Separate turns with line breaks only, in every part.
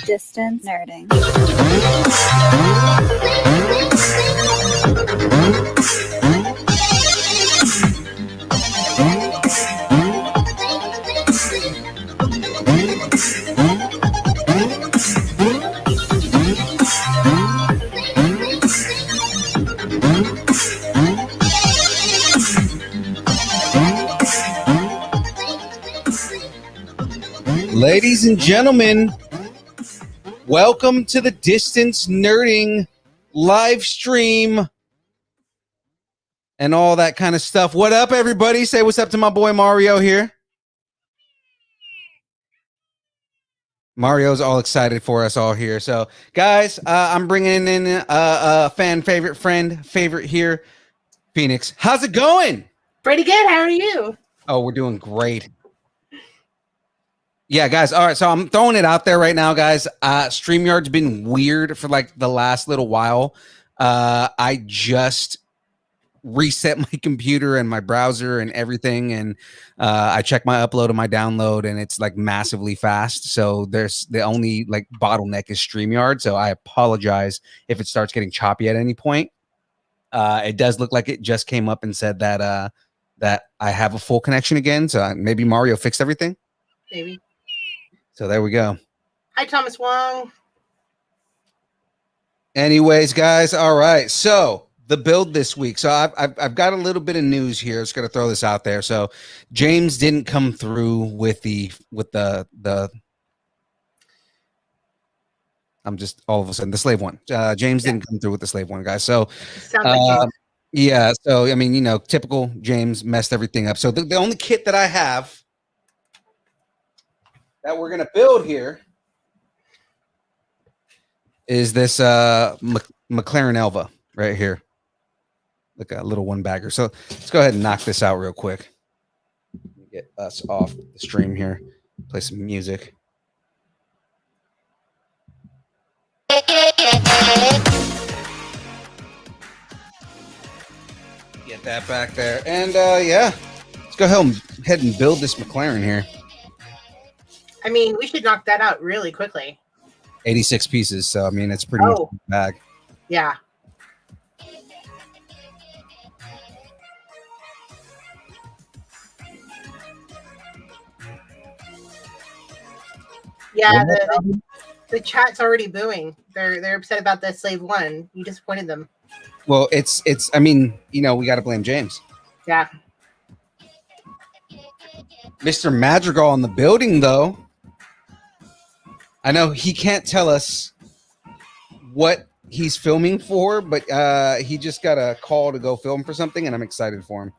Distance nerding.
Ladies and gentlemen, welcome to the Distance Nerding live stream and all that kind of stuff. What up, everybody? Say what's up to my boy Mario here. Mario's all excited for us all here. So, guys, I'm bringing in a fan favorite here, Phoenix. How's it going?
Pretty good. How are you?
Oh, we're doing great. Yeah, guys. All right. So I'm throwing it out there right now, guys. StreamYard's been weird for like the last little while. I just reset my computer and my browser and everything. And I check my upload and my download and it's like massively fast. So there's the only like bottleneck is StreamYard. So I apologize if it starts getting choppy at any point. It does look like it just came up and said that that I have a full connection again. So maybe Mario fixed everything.
Maybe.
So there we go.
Hi, Thomas Wong.
Anyways, guys, all right. So the build this week. So I've got a little bit of news here. Just gonna throw this out there. So James didn't come through with the I'm just all of a sudden the slave one. James didn't come through with the slave one, guys. So
Sounds like James.
yeah. So I mean, you know, typical James messed everything up. So the only kit that I have that we're gonna build here is this McLaren Elva right here. Like a little one bagger. So let's go ahead and knock this out real quick. Get us off the stream here. Play some music. Get that back there. And yeah, let's go ahead and build this McLaren here.
I mean, we should knock that out really quickly.
86 pieces. So, I mean, it's pretty much a bag.
Yeah. Yeah, the chat's already booing. They're upset about the slave one. You disappointed them.
Well, it's. I mean, we got to blame James.
Yeah.
Mr. Madrigal in the building, though. I know he can't tell us what he's filming for, but he just got a call to go film for something, and I'm excited for him.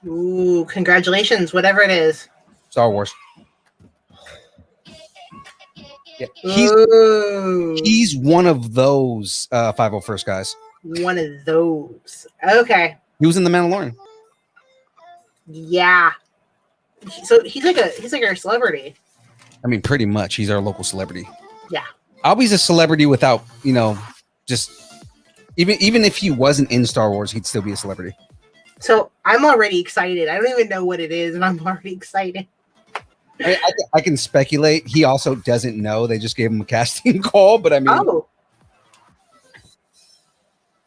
Ooh, congratulations, whatever it is.
Star Wars. Yeah, he's one of those 501st guys.
One of those. Okay.
He was in The Mandalorian.
Yeah. So he's like a celebrity.
I mean, pretty much. He's our local celebrity.
Yeah.
Albie's a celebrity without, just even if he wasn't in Star Wars, he'd still be a celebrity.
So I'm already excited. I don't even know what it is, and I'm already excited.
I can speculate. He also doesn't know. They just gave him a casting call, but I mean,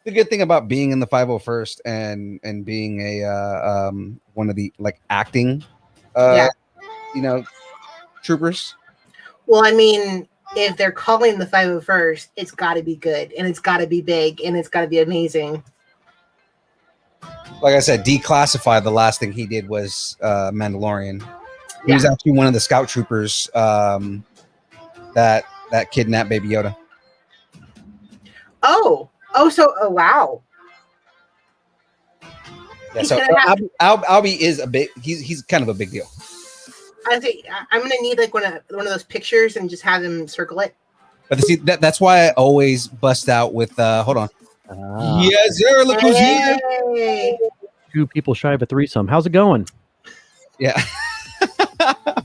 the good thing about being in the 501st and being a one of the acting, troopers.
Well, I mean, if they're calling the 501st, it's got to be good, and it's got to be big, and it's got to be amazing.
Like I said, Declassified. The last thing he did was Mandalorian. He was actually one of the scout troopers that kidnapped Baby Yoda.
Oh, wow.
Yeah, so Albie is a big. He's kind of a big deal.
I think I'm gonna need one of those pictures and just have him circle it.
But see, that's why I always bust out with. Hold on. Yes, sir. Look who's here.
2 people shy of a threesome. How's it going?
Yeah.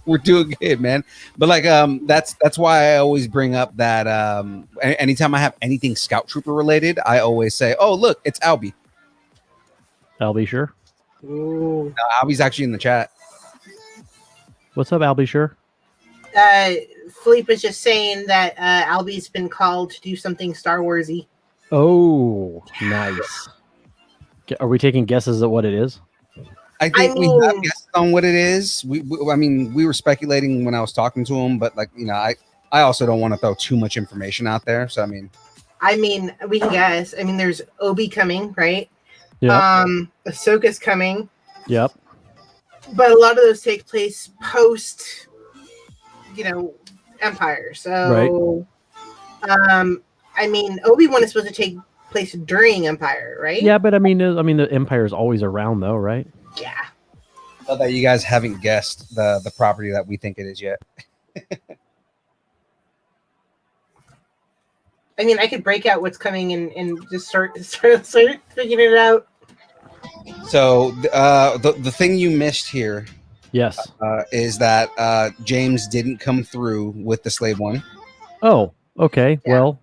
We're doing good, man. But that's why I always bring up that anytime I have anything Scout Trooper related, I always say, "Oh, look, it's Albie."
Albie, sure.
Ooh.
No, Albie's actually in the chat.
What's up, Albie? Sure.
Philippe was just saying that Albie's been called to do something Star Warsy.
Oh, nice. Are we taking guesses at what it is?
I think we have guessed on what it is. We were speculating when I was talking to him, but I also don't want to throw too much information out there. So
I mean, we can guess. I mean, there's Obi coming, right?
Yeah.
Ahsoka's coming.
Yep.
But a lot of those take place post, Empire. So, right. I mean, Obi-Wan is supposed to take place during Empire, right?
Yeah, but I mean, the Empire is always around, though, right?
Yeah.
Not that you guys haven't guessed the property that we think it is yet.
I mean, I could break out what's coming and just start figuring it out.
So the thing you missed here,
yes,
is that James didn't come through with the Slave One.
Oh, okay. Yeah. Well,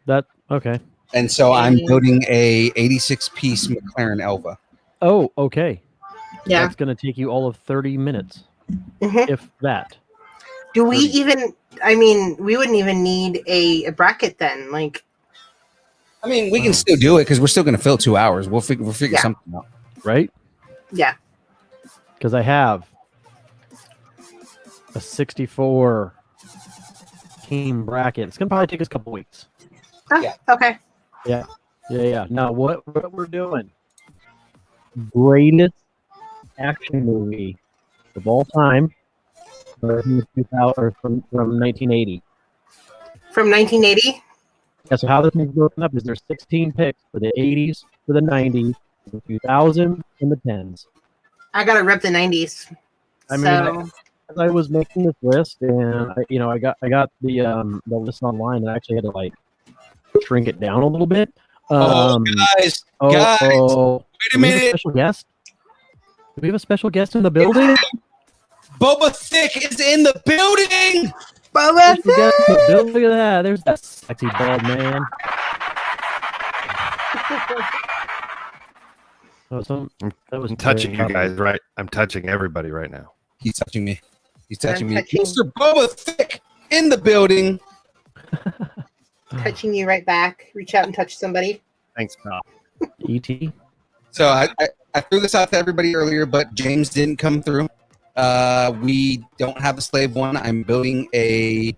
okay.
And so I'm building a 86-piece McLaren Elva.
Oh, okay.
Yeah,
that's going to take you all of 30 minutes, if that.
Do we even? I mean, we wouldn't even need a bracket then. I
mean, we can still do it because we're still going to fill 2 hours. We'll figure something out,
right?
Yeah.
Because I have a 64 team bracket. It's going to probably take us a couple weeks.
Oh, yeah. Okay.
Yeah. Now, what we're doing? Greatest action movie of all time from 1980.
From 1980?
Yeah, so how this thing's broken up is there's 16 picks for the 80s, for the 90s, the 2000s, and the 10s.
I gotta rep the 90s.
I mean, as I was making this list, and I got the list online, and I actually had to shrink it down a little bit.
Guys, wait a minute.
Special guest? Do we have a special guest in the building?
Boba Fett is in the building.
Boba Fett.
Look at that. There's that sexy bald man.
I'm touching you guys, right? I'm touching everybody right now.
He's touching me. Mr. Boba Fett in the building.
Touching you right back. Reach out and touch somebody.
Thanks, pal.
E.T.
So I threw this out to everybody earlier, but James didn't come through. We don't have a Slave One. I'm building a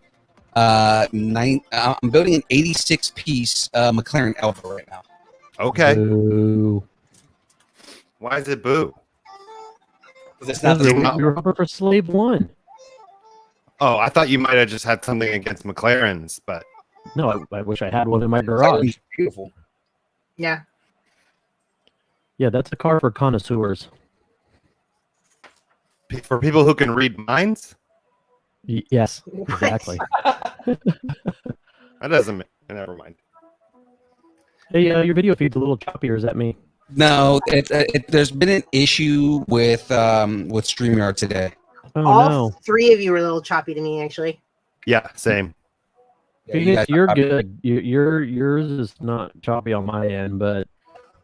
I'm building an 86-piece McLaren Elva right now.
Okay.
Boo.
Why is it boo?
Because it's not
Because
the
we were hoping for Slave 1.
Oh, I thought you might have just had something against McLarens, but
No, I wish I had one in my garage.
beautiful.
Yeah.
Yeah, that's a car for connoisseurs.
for people who can read minds,
Yes, exactly.
that doesn't. Never mind.
Hey, your video feed's a little choppy, or is that me?
No, there's been an issue with StreamYard today.
Oh,
All
no.
three of you were a little choppy to me, actually.
Yeah, same.
Yeah, you
Phoenix,
guys-
you're good. Yours is not choppy on my end, but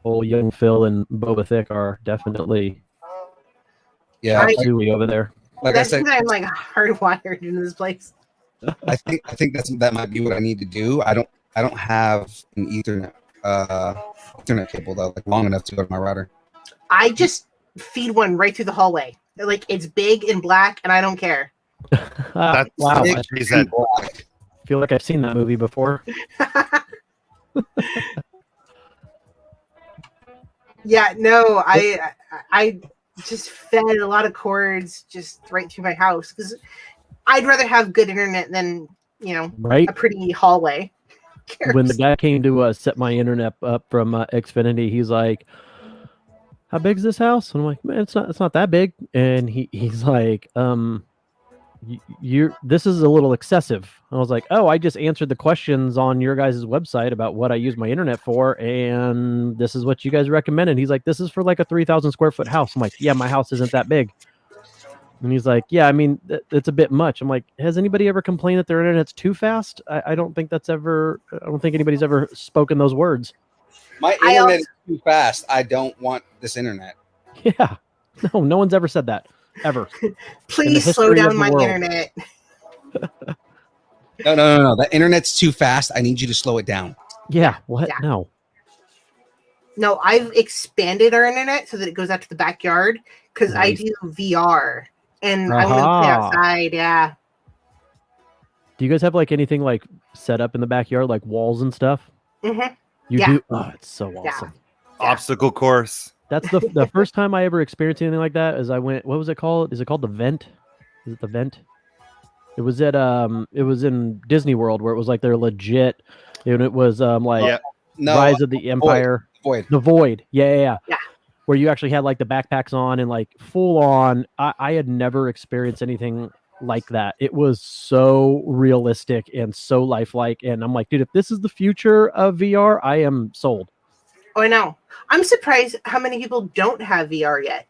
old young Phil and Boba Thick are definitely
Yeah,
I-
suey over there.
like I
That's
said,
because I'm like hardwired into this place.
I think that might be what I need to do. I don't have an Ethernet cable though, like long enough to go to my router.
I just feed one right through the hallway. Like it's big and black, and I don't care.
That's
Wow,
what she said.
I feel like I've seen that movie before.
Yeah, no, I just fed a lot of cords just right through my house because I'd rather have good internet than
Right?
a pretty hallway. Who
When the
cares?
guy came to set my internet up from Xfinity, he's like, "How big is this house?" And I'm like, "Man, it's not that big." And he's like, this is a little excessive." I was like, "Oh, I just answered the questions on your guys' website about what I use my internet for, and this is what you guys recommended." He's like, "This is for like a 3,000 square foot house." I'm like, "Yeah, my house isn't that big." And he's like, "Yeah, I mean, it's a bit much." I'm like, "Has anybody ever complained that their internet's too fast?" I don't think I don't think anybody's ever spoken those words.
My
I
internet
also-
is too fast. I don't want this internet.
Yeah, no one's ever said that ever.
Please slow
history of
down
the
my
world.
internet.
No. That internet's too fast. I need you to slow it down.
Yeah, what?
Yeah.
No.
No, I've expanded our internet so that it goes out to the backyard because I
Nice.
do VR and I want to play
Aha.
outside. Yeah.
Do you guys have like anything like set up in the backyard, like walls and stuff?
hmm
You
Yeah.
do? Oh, it's so
Yeah.
awesome.
Obstacle course.
That's the first time I ever experienced anything like that. Is I went. What was it called? Is it called the Vent? Is it the Vent? It was at It was in Disney World where it was like they're legit, and it was like
Yeah.
No,
Rise of the Empire.
Void.
The Void. Yeah.
Yeah.
Where you actually had like the backpacks on and like full on. I had never experienced anything like that. It was so realistic and so lifelike. And I'm like, dude, if this is the future of VR, I am sold.
Oh, I know. I'm surprised how many people don't have VR yet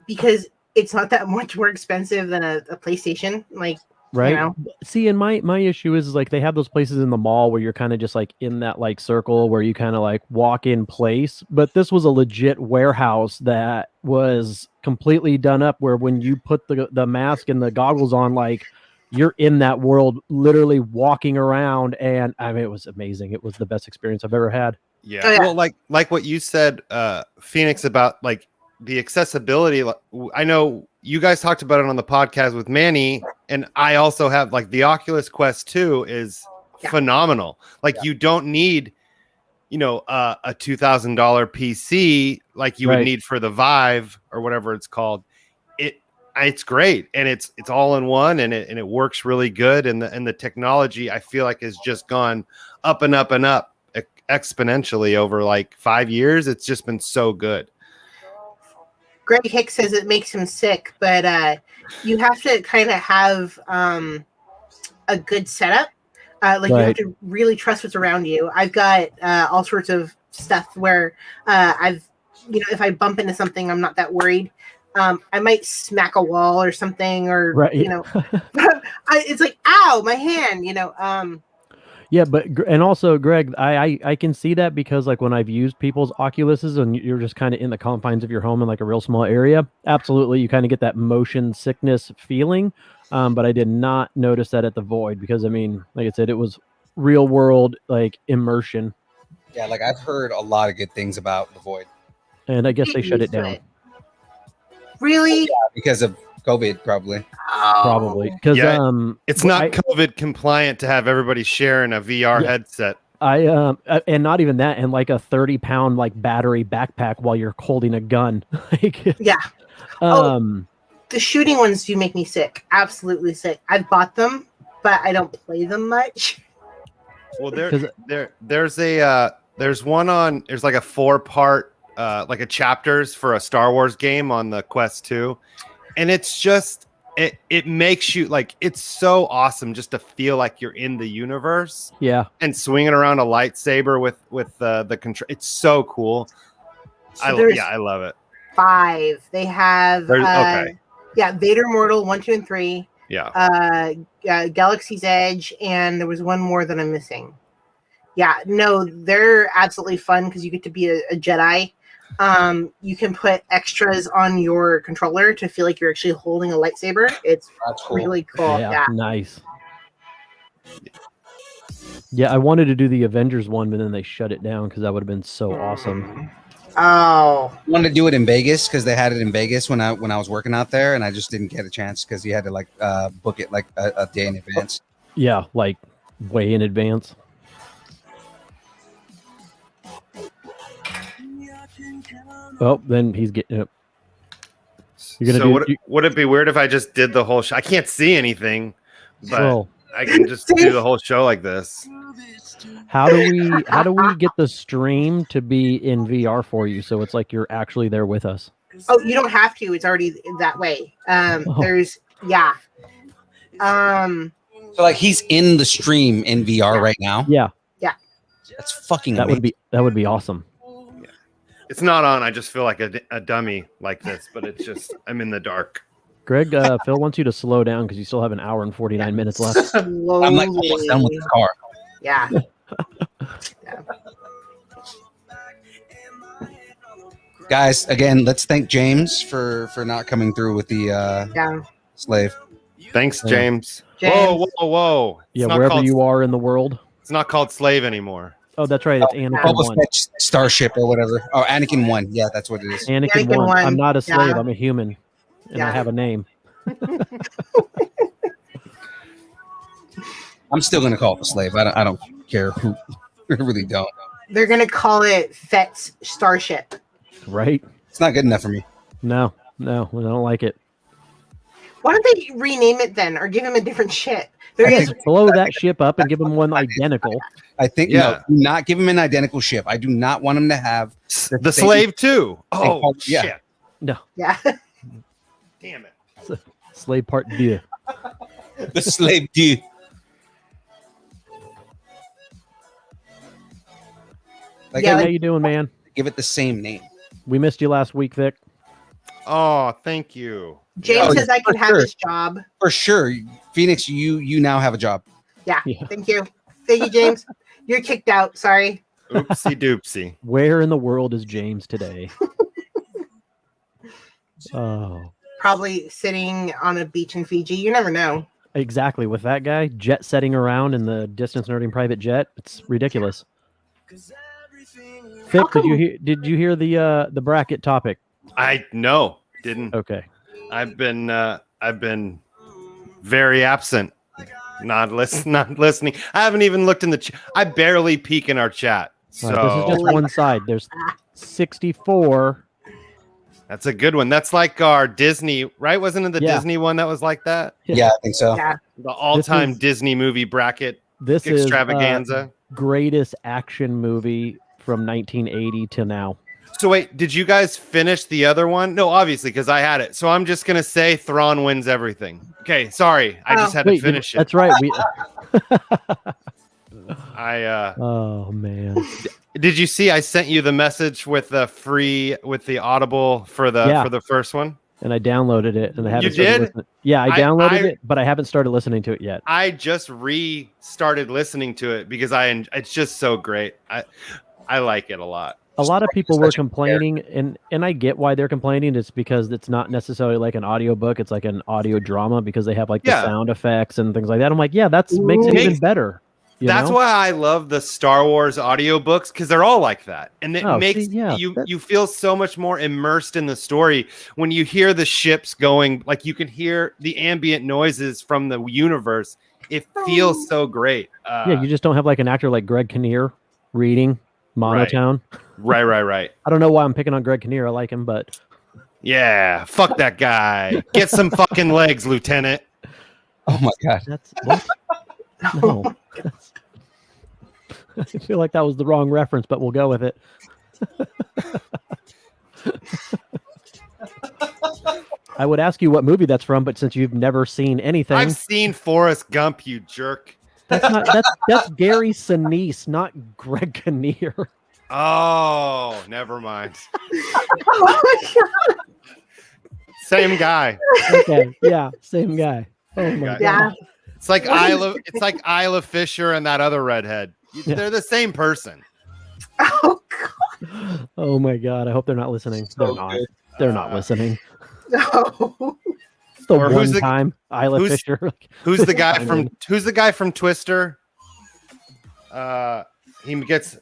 because it's not that much more expensive than a PlayStation. Like,
Right.
you know?
See, and my issue is like they have those places in the mall where you're kind of just like in that like circle where you kind of like walk in place. But this was a legit warehouse that was completely done up where when you put the mask and the goggles on, like you're in that world literally walking around. And I mean, it was amazing. It was the best experience I've ever had.
Yeah.
Oh, yeah.
Well, like what you said, Phoenix, about like the accessibility. I know you guys talked about it on the podcast with Manny, and I also have like the Oculus Quest 2 is
Yeah.
phenomenal. Like you don't need, a $2,000 PC like you
Right.
would need for the Vive or whatever it's called. It's great, and it's all in one, and it works really good, and the technology I feel like has just gone up and up and up exponentially over like 5 years. It's just been so good.
Greg Hicks says it makes him sick, but you have to kind of have a good setup. Like you have
Right.
to really trust what's around you. I've got all sorts of stuff where if I bump into something, I'm not that worried. I might smack a wall or something, or
Right.
it's like, ow, my hand.
Yeah, but and also, Greg, I can see that because like when I've used people's Oculuses and you're just kind of in the confines of your home in like a real small area, absolutely, you kind of get that motion sickness feeling. But I did not notice that at the Void because I mean, like I said, it was real world like immersion,
Yeah, like I've heard a lot of good things about the Void
and I guess they
Get
shut it
used to
down.
it. Really?
because of COVID, probably.
Probably because
Yeah, It's not
I-
COVID compliant to have everybody sharing a VR
Yeah.
headset.
And not even that, and like a 30-pound like battery backpack while you're holding a gun. Like,
Yeah.
um,
The shooting ones do make me sick. Absolutely sick. I've bought them, but I don't play them much.
Well,
'Cause-
there's one on. There's like a 4-part like a chapters for a Star Wars game on the Quest 2, and it's just it makes you like, it's so awesome just to feel like you're in the universe
yeah,
and swinging around a lightsaber with the control. It's so cool.
So there's
I love it.
5. They have
Okay.
Vader Mortal 1, 2, and 3.
Yeah.
Galaxy's Edge, and there was one more that I'm missing. Yeah, no, they're absolutely fun because you get to be a Jedi. You can put extras on your controller to feel like you're actually holding a lightsaber. It's
That's cool.
really cool. Yeah.
nice. Yeah, I wanted to do the Avengers one, but then they shut it down because that would have been so awesome.
Oh,
I wanted to do it in Vegas because they had it in Vegas when I was working out there, and I just didn't get a chance because you had to like book it like a day in advance.
Yeah, like way in advance. Oh, then he's getting up. You're gonna
So would it be weird if I just did the whole show? I can't see anything, but
Well,
I can just do the whole show like this.
how do we get the stream to be in VR for you so it's like you're actually there with us?
oh, you don't have to. It's already that way. There's
So like he's in the stream in VR right now.
Yeah,
That's fucking
that
amazing.
would be awesome.
It's not on. I just feel like a dummy like this, but it's just I'm in the dark.
Greg, Phil wants you to slow down because you still have an hour and 49 minutes left.
I'm like almost done with the car.
Yeah.
Guys, again, let's thank James for not coming through with the slave.
Thanks,
Yeah.
James.
James.
Whoa!
Yeah, wherever you are in the world.
It's not called slave anymore.
Oh, that's right. It's Anakin
Boba
1.
Fetts Starship or whatever. Oh, Anakin 1. Yeah, that's what it is.
Anakin
Anakin
1.
1,
I'm not a slave.
yeah.
I'm a human, and I
Yeah.
have a name.
I'm still gonna call it the slave. I don't care who. I really don't.
They're gonna call it Fetts Starship.
Right?
It's not good enough for me.
No, I don't like it.
Why don't they rename it then, or give him a different shit? There
I
is
think-
Blow that ship up and give them one identical.
I think
Yeah.
no, do not give him an identical ship. I do not want him to have
The slave too. Oh
called- yeah.
shit!
No,
yeah.
Damn it!
slave part D.
the slave dude. Like,
Yeah,
I
How
would
you doing, man?
give it the same name.
We missed you last week, Vic.
Oh, thank you.
James
Oh,
says I can
for
have
sure.
this job.
For sure, Phoenix, you now have a job.
Yeah.
Yeah.
Thank you. Thank you, James. You're kicked out. Sorry.
Oopsie doopsie.
Where in the world is James today? Oh,
Probably sitting on a beach in Fiji. You never know.
exactly. With that guy jet setting around in the distance nerding private jet, it's ridiculous. Vic,
come-
did you hear the bracket topic?
I no didn't.
Okay.
I've been very absent. Not listening. I haven't even looked in the chat. I barely peek in our chat. So
This is just one side. There's 64.
that's a good one. That's like our Disney, right? Wasn't it the
Yeah.
Disney one that was like that?
Yeah, I think so.
Yeah.
The all-time
is-
Disney movie bracket
This
extravaganza.
is greatest action movie from 1980 to now.
So wait, did you guys finish the other one? No, obviously, because I had it. So I'm just gonna say Thrawn wins everything. Okay, sorry, I just had to
Wait,
finish it.
that's right. We.
I
Oh man.
did you see? I sent you the message with the free with the Audible for the first one.
And I downloaded it, and I haven't.
You
started
did?
listening. Yeah, I
I-
downloaded
I-
it, but I haven't started listening to it yet.
I just restarted listening to it because it's just so great. I like it a lot.
A lot of people were
such a
complaining, and I get why they're complaining. It's because it's not necessarily like an audiobook; it's like an audio drama because they have like the
Yeah.
sound effects and things like that. I'm like, yeah, that's makes it
Makes-
even better.
That's why I love the Star Wars audiobooks, because they're all like that. And it makes you feel so much more immersed in the story when you hear the ships going, like you can hear the ambient noises from the universe. It feels so great.
You just don't have like an actor like Greg Kinnear reading monotone.
Right.
I don't know why I'm picking on Greg Kinnear. I like him, but
yeah, fuck that guy. Get some fucking legs, Lieutenant.
Oh my god.
That's what? No. I feel like that was the wrong reference, but we'll go with it. I would ask you what movie that's from, but since you've never seen anything,
I've seen Forrest Gump, you jerk.
That's Gary Sinise, not Greg Kinnear.
Oh, never mind. Same guy.
Okay, yeah, same guy. Oh my god.
It's like Isla Fisher and that other redhead. They're the same person.
Oh god.
Oh my god. I hope they're not listening. They're not. Good. They're not listening.
No.
It's the one time Isla Fisher.
Who's the guy from Twister? He gets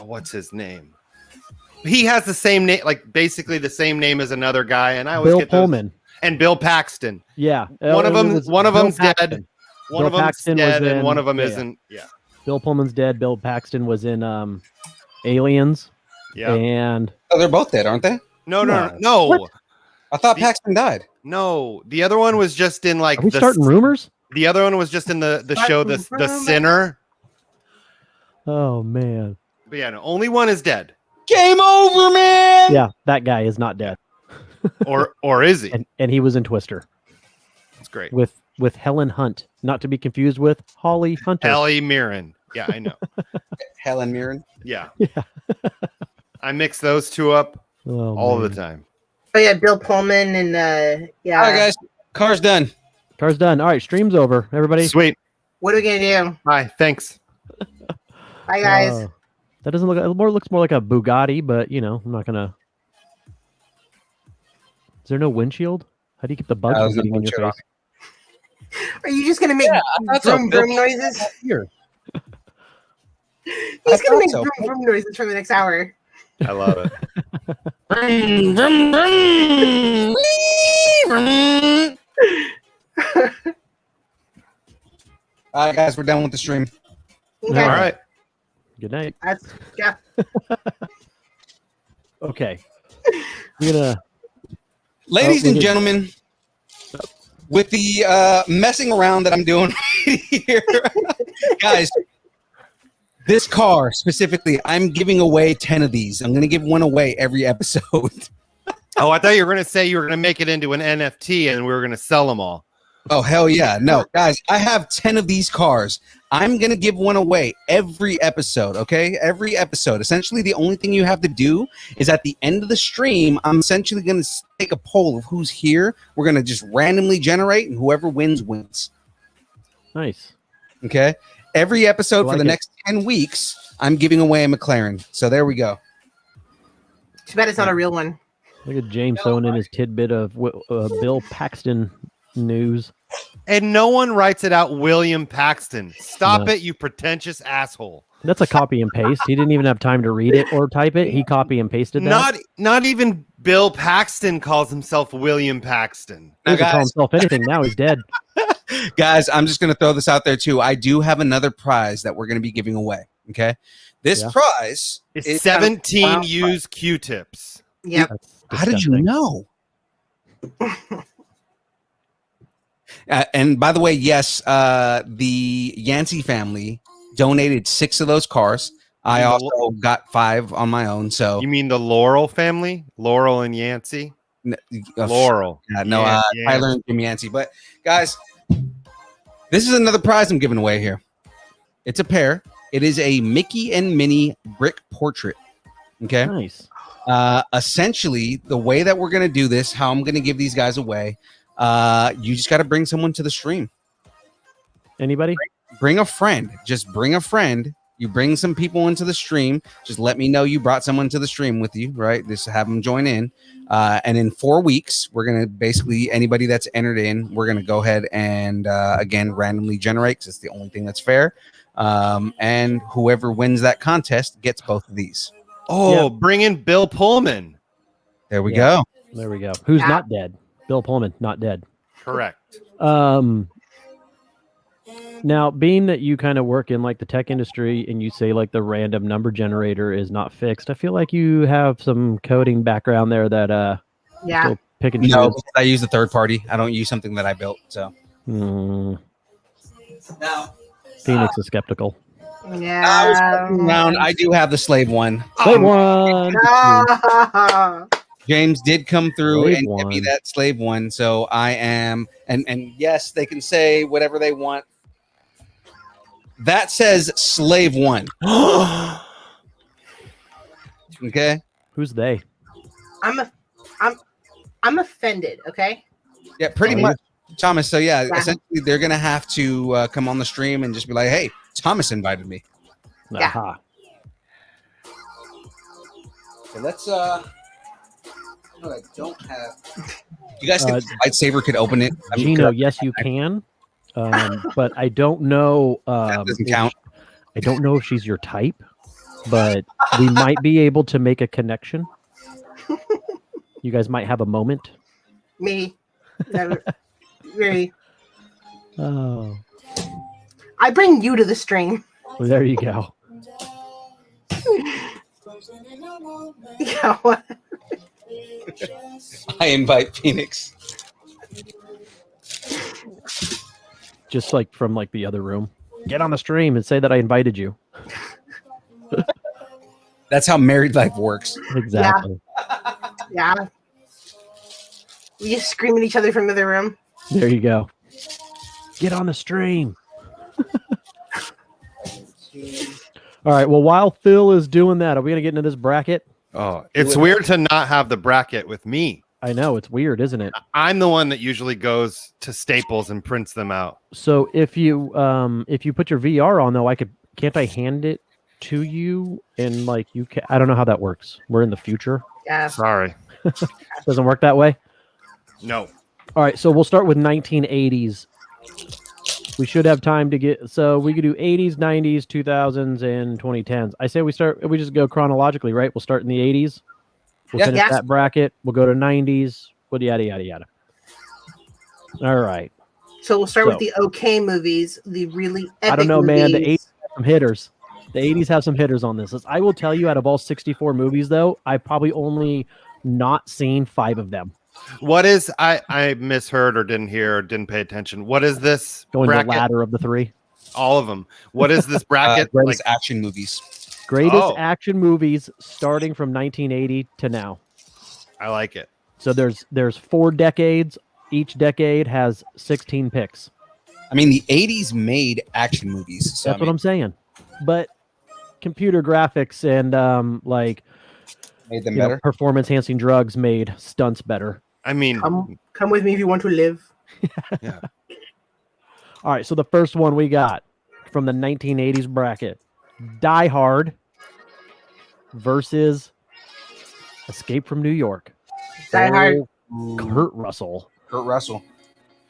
what's his name? He has the same name, like basically the same name as another guy, and I always
Bill
get
Pullman
and Bill Paxton.
Yeah,
one of them's
Paxton.
dead. One of them's dead, and one of them isn't. Yeah.
Bill Pullman's dead. Bill Paxton was in Aliens.
Yeah.
And
they're both dead, aren't they?
No.
What? I thought Paxton died.
No, the other one was just in like.
Are we starting rumors?
The other one was just in the show the Sinner.
Oh man.
But yeah, no, only one is dead.
Game over, man.
Yeah, that guy is not dead.
or is he?
And he was in Twister.
That's great.
With Helen Hunt, not to be confused with Holly Hunter.
Helen Mirren. Yeah, I know.
Helen Mirren.
Yeah. I mix those two up all the time.
Oh yeah, Bill Pullman and yeah.
All right, guys. Car's done.
Car's done. All right, stream's over. Everybody.
Sweet.
What are we gonna do?
Bye. Thanks.
Bye, guys.
That doesn't look. It looks more like a Bugatti, but you know, I'm not gonna. Is there no windshield? How do you keep the bugs from getting in your face?
Are you just gonna make vroom vroom noises?
Here.
He's gonna make vroom vroom noises for the next hour.
I love it.
Vroom, vroom, vroom. All right, guys, we're done with the stream.
Okay.
All right.
Good night.
Yeah.
Okay. We're gonna.
Ladies and gentlemen, with the messing around that I'm doing here, guys, this car specifically, I'm giving away 10 of these. I'm going to give one away every episode.
Oh, I thought you were going to say you were going to make it into an NFT and we were going to sell them all.
Oh, hell yeah. No, guys, I have 10 of these cars. I'm going to give one away every episode, okay? Every episode. Essentially, the only thing you have to do is at the end of the stream, I'm essentially going to take a poll of who's here. We're going to just randomly generate, and whoever wins, wins.
Nice.
Okay? Every episode for the next 10 weeks, I'm giving away a McLaren. So there we go.
Too bad it's not a real one.
Look at James throwing in his tidbit of Bill Paxton news.
And no one writes it out William Paxton. Stop it, you pretentious asshole.
That's a copy and paste. He didn't even have time to read it or type it. He copy and pasted that.
Not even Bill Paxton calls himself William Paxton.
He doesn't call himself anything. Now he's dead.
Guys, I'm just going to throw this out there too. I do have another prize that we're going to be giving away. Okay. This prize
is 17 used Q-tips.
Yep.
How did you know? And by the way, yes, the Yancey family donated 6 of those cars. I also got 5 on my own. So
you mean the Laurel family? Laurel and Yancey? Laurel.
Yeah, no, Tyler and Jim Yancey. But guys, this is another prize I'm giving away here. It's a pair. It is a Mickey and Minnie brick portrait. Okay.
Nice.
Essentially, the way that we're going to do this, how I'm going to give these guys away, you just got to bring someone to the stream.
Anybody?
Bring a friend. Just bring a friend You bring some people into the stream. Just let me know you brought someone to the stream with you, right? Just have them join in. And in 4 weeks, we're going to basically, anybody that's entered in, we're going to go ahead and, again, randomly generate, because it's the only thing that's fair. And whoever wins that contest gets both of these.
Oh, bring in Bill Pullman.
There we go.
There we go. Who's not dead? Bill Pullman, not dead.
Correct.
Now, being that you kind of work in like the tech industry and you say like the random number generator is not fixed, I feel like you have some coding background there that still pick and choose.
No, I use the third party. I don't use something that I built. So
Now,
now
Phoenix is skeptical.
Yeah.
I do have the slave one.
Slave one.
James did come through
Slave
and give me
one.
that slave one. So I am, and yes, they can say whatever they want. That says slave one. Okay.
Who's they?
I'm offended. Okay.
Yeah, pretty
Oh,
much, Thomas. So yeah,
Yeah.
essentially they're gonna have to come on the stream and just be like, "Hey, Thomas invited me."
Yeah.
Aha.
So let's. No, I don't have. You guys think lightsaber could open it? I mean,
Gino, yes, you can. But I don't know.
that doesn't count.
I don't know if she's your type, but we might be able to make a connection. You guys might have a moment.
Me. Really.
Oh,
I bring you to the stream.
well, there you go.
Yeah. What?
I invite Phoenix.
Just like from like the other room. Get on the stream and say that I invited you.
That's how married life works.
Exactly.
Yeah. We just scream at each other from the other room.
There you go. Get on the stream. All right. Well, while Phil is doing that, are we going to get into this bracket?
Oh, it's weird to not have the bracket with me.
I know it's weird, isn't it?
I'm the one that usually goes to Staples and prints them out.
So if you put your VR on though, can't I hand it to you and like you can? I don't know how that works. We're in the future.
Yeah.
Sorry.
Doesn't work that way.
No.
All right. So we'll start with 1980s. We should have time to get. So we could do 80s, 90s, 2000s, and 2010s. I say we just go chronologically, right? We'll start in the 80s. We'll finish
Yeah.
that bracket. We'll go to 90s. Well, yada yada yada. All right.
So we'll start
So-
with the okay movies, the really epic
I don't know, man. The
movies.
80s have some hitters. The 80s have some hitters on this. I will tell you, out of all 64 movies, though, I've probably only not seen 5 of them.
What is I misheard or didn't hear or didn't pay attention? What is this
Going
bracket?
the ladder of the 3.
All of them. What is this bracket?
Greatest action movies.
Greatest
Oh.
action movies starting from 1980 to now.
I like it.
So there's 4 decades. Each decade has 16 picks.
I mean, the 80s made action movies. So
That's what I'm saying. But computer graphics and
made them better.
performance enhancing drugs made stunts better.
I mean,
Come with me if you want to live.
yeah.
All right, so the first one we got from the 1980s bracket, Die Hard versus Escape from New York.
Die Hard.
Kurt Russell.
Kurt Russell.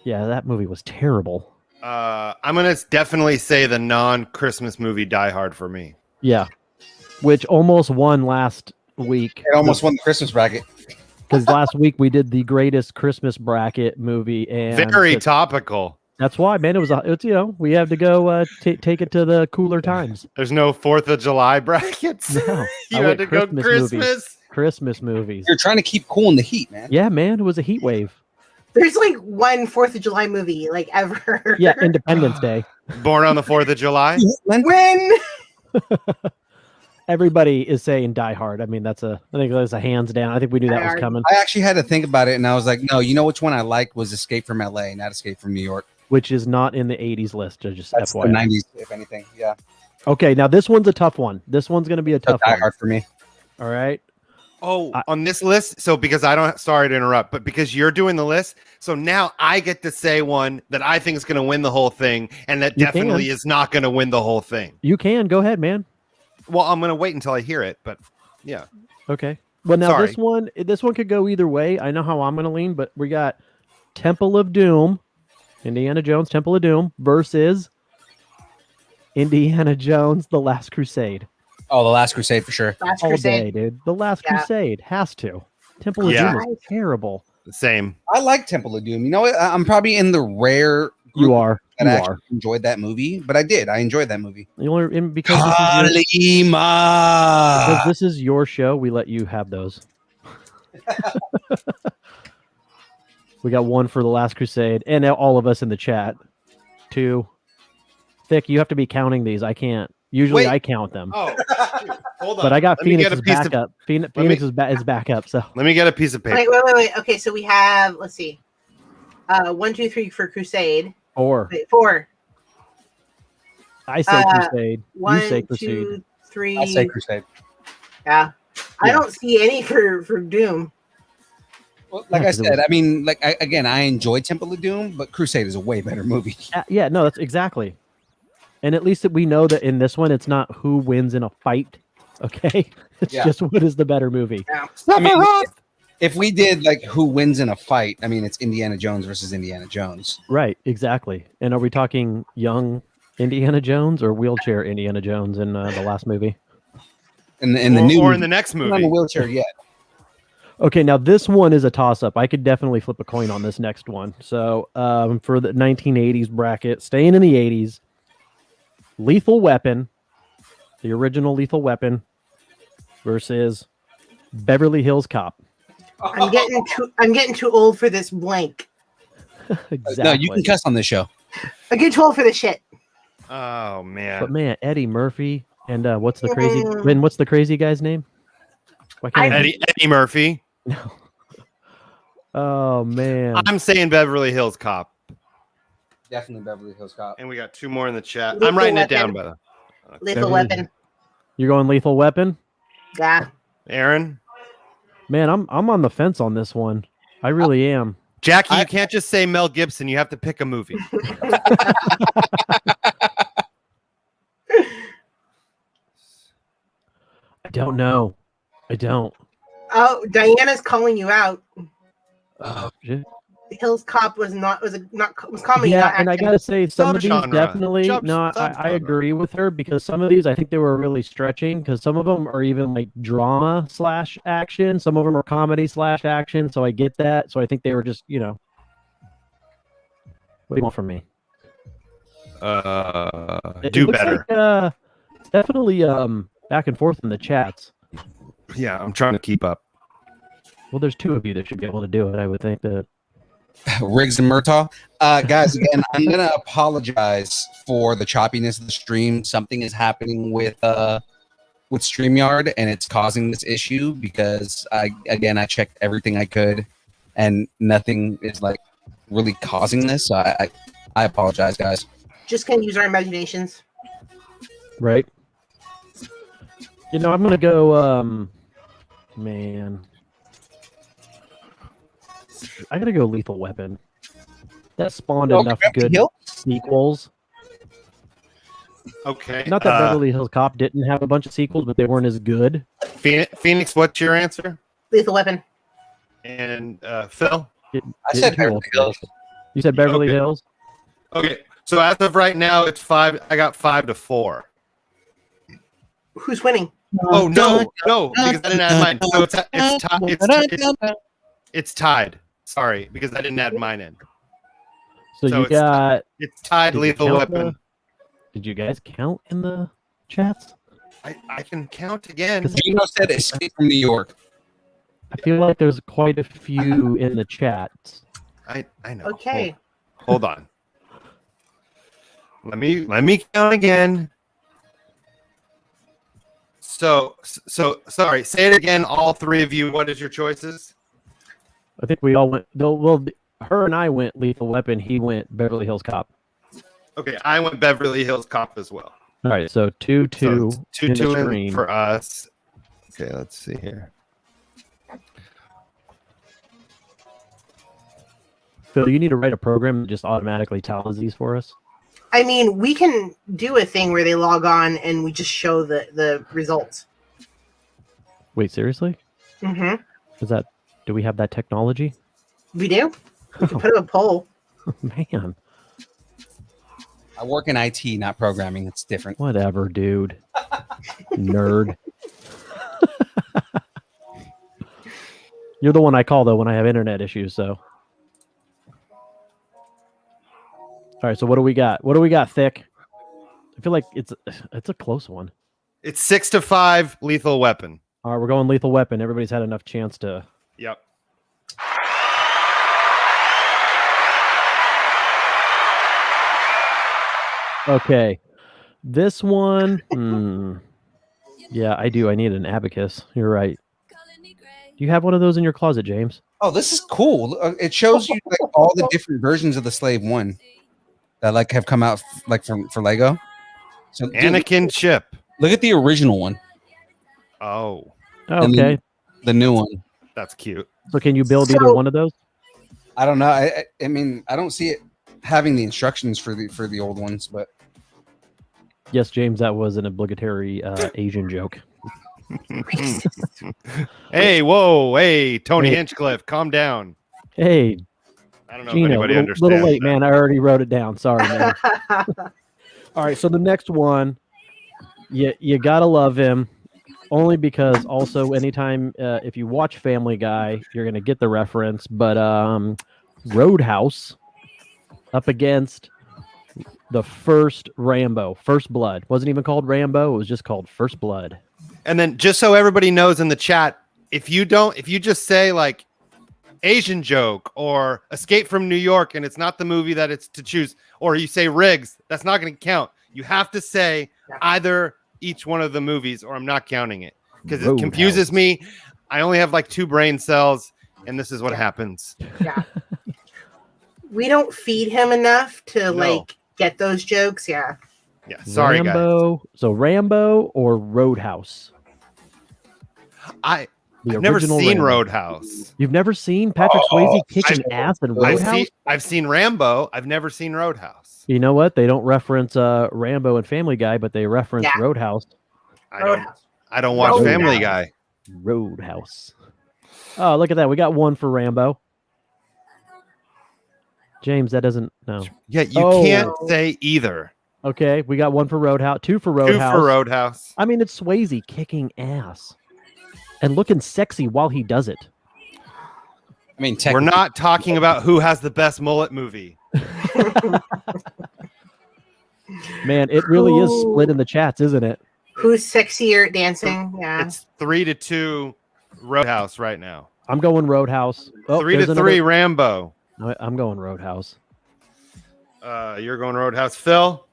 Yeah, that movie was terrible.
I'm gonna definitely say the non-Christmas movie Die Hard for me.
Yeah, which almost won last week.
It almost won the Christmas bracket.
Because last week we did the greatest Christmas bracket movie, and
Very topical.
that's why, man. It's we have to go take it to the cooler times.
There's no 4th of July brackets.
No,
You
I
had
went
to go
Christmas
Christmas.
movies. Christmas movies.
You're trying to keep cool in the heat, man.
Yeah, man, it was a heat wave.
There's like one 4th of July movie like ever.
Yeah, Independence Day.
Born on the 4th of July.
When?
Everybody is saying Die Hard. I mean, I think that's a hands down. I think we knew that
Die
was
Hard.
coming,
I actually had to think about it, and I was like, no, you know which one I liked was Escape from LA, not Escape from New York.
which is not in the 80s list. Just
That's the
FYI.
90s, if anything. Yeah.
Okay, now this one's a tough one. This one's going to be a tough
Die
one.
Hard for me.
All right.
Oh, on this list. So because I don't, sorry to interrupt, but because you're doing the list, so now I get to say one that I think is going to win the whole thing, and that definitely is not going to win the whole thing.
You can go ahead, man.
Well, I'm going to wait until I hear it, but yeah.
Okay. Well, now
Sorry.
this one could go either way. I know how I'm going to lean, but we got Temple of Doom, Indiana Jones, Temple of Doom versus Indiana Jones, The Last Crusade.
Oh, The Last Crusade for sure.
Last
All
Crusade.
day, dude. The Last
Yeah.
Crusade has to. Temple of Doom is terrible.
Same.
I like Temple of Doom. You know what? I'm probably in the rare group
You are.
that
You
actually
are.
enjoyed that movie, but I did. I enjoyed that movie.
You only because because
Kalima.
this is your show. We let you have those. We got one for The Last Crusade, and all of us in the chat. 2. Thick, you have to be counting these. I can't. Usually,
Wait.
I count them.
Oh, shoot. Hold on.
But I got
Let me get
Phoenix's
a piece of-
backup. Phoenix is back up. So
Let me get a piece of paper.
Wait. Okay, so we have, let's see. 1, 2, 3 for Crusade.
4.
Wait, 4.
I say Crusade.
1,
You say Crusade.
2, 3.
I say Crusade.
Yeah. I don't see any for Doom.
Well, like
Yeah,
I
'cause it
said,
was-
I mean, like again, I enjoy Temple of Doom, but Crusade is a way better movie.
Yeah, no, that's exactly. And at least we know that in this one, it's not who wins in a fight. Okay, it's
Yeah.
just what is the better movie.
I mean, if we did like who wins in a fight, I mean, it's Indiana Jones versus Indiana Jones.
Right, exactly. And are we talking young Indiana Jones or wheelchair Indiana Jones in the last movie?
In the new
or in the next
not in
movie.
the wheelchair yet.
Okay, now this one is a toss-up. I could definitely flip a coin on this next one. So for the 1980s bracket, staying in the 80s, Lethal Weapon, the original Lethal Weapon, versus Beverly Hills Cop.
I'm getting too old for this blank.
Exactly.
No, you can cuss on this show.
I'm getting too old for this shit.
Oh man.
But man, Eddie Murphy and what's the crazy guy's name? Why can't I
Eddie Murphy.
No. Oh man.
I'm saying Beverly Hills Cop.
Definitely Beverly Hills Cop.
And we got 2 more in the chat.
Lethal
I'm writing it
Weapon.
down, by the way.
Lethal
Beverly-
Weapon.
You're going Lethal Weapon?
Yeah.
Aaron,
Man, I'm on the fence on this one. I really am.
Jackie, you can't just say Mel Gibson. You have to pick a movie.
I don't know. I don't.
Oh, Diana's calling you out.
Oh, shit.
Hills Cop was comedy.
Yeah,
not
and I
action.
gotta say, some of these
Subgenre.
definitely.
Sub-
No, I
subgenre.
agree with her because some of these I think they were really stretching because some of them are even like drama / action. Some of them are comedy / action. So I get that. So I think they were just what do you want from me? It
Do
looks
better.
Like, definitely back and forth in the chats.
Yeah, I'm trying to keep up.
Well, there's 2 of you that should be able to do it. I would think that.
Riggs and Murtaugh. Guys, again, I'm gonna apologize for the choppiness of the stream. Something is happening with StreamYard, and it's causing this issue because I checked everything I could, and nothing is like really causing this. So I apologize, guys.
Just can use our imaginations.
Right. I'm gonna go. Man, I gotta go Lethal Weapon. That spawned enough good sequels.
Okay.
Not that Beverly Hills Cop didn't have a bunch of sequels, but they weren't as good.
Phoenix, what's your answer?
Lethal Weapon.
And Phil?
I said Beverly Hills.
You said Beverly
Okay.
Hills?
Okay. So as of right now, it's 5. I got 5-4.
Who's winning?
Oh no, because I didn't add mine. So it's tied. Sorry, because I didn't add mine in.
So
So
you got.
It's tied.
Did you
Lethal
count
Weapon.
Did you guys count in the chats?
I can count again.
Gino said Escape from New York.
I feel like there's quite a few in the chats.
I know.
Okay.
Hold on. Let me count again. So sorry. Say it again. All 3 of you. What is your choices?
I think we all went. Well, her and I went Lethal Weapon. He went Beverly Hills Cop.
Okay, I went Beverly Hills Cop as well.
All right, so 2-2
So
in
it's 2-2
the stream.
for us. Okay, let's see here.
Phil, you need to write a program that just automatically tallies these for us.
I mean, we can do a thing where they log on and we just show the results.
Wait, seriously?
Mm-hmm.
Do we have that technology?
We do. We can put up a poll.
Man,
I work in IT, not programming. It's different.
whatever, dude. Nerd. You're the one I call though when I have internet issues. So, all right. So what do we got? What do we got, Thick? I feel like it's a close one.
It's 6-5 Lethal Weapon.
All right, we're going Lethal Weapon. Everybody's had enough chance to.
Yep.
Okay, this one. Yeah, I do. I need an abacus. You're right. Do you have one of those in your closet, James?
Oh, this is cool. It shows you like all the different versions of the Slave One that like have come out like for Lego. So dude,
Anakin Chip.
look at the original one.
Oh,
And
Okay.
the new one.
that's cute.
So can you build either
So-
one of those?
I don't know. I mean, I don't see it having the instructions for the old ones, but
Yes, James, that was an obligatory Asian joke.
Hey, whoa, hey, Tony
Hey.
Hinchcliffe, calm down.
Hey,
I don't know if
Gino,
anybody
little
understands.
late,
that.
man. I already wrote it down. Sorry, man. All right, so the next one, you gotta love him, only because also anytime if you watch Family Guy, you're gonna get the reference. But Roadhouse up against the first Rambo, First Blood. Wasn't even called Rambo; it was just called First Blood.
And then just so everybody knows in the chat, if you just say like Asian joke or Escape from New York and it's not the movie that it's to choose, or you say Riggs, that's not going to count. You have to say either each one of the movies or I'm not counting it because it confuses me. I only have like 2 brain cells and this is what happens.
Yeah. We don't feed him enough to
No.
like get those jokes. Yeah.
Yeah, sorry guys.
Rambo. So Rambo or Roadhouse?
I've
The
never
original
seen
Rambo.
Roadhouse.
You've never seen Patrick Swayze kicking ass in
I've
Roadhouse?
seen Rambo. I've never seen Roadhouse.
You know what? They don't reference Rambo and Family Guy, but they reference
Yeah.
Roadhouse.
Roadhouse.
I don't watch
Roadhouse.
Family Guy.
Roadhouse. Oh, look at that. We got one for Rambo. James, that doesn't no.
Yeah, you
Oh.
can't say either.
Okay, we got one for Roadhouse, two for
2
Roadhouse.
for Roadhouse.
I mean, it's Swayze kicking ass and looking sexy while he does it.
I mean,
We're
technically,
not talking about who has the best mullet movie.
Man, it really is split in the chats, isn't it?
Who's sexier at dancing? Yeah.
It's 3-2 Roadhouse right now.
I'm going Roadhouse. Oh,
3-3 Rambo.
I'm going Roadhouse.
You're going Roadhouse. Phil?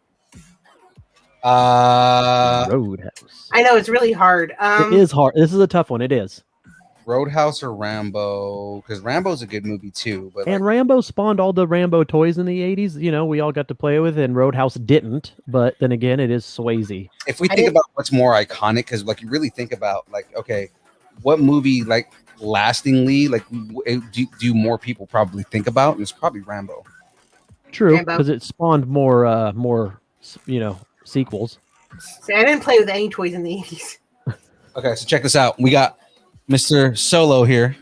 Roadhouse.
I know it's really hard.
It is hard. This is a tough one. It is.
Roadhouse or Rambo? Because Rambo's a good movie too. But
And Rambo spawned all the Rambo toys in the 80s. You know, we all got to play with, and Roadhouse didn't. But then again, it is Swayze.
if we think about what's more iconic, because like you really think about like, okay, what movie like lastingly like do more people probably think about? And it's probably Rambo.
True,
Rambo.
because it spawned more, sequels.
See, I didn't play with any toys in the 80s.
Okay, so check this out. We got Mr. Solo here.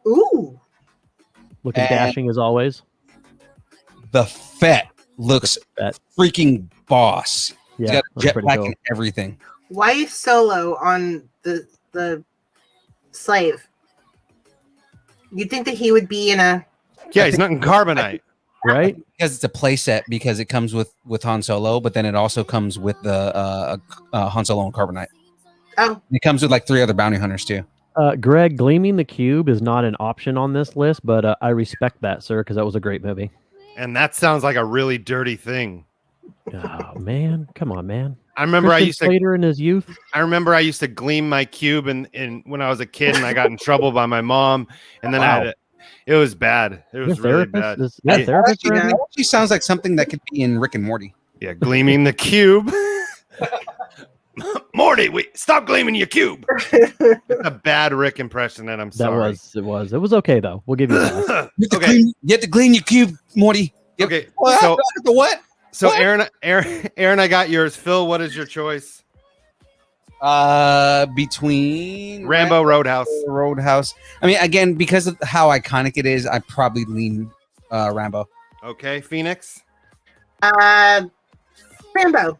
Ooh.
Looking
And-
dashing as always.
The Fett looks
Fett.
freaking boss. He's
Yeah,
got a
that's pretty
jetpack
cool.
and everything.
Why is Solo on the slave? You'd think that he would be in a
Yeah, he's not in Carbonite.
Right?
Because it's a playset because it comes with Han Solo, but then it also comes with the Han Solo and Carbonite.
oh
It comes with like 3 other bounty hunters too.
Greg, Gleaming the Cube is not an option on this list, but I respect that, sir, because that was a great movie.
And that sounds like a really dirty thing.
Oh, man. Come on, man.
I remember
Christian Slater in his youth.
I used to gleam my cube and when I was a kid and I got in trouble by my mom. And then it was bad. It was really bad.
Is there a therapist for
Actually,
him?
that actually sounds like something that could be in Rick and Morty.
Yeah, gleaming the cube. Morty, wait, stop gleaming your cube. It's a bad Rick impression, and I'm sorry.
It was okay though. We'll give you that.
Okay.
You have to clean your cube, Morty.
Okay.
What?
So
The what?
So
What?
Aaron, I got yours. Phil, what is your choice?
Between
Rambo, Roadhouse.
Roadhouse. I mean, again, because of how iconic it is, I probably lean Rambo.
Okay, Phoenix.
Rambo.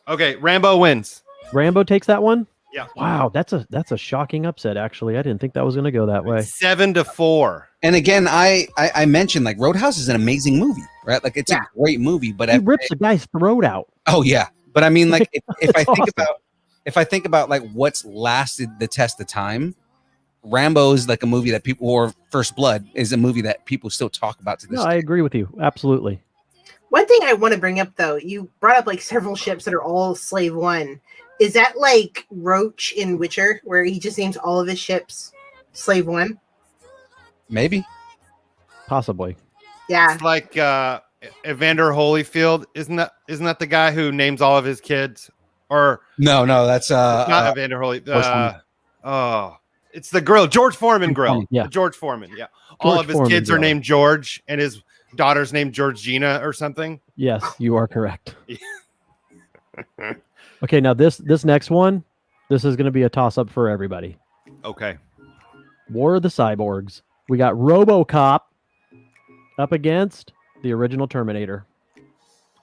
Okay, Rambo wins.
Rambo takes that one.
Yeah.
Wow, that's a shocking upset. Actually, I didn't think that was going to go that way.
7-4.
And again, I mentioned like Roadhouse is an amazing movie, right? Like it's a great movie, but
He rips a guy's throat out.
oh yeah, but I mean, like if I think
awesome.
if I think about like what's lasted the test of time, Rambo is like a movie that people, or First Blood is a movie that people still talk about to this
No,
day.
I agree with you. Absolutely.
One thing I want to bring up, though, you brought up like several ships that are all Slave One. Is that like Roach in Witcher, where he just names all of his ships Slave One?
Maybe.
Possibly.
Yeah.
It's like Evander Holyfield. Isn't that the guy who names all of his kids? Or
No, that's
not Evander Holyfield. It's the grill, George Foreman grill.
Yeah.
George Foreman. Yeah. All
George
of his
Foreman
kids are
grill.
named George, and his daughter's named Georgina or something.
Yes, you are correct. Okay, now this next one, this is going to be a toss up for everybody.
Okay.
War of the Cyborgs. We got RoboCop up against the original Terminator.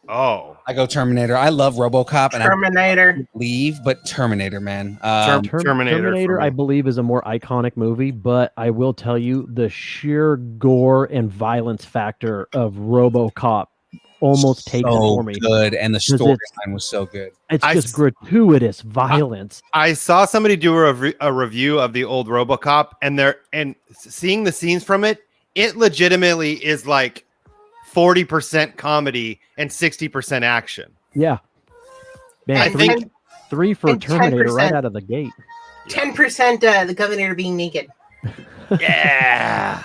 Oh.
I go Terminator. I love RoboCop and
Terminator.
I believe, but Terminator, man.
Terminator.
I believe, is a more iconic movie, but I will tell you the sheer gore and violence factor of RoboCop almost takes it for me.
Good, and the
'Cause
storyline was so good.
It's just gratuitous violence.
I saw somebody do a review of the old RoboCop, and seeing the scenes from it, it legitimately is like 40% comedy and 60% action.
Yeah. Man,
I think
three for
and
Terminator
10%.
right out of the gate.
10% the Governor being naked.
Yeah.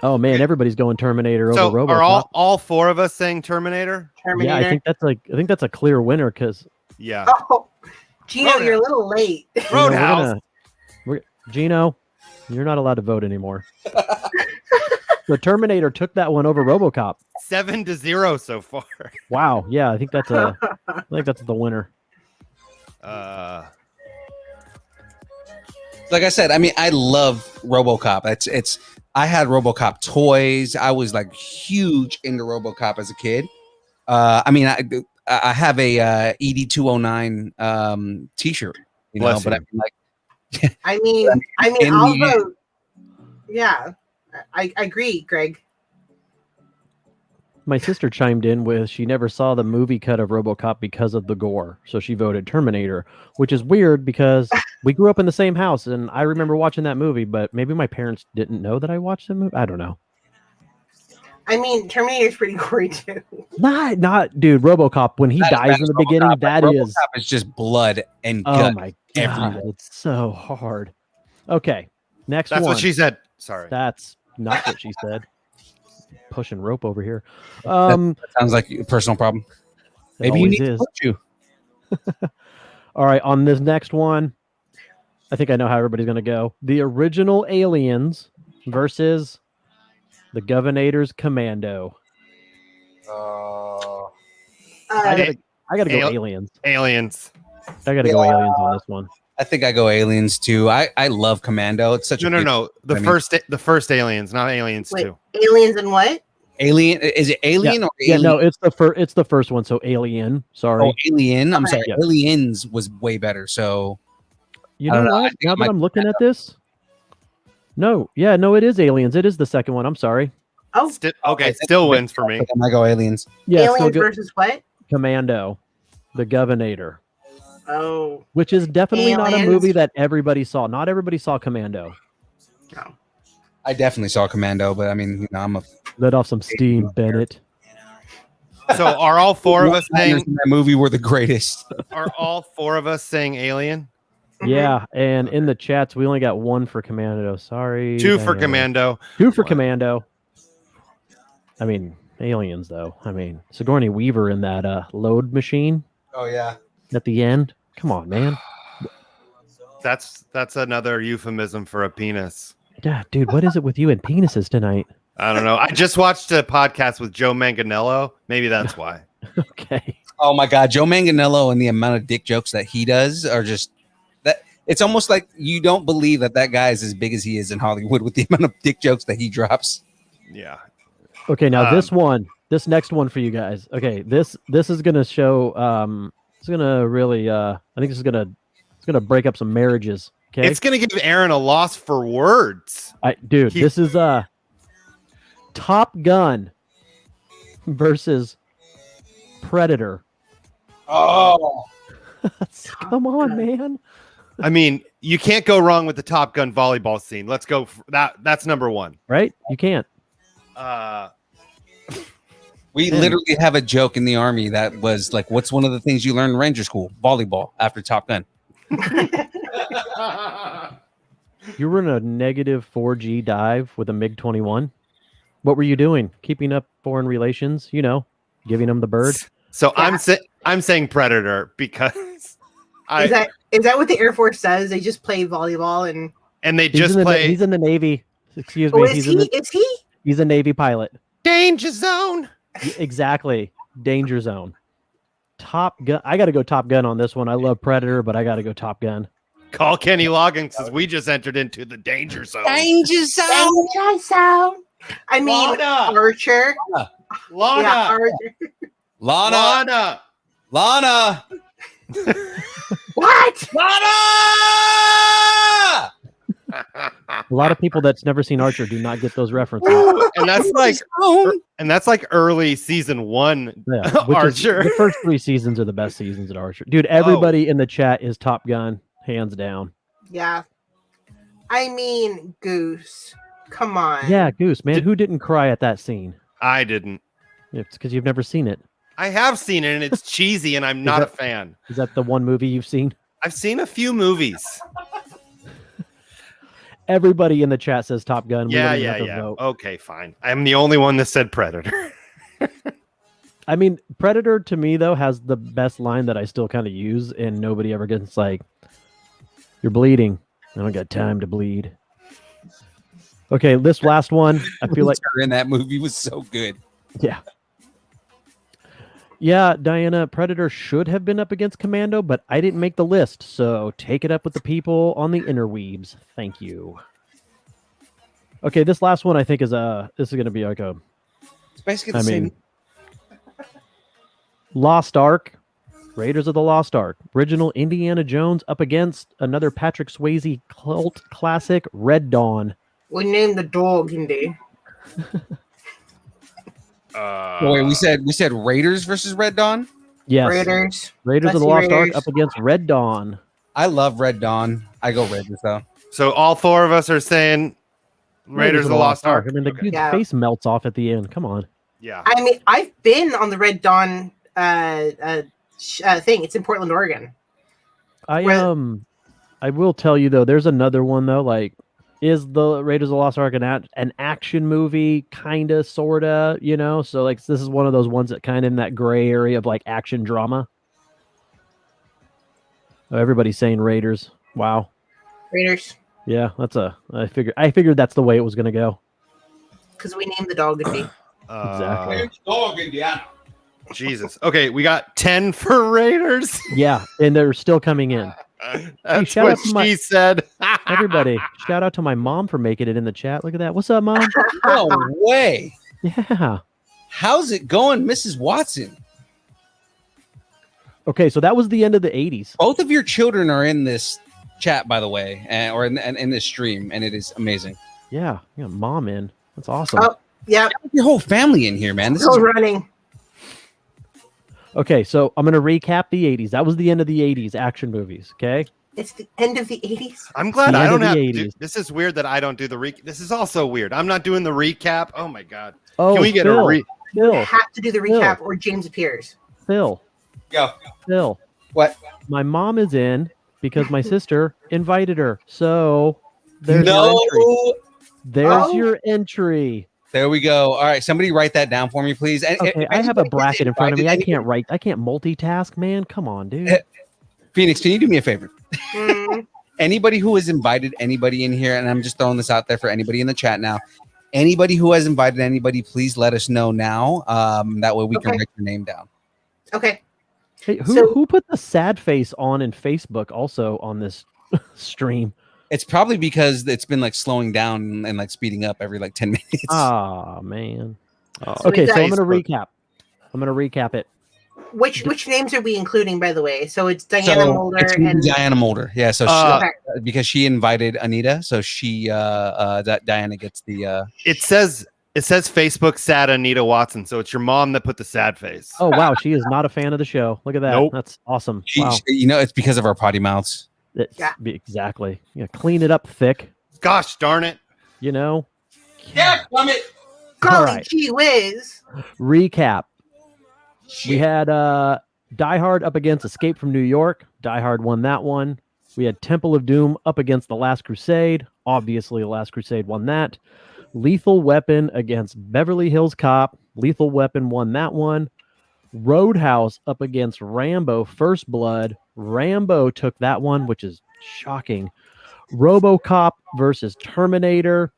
Oh man, everybody's going Terminator
So
over RoboCop.
are all four of us saying Terminator?
Terminator.
Yeah, I think that's a clear winner because
Yeah.
Oh, Gino, you're a little late.
Roadhouse.
Gino, you're not allowed to vote anymore. The Terminator took that one over RoboCop.
7-0 so far.
Wow. Yeah, I think that's the winner.
Like I said, I mean, I love RoboCop. It's. I had RoboCop toys. I was like huge into RoboCop as a kid. I mean, I have a ED209 T-shirt, you know.
Bless
But
you.
I mean, like,
I mean,
In
I'll
the end.
vote. Yeah, I agree, Greg.
My sister chimed in with she never saw the movie cut of RoboCop because of the gore, so she voted Terminator, which is weird because we grew up in the same house and I remember watching that movie, but maybe my parents didn't know that I watched the movie. I don't know.
I mean, Terminator's pretty gory too.
Not dude. RoboCop when he
Not as
dies
bad
in
as
the beginning,
RoboCop,
that
but
is
RoboCop is just blood and
oh
gut.
my god,
everywhere.
it's so hard. Okay, next
That's
one.
what she said. Sorry.
That's not what she said. Pushing rope over here.
That sounds like a personal problem.
It
Maybe you
always
need to
is.
coach you.
All right, on this next one, I think I know how everybody's going to go. The original Aliens versus the Governor's Commando. I gotta go Aliens.
Aliens.
I gotta go Aliens on this one.
I think I go Aliens too. I love Commando. It's such a good-
No. The
I mean-
first Aliens, not Aliens
Wait,
2.
aliens and what?
Alien. Is it Alien or
Yeah,
Alien?
no, it's the first one. So Alien. Sorry.
Oh, Alien. I'm sorry.
Yeah.
Aliens was way better. So
You
I
know
don't know. I
what?
think
Now
I
that
might
I'm looking at this, no, it is Aliens. It is the second one. I'm sorry.
Oh,
Okay, still wins for me.
I might go Aliens.
Yeah, still
aliens
go
versus what?
Commando, the Governator,
Oh,
which is definitely not a
Aliens?
movie that everybody saw. Not everybody saw Commando.
no.
I definitely saw Commando, but I mean, you know, I'm a
Let off some steam, Bennett.
So are all four of us
One-liners
saying
in that movie were the greatest.
saying Alien?
Mhm.
Yeah, and in the chats, we only got one for Commando. Sorry.
2 for
Diana.
Commando.
2 for
One.
Commando. I mean, Aliens, though. I mean, Sigourney Weaver in that load machine.
Oh yeah.
at the end. Come on, man.
That's another euphemism for a penis.
Yeah, dude, what is it with you and penises tonight?
I don't know. I just watched a podcast with Joe Manganiello. Maybe that's why.
Okay.
Oh my God, Joe Manganiello and the amount of dick jokes that he does are just that. It's almost like you don't believe that guy is as big as he is in Hollywood with the amount of dick jokes that he drops.
Yeah.
Okay, now this next one for you guys. Okay, this is gonna show. It's gonna really. I think it's gonna break up some marriages. Okay,
It's gonna give Aaron a loss for words.
Dude, this is Top Gun versus Predator.
Oh,
Come on, man.
I mean, you can't go wrong with the Top Gun volleyball scene. Let's go. That's number one.
Right? You can't.
we literally have a joke in the Army that was like, "What's one of the things you learn in Ranger School? Volleyball." After Top Gun.
You were in a negative 4G dive with a MiG-21. What were you doing? Keeping up foreign relations? You know, giving them the bird.
So
Yeah.
I'm saying Predator because
Is that what the Air Force does? They just play volleyball and
they just play
He's in the Navy. Excuse
oh,
me.
is he?
He's a Navy pilot.
Danger Zone.
Exactly. Danger Zone. Top Gun. I got to go Top Gun on this one. I love Predator, but I got to go Top Gun.
Call Kenny Loggins because we just entered into the danger zone.
Danger Zone.
Danger Zone. I mean,
Lana.
Archer.
Lana.
Yeah, Archer.
Lana. Lana.
What?
Lana.
A lot of people that's never seen Archer do not get those references.
and that's like early season 1
Yeah, which is-
Archer.
the first 3 seasons are the best seasons at Archer. Dude, everybody in the chat is Top Gun, hands down.
Yeah. I mean, Goose. Come on.
Yeah, Goose, man. Who didn't cry at that scene?
I didn't.
It's because you've never seen it.
I have seen it and it's cheesy and I'm not a
that-
fan.
Is that the one movie you've seen?
I've seen a few movies.
Everybody in the chat says Top Gun. We
Yeah.
don't even have to vote.
Okay, fine. I'm the only one that said Predator.
I mean, Predator to me though has the best line that I still kind of use, and nobody ever gets like, "You're bleeding. I don't got time to bleed." Okay, this last one, I feel like
her in that movie was so good.
yeah, Diana, Predator should have been up against Commando, but I didn't make the list, so take it up with the people on the interweebs. Thank you. Okay, this last one I think is this is going to be like a
It's basically the
I
same.
mean, Lost Ark, Raiders of the Lost Ark, original Indiana Jones up against another Patrick Swayze cult classic, Red Dawn.
We named the dog Indy.
Wait, we said Raiders versus Red Dawn.
Yes,
Raiders.
Raiders of the
Let's see,
Lost Ark
Raiders.
up against Red Dawn.
I love Red Dawn. I go Raiders though.
So all 4 of us are saying Raiders of the Lost Ark.
I mean, the
Okay.
dude's
Yeah.
face melts off at the end. Come on.
Yeah.
I mean, I've been on the Red Dawn thing. It's in Portland, Oregon.
I
Well-
I will tell you though, there's another one though. Like, is the Raiders of the Lost Ark an action movie, kinda, sorta? You know, so like this is one of those ones that kind of in that gray area of like action drama. Oh, everybody's saying Raiders. Wow.
Raiders.
Yeah, I figured that's the way it was gonna go.
Because we named the dog Indy.
Exactly.
Dog Indiana.
Jesus. Okay, we got 10 for Raiders.
Yeah, and they're still coming in.
That's
shout
what
out to my-
she said.
Everybody, shout out to my mom for making it in the chat. Look at that. What's up, Mom?
No way.
Yeah.
How's it going, Mrs. Watson?
Okay, so that was the end of the 80s.
Both of your children are in this chat, by the way, or in this stream, and it is amazing.
Yeah, you got Mom in. That's awesome.
Oh, yeah.
Your whole family in here, man. This
Still
is
running.
Okay, so I'm going to recap the 80s. That was the end of the 80s action movies, okay?
It's the end of the 80s.
I'm glad
The
I
end of
don't
the
have to
80s.
this is weird that I don't do the this is also weird. I'm not doing the recap. Oh my god.
Oh,
Can we get
Phil,
a
You
Phil,
have to do the recap or James appears.
Phil,
go.
Phil.
What?
My mom is in because my sister invited her. So there's your entry.
No.
There's
Oh.
your entry.
There we go. All right, somebody write that down for me, please. And
Okay,
if
I have a
anybody
bracket in front of me. I
invited
can't write. I can't multitask, man. Come on, dude.
Phoenix, can you do me a favor?
Mm,
Anybody who has invited anybody in here, and I'm just throwing this out there for anybody in the chat now. Anybody who has invited anybody, please let us know now. That way we can
Okay.
write your name down.
okay.
Hey,
So-
who put the sad face on in Facebook also on this stream?
It's probably because it's been like slowing down and like speeding up every like 10 minutes.
Ah, man.
Oh.
Okay, so I'm
it's
going to recap. I'm going to recap it.
Which names are we including, by the way? So it's Diana Mulder
it's
and
Diana Mulder. Yeah, so
Okay.
because she invited Anita, so she that Diana gets the
It says Facebook sad Anita Watson, so it's your mom that put the sad face.
Oh, wow. She is not a fan of the show. Look at that.
Nope.
That's awesome.
she,
Wow.
you know, it's because of our potty mouths.
Yeah.
Exactly. Yeah, clean it up thick,
Gosh darn it!
you know?
Yeah, plummet.
golly
right.
gee whiz.
Recap. We had Die Hard up against Escape from New York. Die Hard won that one. We had Temple of Doom up against The Last Crusade. Obviously, The Last Crusade won that. Lethal Weapon against Beverly Hills Cop. Lethal Weapon won that one. Roadhouse up against Rambo First Blood. Rambo took that one, which is shocking. RoboCop versus Terminator.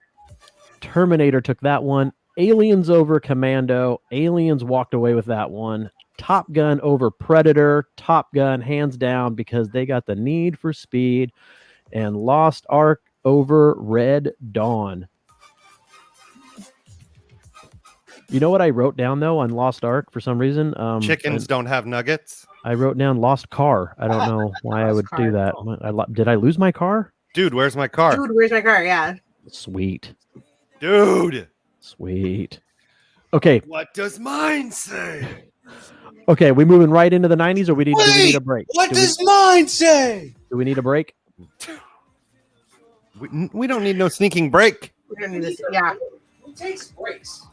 Terminator took that one. Aliens over Commando. Aliens walked away with that one. Top Gun over Predator. Top Gun hands down because they got the Need for Speed. And Lost Ark over Red Dawn. You know what I wrote down though on Lost Ark for some reason?
Chickens don't have nuggets,
I wrote down Lost Car. I don't know why I would
Lost
do
car.
that. Did I lose my car?
dude. Where's my car,
Dude, where's my car? Yeah.
Sweet.
dude?
Sweet. Okay.
What does mine say?
Okay. We moving right into the 90s or do we need
Wait,
a break?
What
do
does mine say?
do we need a break?
We don't need no sneaking break.
We're gonna do this. Yeah.
Who takes breaks?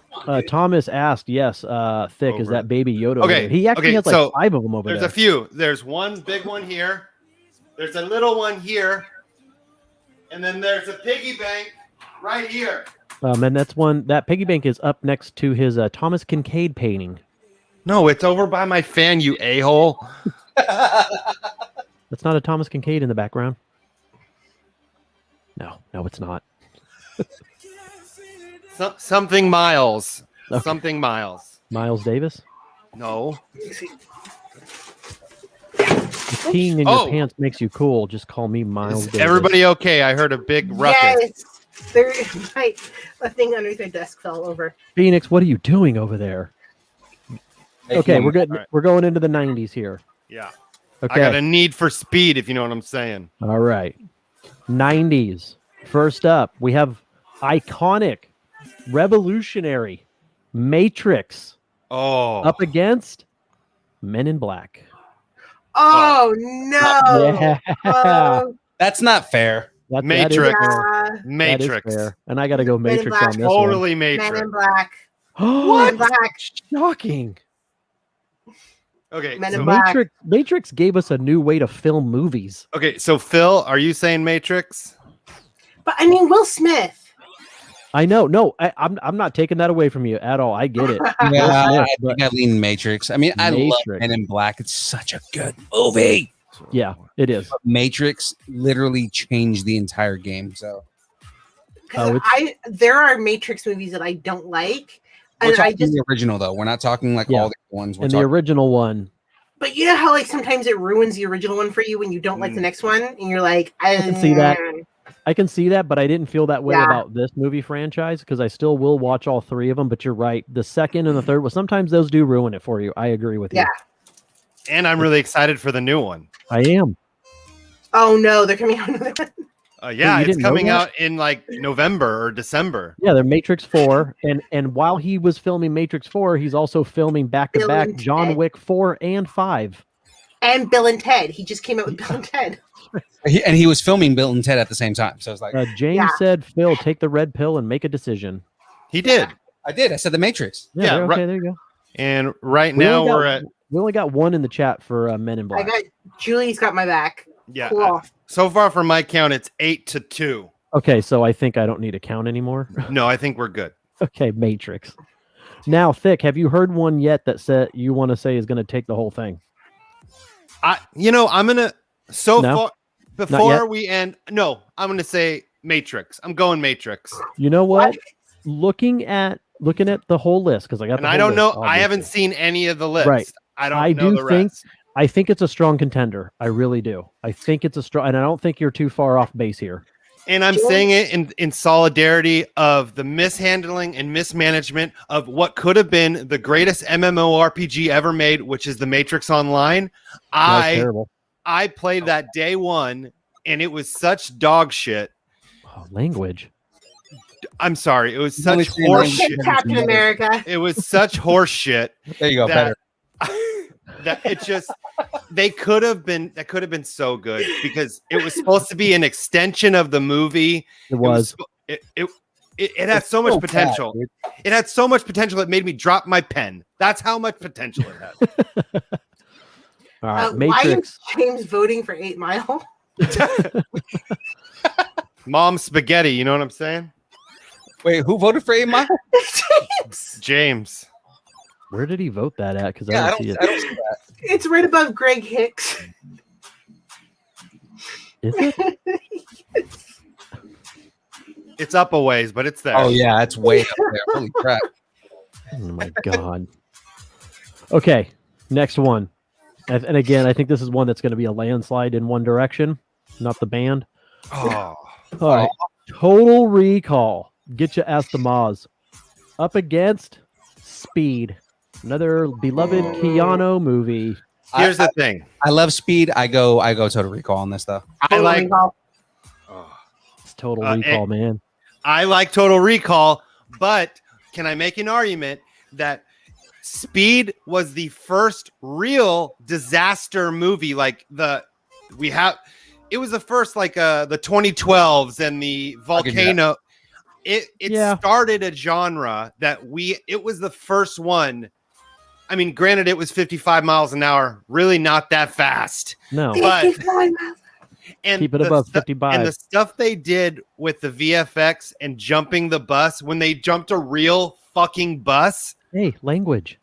Thomas asked, yes, Thick, is
Over.
that baby Yoda over
Okay,
there? He actually
okay,
has like
so
5 of them over
There's
there.
a few. There's one big one here. There's a little one here, and then there's a piggy bank right here.
And that's one, that piggy bank is up next to his Thomas Kincaid painting.
No, it's over by my fan, you a-hole.
That's not a Thomas Kincaid in the background. No, it's not.
Something Miles.
Okay.
Something Miles.
Miles Davis?
No.
If peeing in
Oh.
your pants makes you cool, just call me Miles
Is
Davis.
everybody okay? I heard a big ruckus.
Yes. There, a thing underneath my desk fell over.
Phoenix, what are you doing over there? Okay, we're good.
All right.
We're going into the 90s here.
Yeah.
Okay.
I got a need for speed, if you know what I'm saying.
All right. 90s. First up, we have iconic, revolutionary Matrix
Oh.
up against Men in Black.
Oh no!
Yeah.
Oh,
That's not fair.
That is
Matrix.
fair.
yeah.
That is
Matrix.
fair. And I got to go
Men in
Matrix
Black.
on this
Totally
Men
Matrix.
in Black.
one.
Men in Black.
Shocking.
Okay.
Men in
So,
Black.
Matrix gave us a new way to film movies.
okay. So Phil, are you saying Matrix?
But I mean, Will Smith.
I know. No, I'm not taking that away from you at all. I get it.
Yeah,
Smith,
I
but-
think I lean Matrix. I mean, I love
Matrix.
Men in Black. It's such a good movie.
Yeah, it is.
Matrix literally changed the entire game. So
'Cause
it's-
there are Matrix movies that I don't like,
we're
and I
talking
just.
the original though. We're not talking like
Yeah.
all the ones. We're
And the
talking
original one,
But you know how like sometimes it ruins the original one for you when you don't like the next one, and you're like, I
can see that. I can see that, but I didn't feel that way
Yeah.
about this movie franchise because I still will watch all 3 of them. But you're right. The second and the third, well, sometimes those do ruin it for you. I agree with you.
Yeah.
And I'm really excited for the new one.
I am.
Oh no, they're coming out another one.
Yeah,
you
it's
didn't know
coming
that?
out in like November or December.
Yeah, they're Matrix 4, and while he was filming Matrix 4, he's also filming back to
Bill
back
and
John
Ted.
Wick 4 and 5.
And Bill and Ted. He just came out with Bill and Ted.
and he was filming Bill and Ted at the same time. So it's like
James
Yeah.
said, "Phil, take the red pill and make a decision."
He did.
I did. I said the Matrix.
Yeah,
Yeah,
there-
right-
okay, there you go.
And right
We
now
only
we're
got-
at
We only got one in the chat for Men in
I
Black.
got Julie's got my back.
yeah.
Cool.
So far from my count, it's 8-2.
Okay, so I think I don't need to count anymore.
No, I think we're good.
Okay, Matrix. Now, Thick, have you heard one yet that said you want to say is going to take the whole thing?
I'm gonna
No?
far
yet?
before we end. No, I'm gonna say Matrix. I'm going Matrix.
You know what? Looking at the whole list, because I got
And
the
I
whole
don't know.
list,
I haven't
obviously.
seen any of the list.
Right.
I don't
I
know
do
the
think
rest.
I think it's a strong contender. I really do. I think it's a strong, and I don't think you're too far off base here.
And I'm saying it in solidarity of the mishandling and mismanagement of what could have been the greatest MMORPG ever made, which is the Matrix Online.
That's terrible.
I played that day one, and it was such dog shit.
Oh, language.
I'm sorry. It was
You
such
only see
horse
language.
shit.
Captain America.
It was such horse shit.
There you go.
that,
Better.
that it just that could have been so good because it was supposed to be an extension of the movie.
It was.
It had so much potential. It had so much potential it made me drop my pen. That's how much potential it had.
All right,
Why is
Matrix.
James voting for 8 Mile?
Mom spaghetti, you know what I'm saying?
Wait, who voted for 8 Mile?
James.
Where did he vote that at? Because
Yeah,
I don't see it.
I don't see that.
It's right above Greg Hicks.
Is it?
It's up a ways, but it's there.
Oh yeah, it's way up there. Holy crap!
Oh my god. Okay, next one. And again, I think this is one that's going to be a landslide in one direction, not the band.
Oh.
All right. Total Recall. Get you asked the Moz. Up against Speed. Another beloved Keanu movie.
Here's the thing.
I love Speed. I go Total Recall on this stuff.
I like
It's Total Recall, man.
I like Total Recall, but can I make an argument that Speed was the first real disaster movie? Like it was the first like the 2012s and the volcano. It started a genre that it was the first one. I mean, granted, it was 55 miles an hour, really not that fast.
No.
But and
keep it above 55.
And the stuff they did with the VFX and jumping the bus when they jumped a real fucking bus.
Hey, language.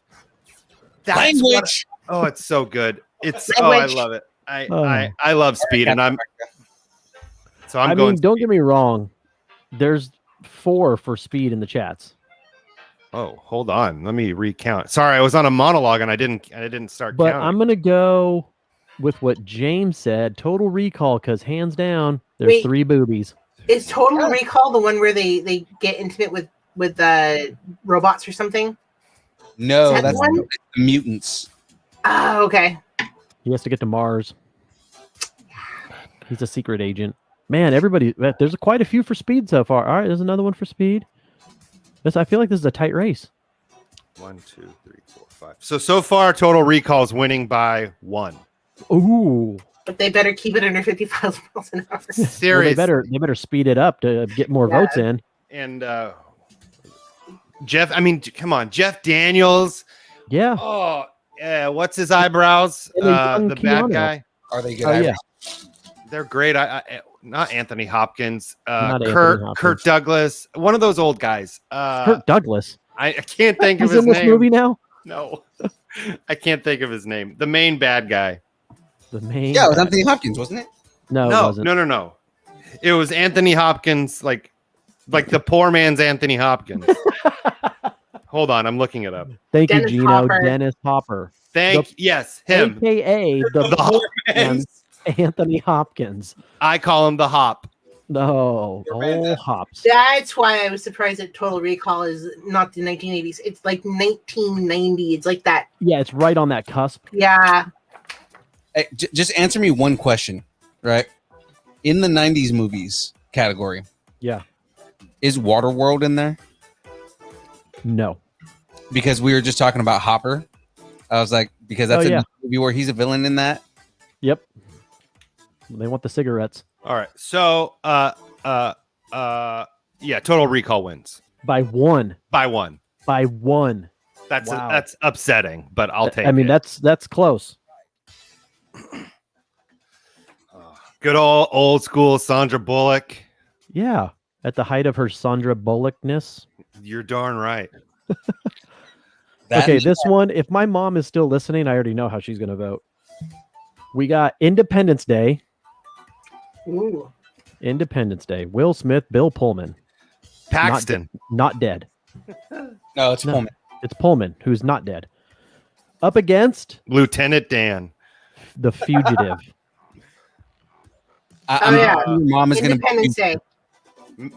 Language.
It's so good. It's
Language.
I love it. I love Speed, and I'm going.
Don't get me wrong. There's 4 for Speed in the chats.
Oh, hold on. Let me recount. Sorry, I was on a monologue and I didn't start
But
counting.
I'm gonna go with what James said. Total Recall, because hands down, there's 3 boobies.
Is Total Recall the one where they get intimate with robots or something?
No,
Is that
that's
one?
the mutants.
Oh, okay.
He has to get to Mars. He's a secret agent. Man, there's quite a few for Speed so far. All right, there's another one for Speed. I feel like this is a tight race.
1, 2, 3, 4, 5. So far, Total Recall is winning by 1.
Ooh.
But they better keep it under 55 miles an hour.
Well,
Seriously.
they better speed it up to get more votes in.
And Jeff, I mean, come on, Jeff Daniels.
Yeah.
Oh, yeah. What's his eyebrows?
And a young
The bad
Keanu.
guy.
Are they good?
Oh, yeah.
They're great. I not Anthony Hopkins.
Not
Kurt
Anthony Hopkins.
Kurt Douglas. One of those old guys.
Kurt Douglas.
I can't think of
He's
his
in this
name.
movie now?
No, I can't think of his name. The main bad guy.
The main.
Yeah, it was Anthony Hopkins, wasn't it?
No, it
No,
wasn't.
no. It was Anthony Hopkins, like the poor man's Anthony Hopkins. Hold on, I'm looking it up.
Thank
Dennis
you, Gino.
Hopper.
Dennis Hopper.
Yes, him.
AKA the
Hop
man, Anthony Hopkins.
I call him the Hop.
No,
You're
all hops.
That's why I was surprised that Total Recall is not the 1980s. It's like 1990. It's like that.
Yeah, it's right on that cusp.
Yeah.
Hey, just answer me one question, right? In the 90s movies category,
Yeah.
is Waterworld in there?
No.
Because we were just talking about Hopper. I was like, because that's
yeah.
a movie where he's a villain in that.
Yep. They want the cigarettes.
All right. So, yeah, Total Recall wins
By one.
by 1.
By one.
That's
Wow.
that's upsetting, but I'll take it.
I mean, that's close.
Good old school Sandra Bullock.
Yeah. At the height of her Sandra Bullockness.
You're darn right.
Okay, this one, if my mom is still listening, I already know how she's going to vote. We got Independence Day.
Ooh.
Independence Day. Will Smith, Bill Pullman.
Paxton.
Not dead.
No, it's
No.
Pullman.
It's Pullman, who's not dead. Up against
Lieutenant Dan.
The Fugitive.
I'm
yeah.
your mom is going to.
Independence Day.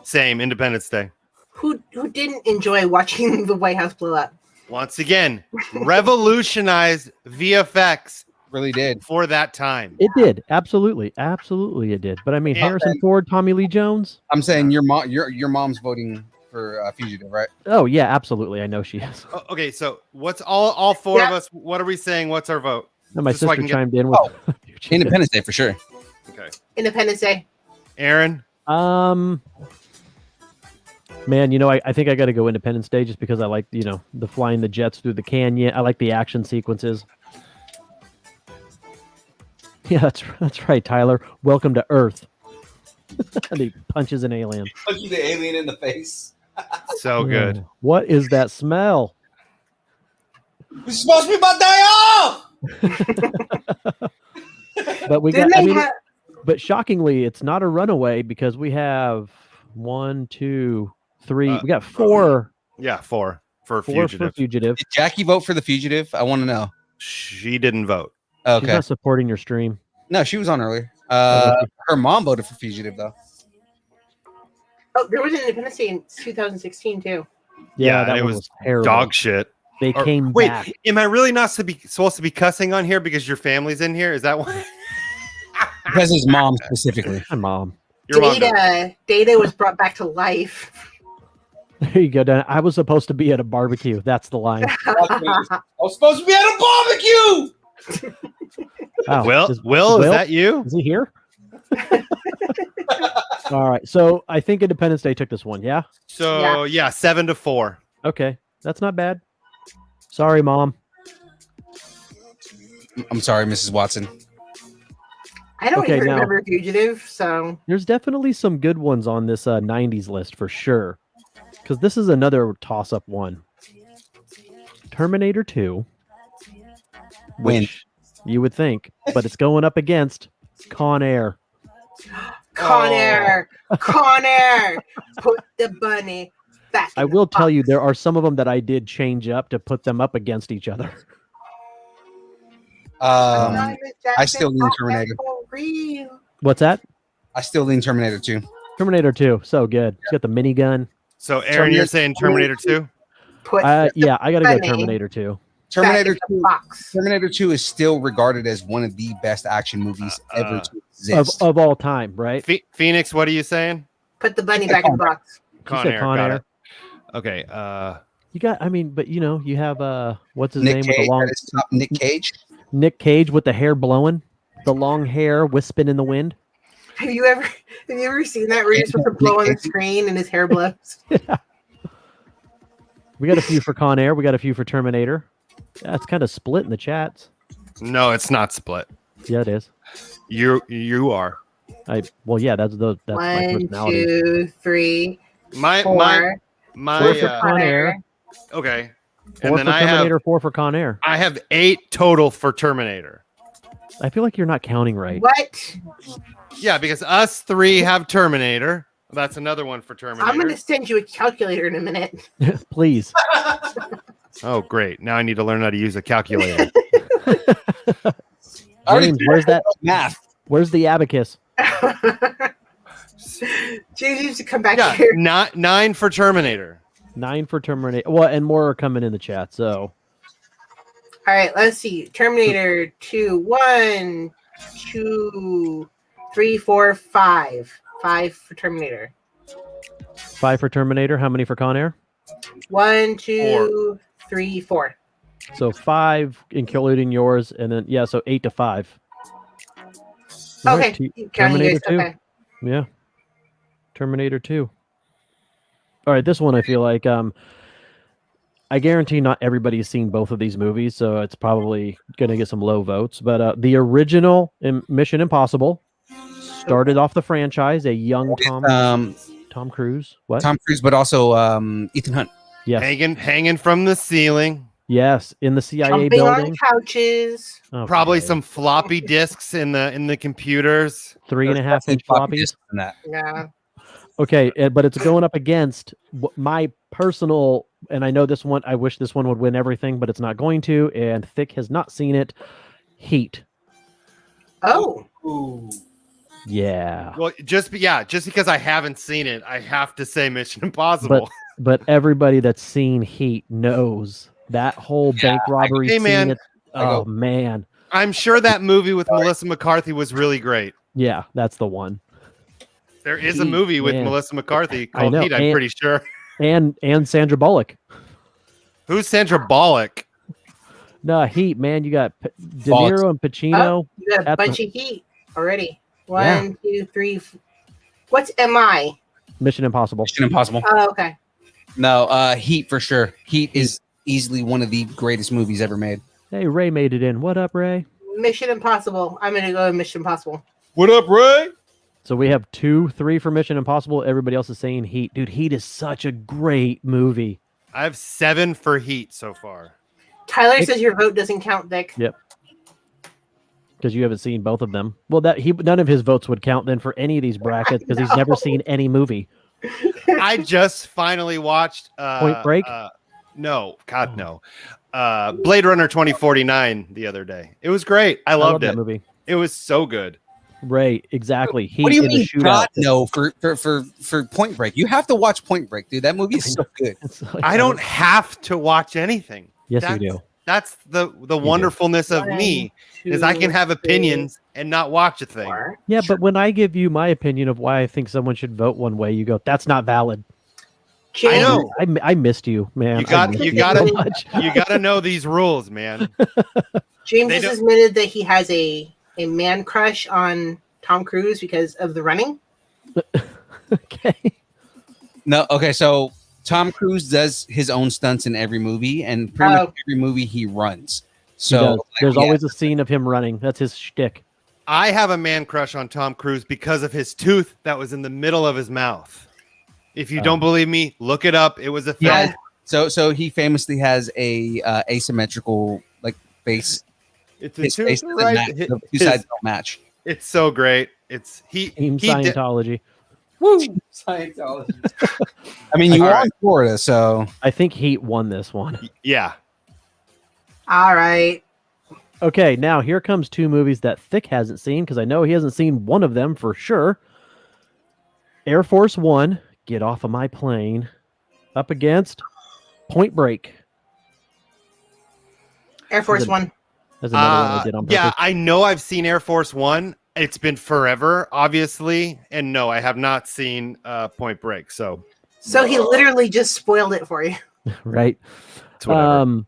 Same. Independence Day.
Who didn't enjoy watching the White House blow up?
Once again, revolutionized VFX
Really did.
for that time.
It did. Absolutely. Absolutely it did. But I mean,
Yeah.
Harrison Ford, Tommy Lee Jones.
I'm saying your mom's voting for Fugitive, right?
Oh, yeah, absolutely. I know she is.
Oh, okay, so what's all four
Yeah.
of us? What are we saying? What's our vote?
And my
Just so I
sister
can get-
chimed in with Fugitive.
Independence Day for sure.
Okay,
Independence Day.
Aaron.
Man, I think I got to go Independence Day just because I like, the flying the jets through the canyon. I like the action sequences. Yeah, that's right, Tyler. Welcome to Earth. And he punches an alien.
Punch the alien in the face.
So good.
Oh, what is that smell?
It's supposed to be my day off.
But we
Didn't
got.
they have?
But shockingly, it's not a runaway because we have 1, 2, 3. We got four.
Yeah, four for
Four
Fugitive.
for Fugitive.
Did Jackie vote for the Fugitive? I want to know.
She didn't vote.
She's
Okay.
not supporting your stream.
No, she was on earlier.
Okay.
Her mom voted for Fugitive though.
Oh, there was an Independence Day in 2016 too.
Yeah,
that
it
one
was
terrible.
Dog shit.
They
Or-
came
wait,
back.
am I really not supposed to be cussing on here because your family's in here? Is that why?
Because his mom specifically.
My mom.
Your mom does.
Data was brought back to life.
There you go, Dan. I was supposed to be at a barbecue. That's the line.
I was supposed to be at a barbecue.
Oh,
Will,
is
that you?
Is he here? All right. So I think Independence Day took this one. Yeah.
So yeah, 7-4.
Okay. That's not bad. Sorry, Mom.
I'm sorry, Mrs. Watson.
I don't
Okay,
even
now-
remember Fugitive, so
There's definitely some good ones on this 90s list for sure. Because this is another toss-up one. Terminator 2.
Win.
Which you would think, but it's going up against Con Air.
Con Air, Con Air, put the bunny back.
I will tell you, there are some of them that I did change up to put them up against each other.
I still lean Terminator.
What's that?
I still lean Terminator 2.
Terminator 2. So good. It's got the minigun.
So Aaron, you're saying Terminator 2?
Put
Yeah, I got to go
Funny.
Terminator 2.
Terminator
back in
2.
the box.
Terminator 2 is still regarded as one of the best action movies ever to exist.
Of all time, right?
Phoenix, what are you saying?
Put the bunny back in the box.
You said Con
got
Air.
it. Okay.
You got, but you have, what's his
Nick
name
Cage,
with the long,
that is top Nick Cage.
Nick Cage with the hair blowing, the long hair wisping in the wind.
Have you ever seen that where you're supposed to blow on the screen and his hair blows?
We got a few for Con Air. We got a few for Terminator. Yeah, it's kind of split in the chats.
No, it's not split.
Yeah, it is.
You are.
Well, yeah, that's my
1,
personality.
2, 3,
My
4.
my
Four for
uh,
Con Air.
okay.
4
And
for
then I
Terminator, 4 for Con Air.
have 8 total for Terminator.
I feel like you're not counting right.
What?
Yeah, because us 3 have Terminator. That's another one for Terminator.
I'm going to send you a calculator in a minute.
Please.
Oh, great. Now I need to learn how to use a calculator.
James, where's that?
Math.
Where's the abacus?
James needs to come back
Yeah,
here.
9 for Terminator.
9 for Terminator. Well, and more are coming in the chat. So
All right, let's see. Terminator 2, 1, 2, 3, 4, 5. 5 for Terminator.
5 for Terminator. How many for Con Air?
1, 2, 3, 4.
So 5, including yours, and then so 8 to 5. All right,
Okay. Counting
Terminator
you guys.
2.
Okay.
Yeah. Terminator 2. All right, this one I feel like I guarantee not everybody's seen both of these movies, so it's probably going to get some low votes. But the original Mission Impossible started off the franchise, a young Tom. Tom Cruise. What?
Tom Cruise, but also Ethan Hunt.
Yes.
Hanging from the ceiling.
Yes. In the CIA
Jumping on
building.
couches.
Okay.
Probably some floppy disks in the computers.
3.5-inch floppies.
And that.
Yeah.
Okay, but it's going up against my personal, and I know this one. I wish this one would win everything, but it's not going to. And Thick has not seen it. Heat.
Oh.
Yeah.
Well, just because I haven't seen it, I have to say Mission Impossible.
But everybody that's seen Heat knows that whole bank robbery
Hey,
scene.
man.
Oh man.
I'm sure that movie with Melissa McCarthy was really great.
Yeah, that's the one.
There is a movie with
man.
Melissa McCarthy
I
called
know,
Heat, I'm pretty sure.
And Sandra Bullock.
Who's Sandra Bullock?
No, Heat, man. You got De Niro and Pacino.
You got a
at the-
bunch of heat already. 1, 2, 3. What's MI?
Mission Impossible.
Mission Impossible.
Oh, okay.
No, Heat for sure. Heat is easily one of the greatest movies ever made.
Hey, Ray made it in. What up, Ray?
Mission Impossible. I'm gonna go with Mission Impossible.
What up, Ray?
So we have 2, 3 for Mission Impossible. Everybody else is saying Heat. Dude, Heat is such a great movie.
I have 7 for Heat so far.
Tyler says your vote doesn't count, Dick.
Yep. Because you haven't seen both of them. Well, none of his votes would count then for any of these brackets because he's never seen any movie.
I just finally watched
Point Break?
No, God, no. Blade Runner 2049 the other day. It was great. I loved
that
it.
movie.
It was so good.
Right, exactly. Heat
What do you
in
mean?
the shootout.
God, no, for Point Break, you have to watch Point Break, dude. That movie is so good.
It's like-
I don't have to watch anything.
Yes,
That's-
you do.
That's the wonderfulness of
1,
me
2,
is I can have
3,
opinions and not watch a thing.
4.
Yeah, but when I give you my opinion of why I think someone should vote one way, you go, "That's not valid."
I know.
I missed you, man.
You got-
I missed
you
so
gotta-
much.
You got to know these rules, man.
James
They
has
don't-
admitted that he has a man crush on Tom Cruise because of the running.
Okay.
No, okay, so Tom Cruise does his own stunts in every movie, and pretty much every movie he runs.
He
So
does. There's
yeah.
always a scene of him running. That's his shtick.
I have a man crush on Tom Cruise because of his tooth that was in the middle of his mouth. If you don't believe me, look it up. It was a thing.
Yeah. So he famously has a asymmetrical like face.
It's a
His
tooth,
face doesn't
right?
match. The two sides don't match.
It's so great. It's
Team
he did,
Scientology.
Scientology. I mean, you
All
are
right.
in Florida, so
I think Heat won this one.
yeah.
All right.
Okay, now here comes 2 movies that Thick hasn't seen because I know he hasn't seen one of them for sure. Air Force One, Get Off of My Plane, up against Point Break.
Air Force
Is it-
One.
That's another one I did on purpose.
Yeah, I know I've seen Air Force One. It's been forever, obviously, and no, I have not seen Point Break. So
So he literally just spoiled it for you.
Right.
it's whatever.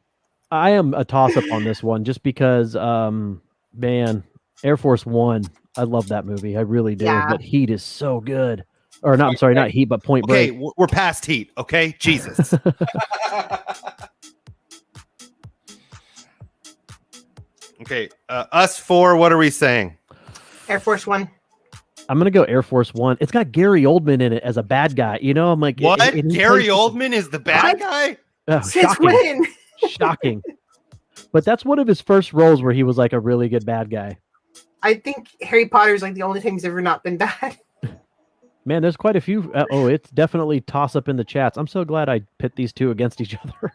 I am a toss up on this one just because, man, Air Force One, I love that movie. I really do.
Yeah.
But Heat is so good. Or not, I'm sorry, not Heat, but Point
Okay,
Break.
we're past Heat. Okay, Jesus. Okay, us 4. What are we saying?
Air Force One.
I'm going to go Air Force One. It's got Gary Oldman in it as a bad guy. You know, I'm like,
What?
and he
Gary
plays-
Oldman is the bad
What?
guy?
Oh,
Since
shocking.
when?
Shocking. But that's one of his first roles where he was like a really good bad guy.
I think Harry Potter's like the only thing he's ever not been bad.
Man, there's quite a few. It's definitely toss up in the chats. I'm so glad I pit these 2 against each other.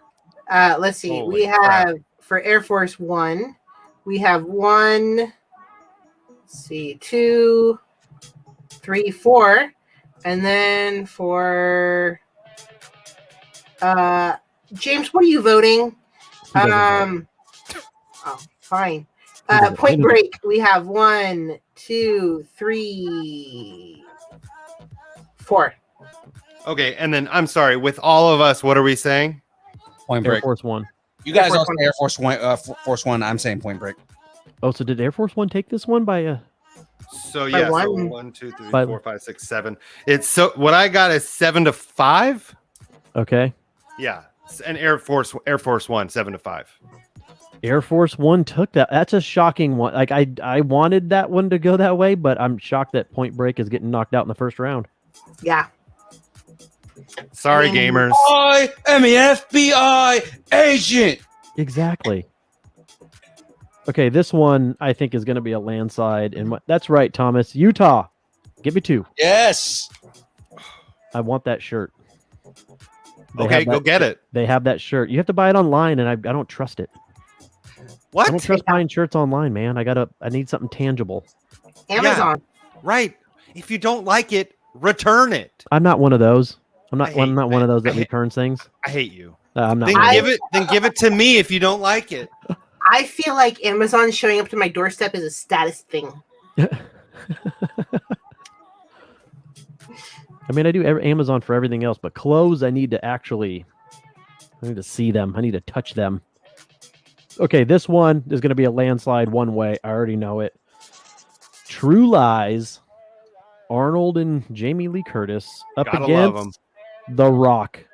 Let's see.
Holy
We have for Air Force One, we have 1, let's see, 2, 3, 4, and then for James, what are you voting?
He doesn't
Oh, fine.
He doesn't-
Point Break, we have 1, 2, 3, 4.
Okay, and then I'm sorry, with all of us, what are we saying?
Point
Air
Break.
Force One.
You guys
Air Force
also
One.
Air Force One. Force One. I'm saying Point Break.
Oh, so did Air Force One take this one by a?
So yeah, so
one.
1, 2, 3,
By-
4, 5, 6, 7. It's so what I got is 7-5.
Okay.
Yeah, and Air Force One 7-5.
Air Force One took that. That's a shocking one. Like I wanted that one to go that way, but I'm shocked that Point Break is getting knocked out in the first round.
Yeah.
Sorry,
I mean,
gamers.
I am an FBI agent.
Exactly. Okay, this one I think is going to be a landslide. And that's right, Thomas. Utah. Give me 2.
Yes.
I want that shirt.
Okay, go get it.
They have that shirt. You have to buy it online, and I don't trust it. I don't
What?
trust buying shirts online, man. I need something tangible.
Amazon.
Right. If you don't like it, return it.
I'm not one of those. I'm not one of those
I
that
hate-
returns things.
I hate you.
I'm not.
Then
one of
give it to me if you don't like it.
I feel like Amazon showing up to my doorstep is a status thing.
those. I mean, I do Amazon for everything else, but clothes, I need to see them. I need to touch them. Okay, this one is going to be a landslide one way. I already know it. True Lies, Arnold and Jamie Lee Curtis up
Gotta love 'em.
against The Rock.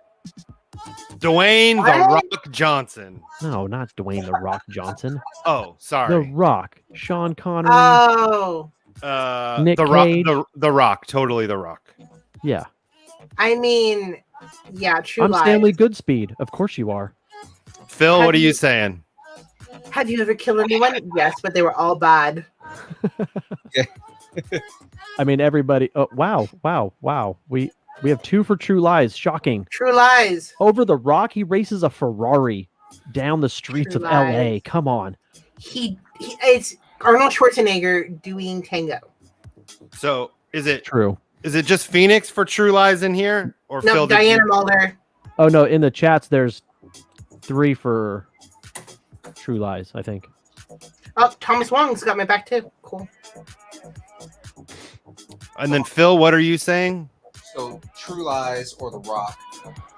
Dwayne
What?
the Rock Johnson.
No, not Dwayne The Rock Johnson.
Oh,
The
sorry.
Rock. Sean Connery.
Oh,
Nick
the Rock.
Cage.
The Rock. Totally the Rock.
Yeah.
I mean, yeah, True
I'm
Lies.
Stanley Goodspeed. Of course you are.
Phil,
Have
what are
you-
you saying?
Have you ever killed anyone? Yes, but they were all bad.
I mean, everybody. Oh, wow. We have 2 for True Lies. Shocking.
True Lies.
Over The Rock, he races a Ferrari down the streets
True
of LA.
Lies.
Come on.
It's Arnold Schwarzenegger doing tango.
So is it
True.
just Phoenix for True Lies in here, or
No,
Phil? did
Diana
you-
Mulder.
Oh no, in the chats there's 3 for True Lies, I think.
Oh, Thomas Wong's got my back too. Cool.
And then Phil, what are you saying?
So True Lies or The Rock.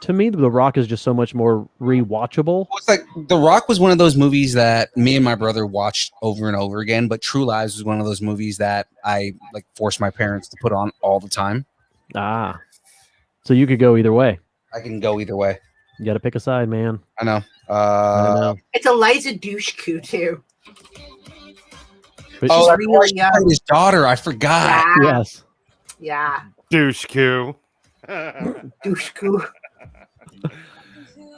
To me, The Rock is just so much more rewatchable.
Well, it's like The Rock was one of those movies that me and my brother watched over and over again, but True Lies was one of those movies that I like forced my parents to put on all the time.
Ah. So you could go either way.
I can go either way.
You got to pick a side, man.
I know.
I know.
It's Eliza Dushku too.
But
Oh,
She's
that's
really
why she
young.
played his daughter. I forgot.
Yeah.
yes.
Yeah.
Douche Q.
Dushku.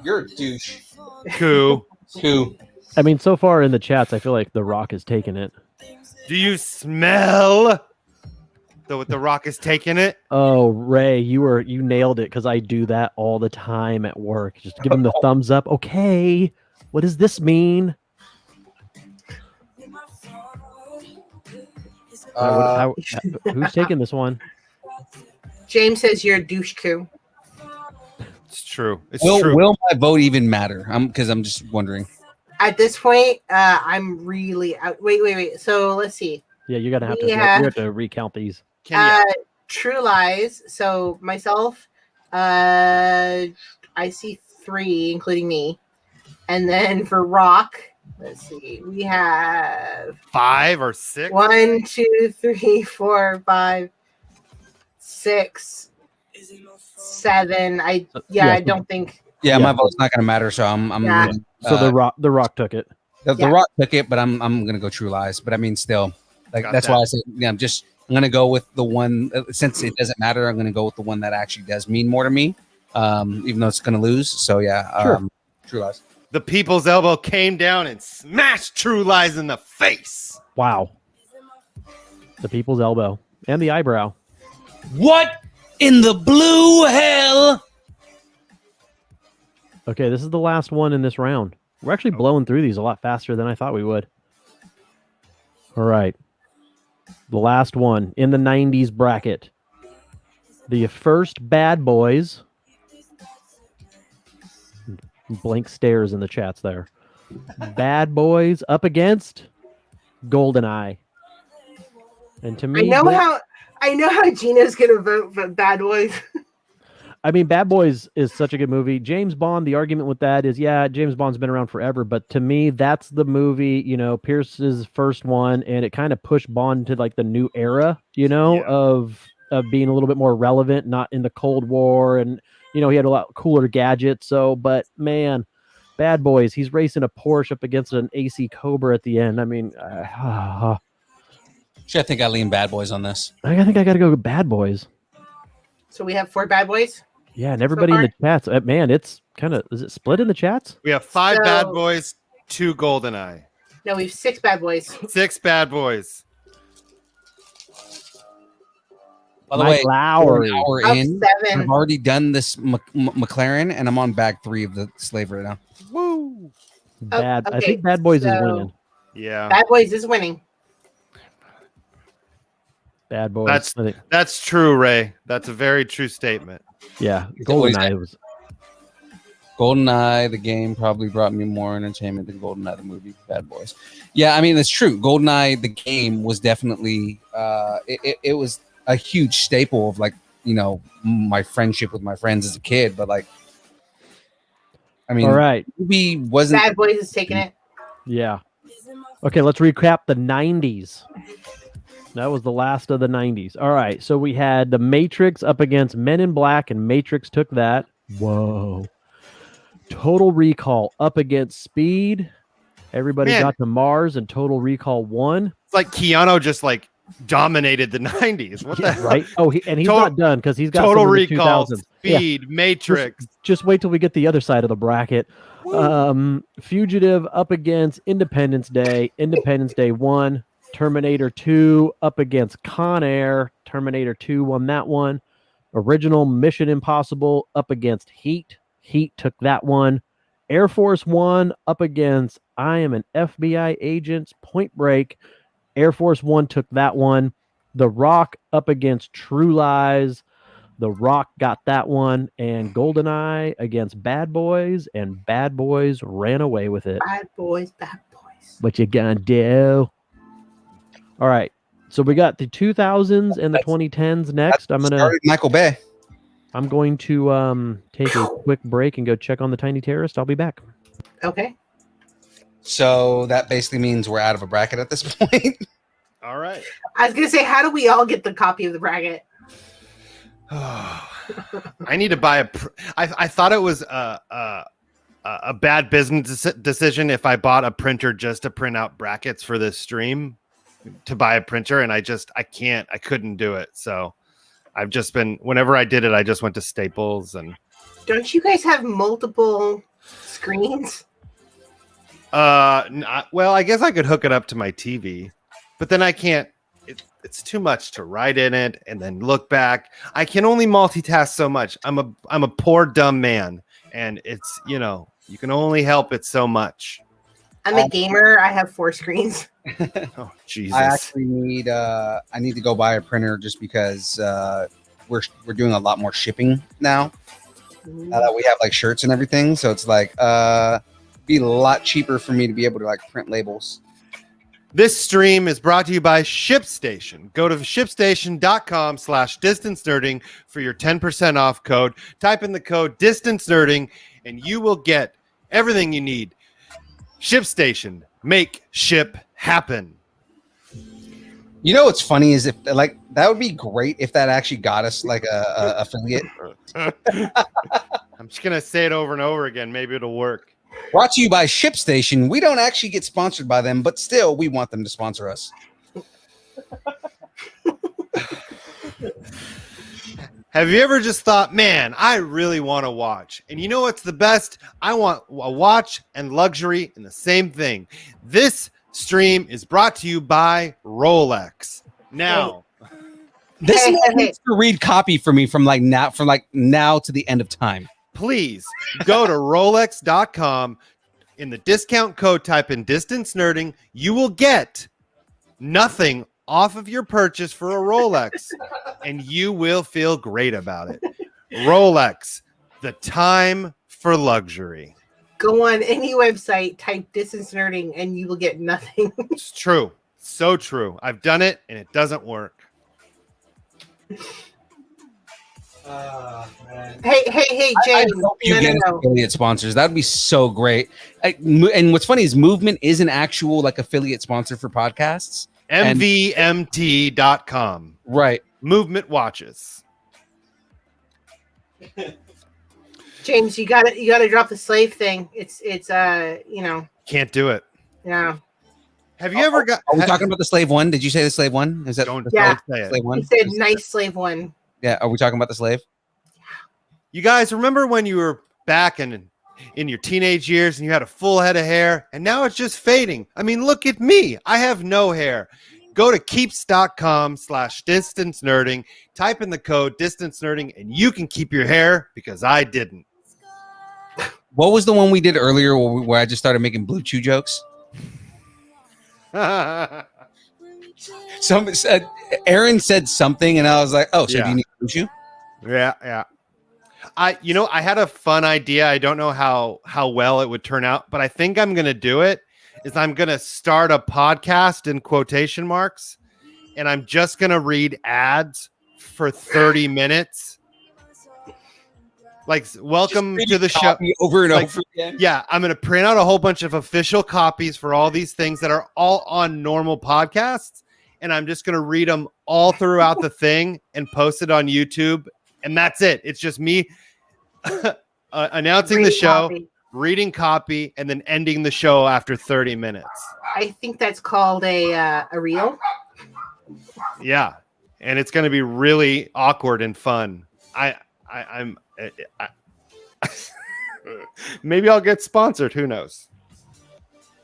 You're a douche.
Q.
Too.
I mean, so far in the chats, I feel like The Rock has taken it.
Do you smell the Rock is taking it?
Oh, Ray, you nailed it because I do that all the time at work. Just give him the thumbs up. Okay, what does this mean? Who's taking this one?
James says you're a Dushku.
It's true. It's
Will
true.
my vote even matter? Because I'm just wondering.
At this point, I'm really out. Wait. So let's see.
Yeah, you're gonna have to.
We
You
have-
have to recount these.
Can you-
True Lies. So myself, I see 3, including me. And then for Rock, let's see, we have
5 or 6?
1, 2, 3, 4, 5, 6, 7. I
yeah.
don't think.
Yeah,
Yeah.
my vote's not going to matter. So I'm.
Yeah.
Gonna,
So the Rock took it.
the
Yeah.
Rock took it, but I'm going to go True Lies. But I mean, still, like
Got
that's
that.
why I said, yeah, I'm going to go with the one since it doesn't matter. I'm going to go with the one that actually does mean more to me, even though it's going to lose. So yeah,
Sure.
True Lies.
The people's elbow came down and smashed True Lies in the face.
Wow. The people's elbow and the eyebrow.
What in the blue hell?
Okay, this is the last one in this round. We're actually blowing through these a lot faster than I thought we would. All right. The last one in the 90s bracket. The first Bad Boys. Blank stares in the chats there. Bad Boys up against GoldenEye. And to me,
I know how Gina's gonna vote for Bad Boys.
I mean, Bad Boys is such a good movie. James Bond, the argument with that is, yeah, James Bond's been around forever, but to me, that's the movie, Pierce's first one, and it kind of pushed Bond to like the new era,
Yeah.
of being a little bit more relevant, not in the Cold War, and he had a lot cooler gadgets. So, but man, Bad Boys, he's racing a Porsche up against an AC Cobra at the end. I mean,
I think I lean Bad Boys on this.
I think I got to go with Bad Boys.
So we have 4 Bad Boys.
Yeah, and everybody in the chats, man, it's kind of, is it split in the chats?
We have 5 bad boys, 2 GoldenEye.
No, we have 6 bad boys.
6 bad boys.
By the
Mike
way,
Lowry.
we're
Up
in.
7.
I've already done this McLaren, and I'm on bag 3 of the slave right now.
Woo!
Bad. I
okay,
think Bad Boys is
so-
winning.
Yeah.
Bad boys is winning.
Bad Boys.
That's-
I think,
That's true, Ray. That's a very true statement.
yeah,
always
GoldenEye was.
GoldenEye, the game, probably brought me more entertainment than GoldenEye, the movie. Bad Boys. Yeah, I mean, it's true. GoldenEye, the game, was definitely it was a huge staple of, like, you know, my friendship with my friends as a kid. But, like, I mean,
All right.
the movie wasn't.
Bad boys is taking it.
Yeah. Okay, let's recap the 90s. That was the last of the 90s. All right, so we had The Matrix up against Men in Black, and Matrix took that. Whoa. Total Recall up against Speed. Everybody
Man.
got to Mars, and Total Recall won.
It's like Keanu just like dominated the 90s. What the
Yeah,
hell?
right? Oh, and he's
Total-
not done because he's got
Total
some of the
Recall,
2000s. Yeah,
Speed, Matrix.
just wait till we get the other side of the bracket. Fugitive up against Independence Day. Independence Day won. Terminator 2 up against Con Air. Terminator 2 won that one. Original Mission Impossible up against Heat. Heat took that one. Air Force One up against I Am an FBI Agent. Point Break. Air Force One took that one. The Rock up against True Lies. The Rock got that one. And GoldenEye against Bad Boys. And Bad Boys ran away with it.
Bad boys, bad boys.
What you gonna do? All right. So we got the 2000s and the 2010s next. I'm
Started Michael Bay.
going to take a quick break and go check on the Tiny Terrorist. I'll be back.
Okay.
So that basically means we're out of a bracket at this point.
All right.
I was gonna say, how do we all get the copy of the bracket?
I need to buy a. I thought it was a bad business decision if I bought a printer just to print out brackets for this stream, to buy a printer, and I couldn't do it. So I've just been, whenever I did it, I just went to Staples and.
Don't you guys have multiple screens?
Well, I guess I could hook it up to my TV, but then I can't. It's too much to write in it and then look back. I can only multitask so much. I'm a poor dumb man, and it's, you know, you can only help it so much.
I'm a gamer. I have 4 screens.
Oh Jesus!
I actually need I need to go buy a printer just because we're doing a lot more shipping now. Now that we have like shirts and everything, so it's like be a lot cheaper for me to be able to like print labels.
This stream is brought to you by ShipStation. Go to shipstation.com/distance nerding for your 10% off code. Type in the code distance nerding and you will get everything you need. ShipStation, make ship happen.
You know what's funny is if like that would be great if that actually got us like a affiliate.
I'm just gonna say it over and over again. Maybe it'll work.
Brought to you by ShipStation. We don't actually get sponsored by them, but still we want them to sponsor us.
Have you ever just thought, man, I really want to watch? And you know what's the best? I want a watch and luxury in the same thing. This stream is brought to you by Rolex. Now,
This
Hey,
man
hey, hey.
needs to read copy for me from now to the end of time.
please go to Rolex.com. In the discount code, type in distance nerding. You will get nothing off of your purchase for a Rolex, and you will feel great about it. Rolex, the time for luxury.
Go on any website, type distance nerding, and you will get nothing.
It's true. So true. I've done it, and it doesn't work.
Hey, James.
I hope you get
No.
affiliate sponsors. That would be so great. And what's funny is Movement is an actual like affiliate sponsor for podcasts.
MVMT.com.
Right.
Movement watches.
James, you gotta drop the slave thing. It's you know,
Can't do it.
yeah.
Have you ever got?
Are we talking about the slave one? Did you say the slave one? Is that
Don't
the
Yeah.
say it.
slave one?
He said nice slave one.
Yeah. Are we talking about the slave?
You guys remember when you were back in your teenage years and you had a full head of hair and now it's just fading? I mean, look at me. I have no hair. Go to keeps.com/distance nerding, type in the code distance nerding, and you can keep your hair because I didn't.
What was the one we did earlier where I just started making Blue Chew jokes? Some said Aaron said something, and I was like, "Oh, so do you need Blue Chew?"
Yeah. I had a fun idea. I don't know how well it would turn out, but I think I'm gonna do it. Is I'm gonna start a podcast in quotation marks, and I'm just gonna read ads for 30 minutes. Like, welcome to the show
over and over again.
Yeah, I'm going to print out a whole bunch of official copies for all these things that are all on normal podcasts, and I'm just going to read them all throughout the thing and post it on YouTube, and that's it. It's just me announcing the show, reading copy, and then ending the show after 30 minutes.
I think that's called a reel.
Yeah, and it's going to be really awkward and fun. Maybe I'll get sponsored. Who knows?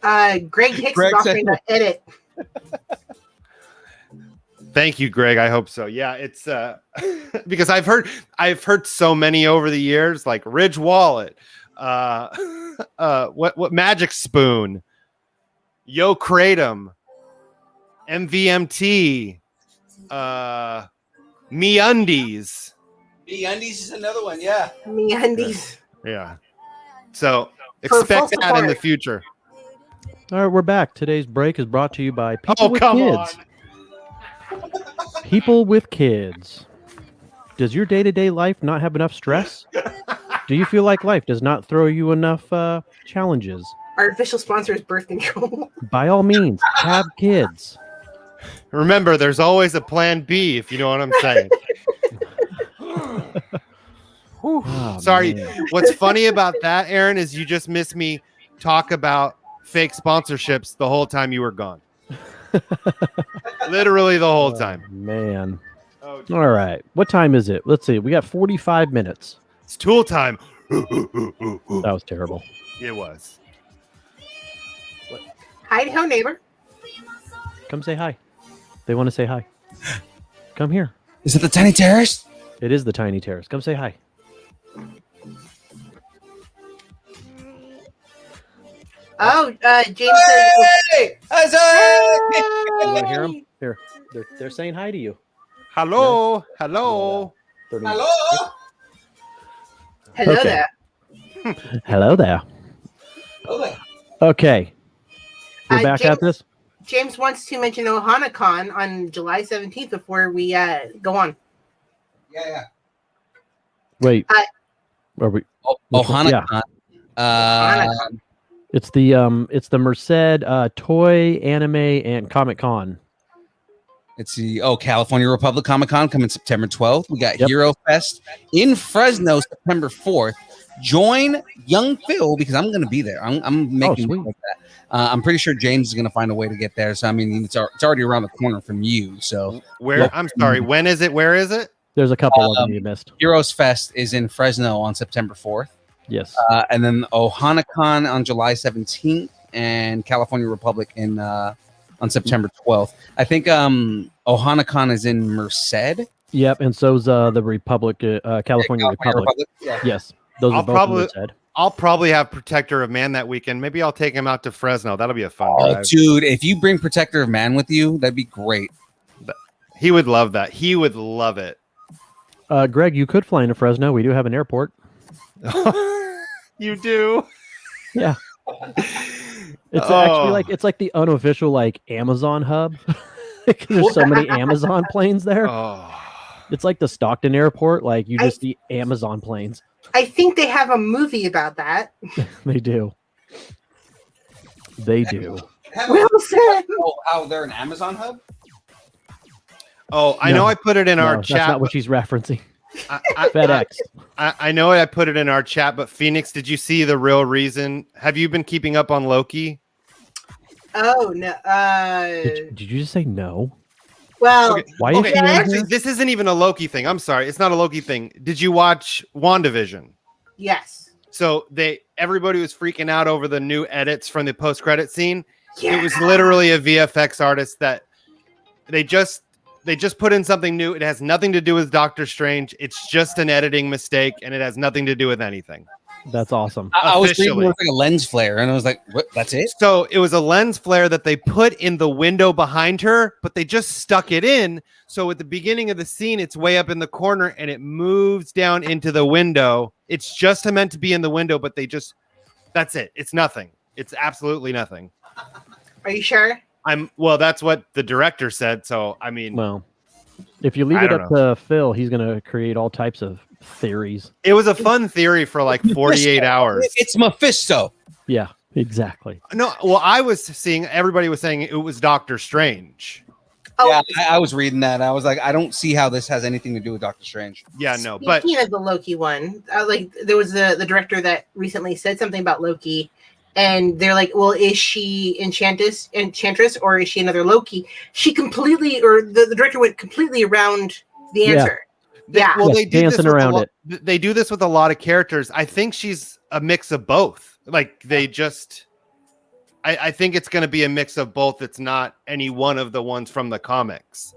Greg Hicks is offering to edit.
Thank you, Greg. I hope so. Yeah, it's because I've heard so many over the years, like Ridge Wallet, what Magic Spoon, Yo Kratom, MVMT, MeUndies.
MeUndies is another one, yeah.
MeUndies.
Yeah. So expect that in the future.
All right, we're back. Today's break is brought to you by People with Kids. People with Kids. Does your day-to-day life not have enough stress? Do you feel like life does not throw you enough challenges?
Our official sponsor is Birth Control.
By all means, have kids.
Remember, there's always a plan B, if you know what I'm saying.
Oh,
sorry.
man.
What's funny about that, Aaron, is you just missed me talk about fake sponsorships the whole time you were gone. Literally the whole time.
Man. All right. What time is it? Let's see. We got 45 minutes.
It's tool time.
That was terrible.
It was.
Hi-ho, neighbor.
Come say hi. They want to say hi. Come here.
Is it the Tiny Terrace?
It is the Tiny Terrace. Come say hi.
Oh, James said.
Hey!
You want to hear them? Here. They're saying hi to you.
Hello.
Yeah.
Hello.
Hello?
Hello
Okay.
there.
Hello there.
Okay.
Okay. We're back
James,
at this?
James wants to mention OhanaCon on July 17th before we go on.
Yeah.
Wait. Are we?
OhanaCon.
OhanaCon.
It's the Merced Toy, Anime, and Comic Con.
It's the California Republic Comic Con coming September 12th. We got
Yep.
Hero Fest in Fresno September 4th. Join Young Phil because I'm going to be there. I'm making
sweet.
like that. I'm pretty sure James is going to find a way to get there. So I mean, it's already around the corner from you. So
Where? I'm sorry. When is it? Where is it?
There's a couple of them you missed.
Heroes Fest is in Fresno on September 4th.
Yes.
And then OhanaCon on July 17th and California Republic on September 12th. I think OhanaCon is in Merced.
Yep. And so's the Republic, California Republic.
Yeah.
Yes. Those
I'll
are both
probably-
Merced.
I'll probably have Protector of Man that weekend. Maybe I'll take him out to Fresno. That'll be a fun
Oh,
drive.
dude, if you bring Protector of Man with you, that'd be great.
He would love that. He would love it.
Greg, you could fly into Fresno. We do have an airport.
You do?
Yeah. It's actually it's like the unofficial like Amazon hub. There's so many Amazon planes there.
Oh.
It's like the Stockton airport. Like you just see Amazon planes.
I think they have a movie about that.
They do. They do.
Well said.
How they're an Amazon hub?
Oh, I
No.
know I put it in our
That's
chat.
not what she's referencing.
I,
FedEx.
I know I put it in our chat, but Phoenix, did you see the real reason? Have you been keeping up on Loki?
Oh no.
Did you just say no?
Well,
Okay.
Why is
Okay,
she in
actually,
here?
this isn't even a Loki thing. I'm sorry, it's not a Loki thing. Did you watch WandaVision?
yes.
So everybody was freaking out over the new edits from the post-credit scene.
Yeah.
It was literally a VFX artist that they just put in something new. It has nothing to do with Doctor Strange. It's just an editing mistake, and it has nothing to do with anything.
That's awesome.
I was reading
Officially.
it was like a lens flare, and I was like, "What? That's it?"
So it was a lens flare that they put in the window behind her, but they just stuck it in. So at the beginning of the scene, it's way up in the corner and it moves down into the window. It's just meant to be in the window, but that's it. It's nothing. It's absolutely nothing.
Are you sure?
Well, that's what the director said. So, I mean,
Well, if you leave
I
it
don't
up to Phil, he's going to create all types of theories.
it was a fun theory for like 48 hours.
It's Mephisto.
Yeah, exactly.
No, well, everybody was saying it was Doctor Strange.
Oh,
Yeah, I was reading that. I was like, I don't see how this has anything to do with Doctor Strange.
Yeah, no, but
speaking of the Loki one, like there was the director that recently said something about Loki, and they're like, "Well, is she Enchantress, or is she another Loki?" She completely, or the director went completely around the answer. Yeah.
Well,
Yes,
they do this
dancing
with
around it.
They do this with a lot of characters. I think she's a mix of both. Like they just, I think it's going to be a mix of both. It's not any one of the ones from the comics.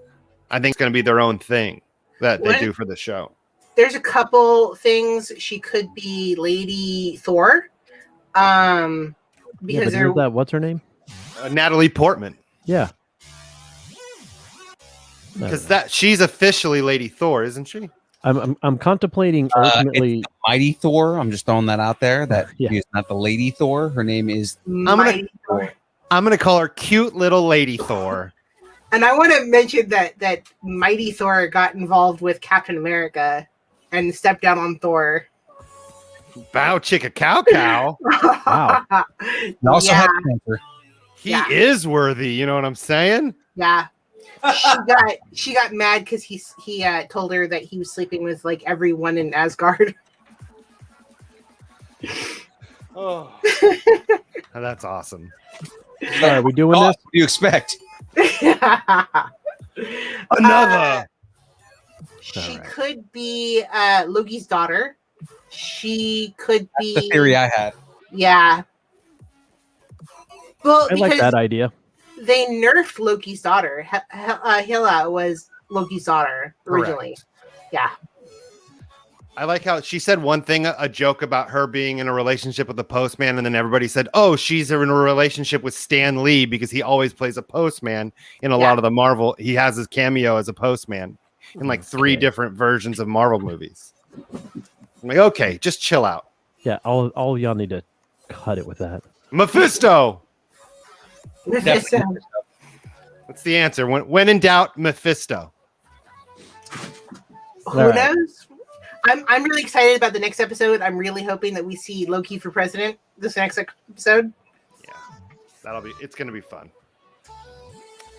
I think it's going to be their own thing that they do for the show.
There's a couple things she could be Lady Thor,
Yeah,
because
but
they're
isn't that what's her name?
Natalie Portman,
Yeah.
because she's officially Lady Thor, isn't she?
I'm contemplating ultimately.
It's the Mighty Thor. I'm just throwing that out there. That
Yeah.
is not the Lady Thor. Her name is.
Mighty Thor.
I'm gonna call her cute little Lady Thor.
And I want to mention that Mighty Thor got involved with Captain America and stepped down on Thor.
Bow chicka cow cow.
Wow.
He also
yeah,
had cancer.
He
Yeah.
is worthy. You know what I'm saying?
yeah. She got mad because he told her that he was sleeping with like everyone in Asgard.
Oh, that's awesome.
All right, we doing
Oh,
this?
what do you expect?
Another.
She
All right.
could be Loki's daughter. She could
That's the
be
theory I had.
yeah. Well,
I like
because
that idea.
they nerfed Loki's daughter. Hela was Loki's daughter originally. Yeah.
I like how she said one thing, a joke about her being in a relationship with the postman, and then everybody said, "Oh, she's in a relationship with Stan Lee because he always plays a postman in a lot of the Marvel. He has his cameo as a postman in like 3
Okay.
different versions of Marvel movies." I'm like, okay, just chill out.
Yeah, all y'all need to cut it with that.
Mephisto.
Definitely.
What's the answer? When in doubt, Mephisto.
Who
All right.
knows? I'm really excited about the next episode. I'm really hoping that we see Loki for president this next episode.
Yeah, it's gonna be fun.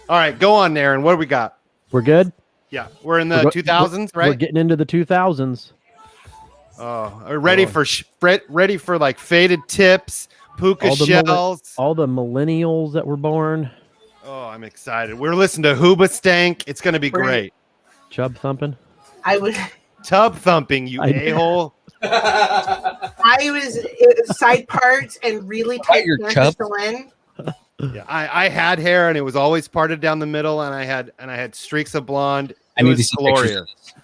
All right, go on, Aaron. What do we got?
We're good.
Yeah, we're in the 2000s,
We're
right?
getting into the 2000s.
Oh, are ready for like faded tips, puka
All the
shells.
All the millennials that were born,
Oh, I'm excited. We're listening to Hooba Stank. It's gonna be great.
chub thumping.
I was
Tub thumping, you
I-
a-hole.
side parts and really tight
your
pants
chub.
still in.
Yeah, I had hair and it was always parted down the middle, and I had streaks of blonde.
I
It
need
was
to see
glorious.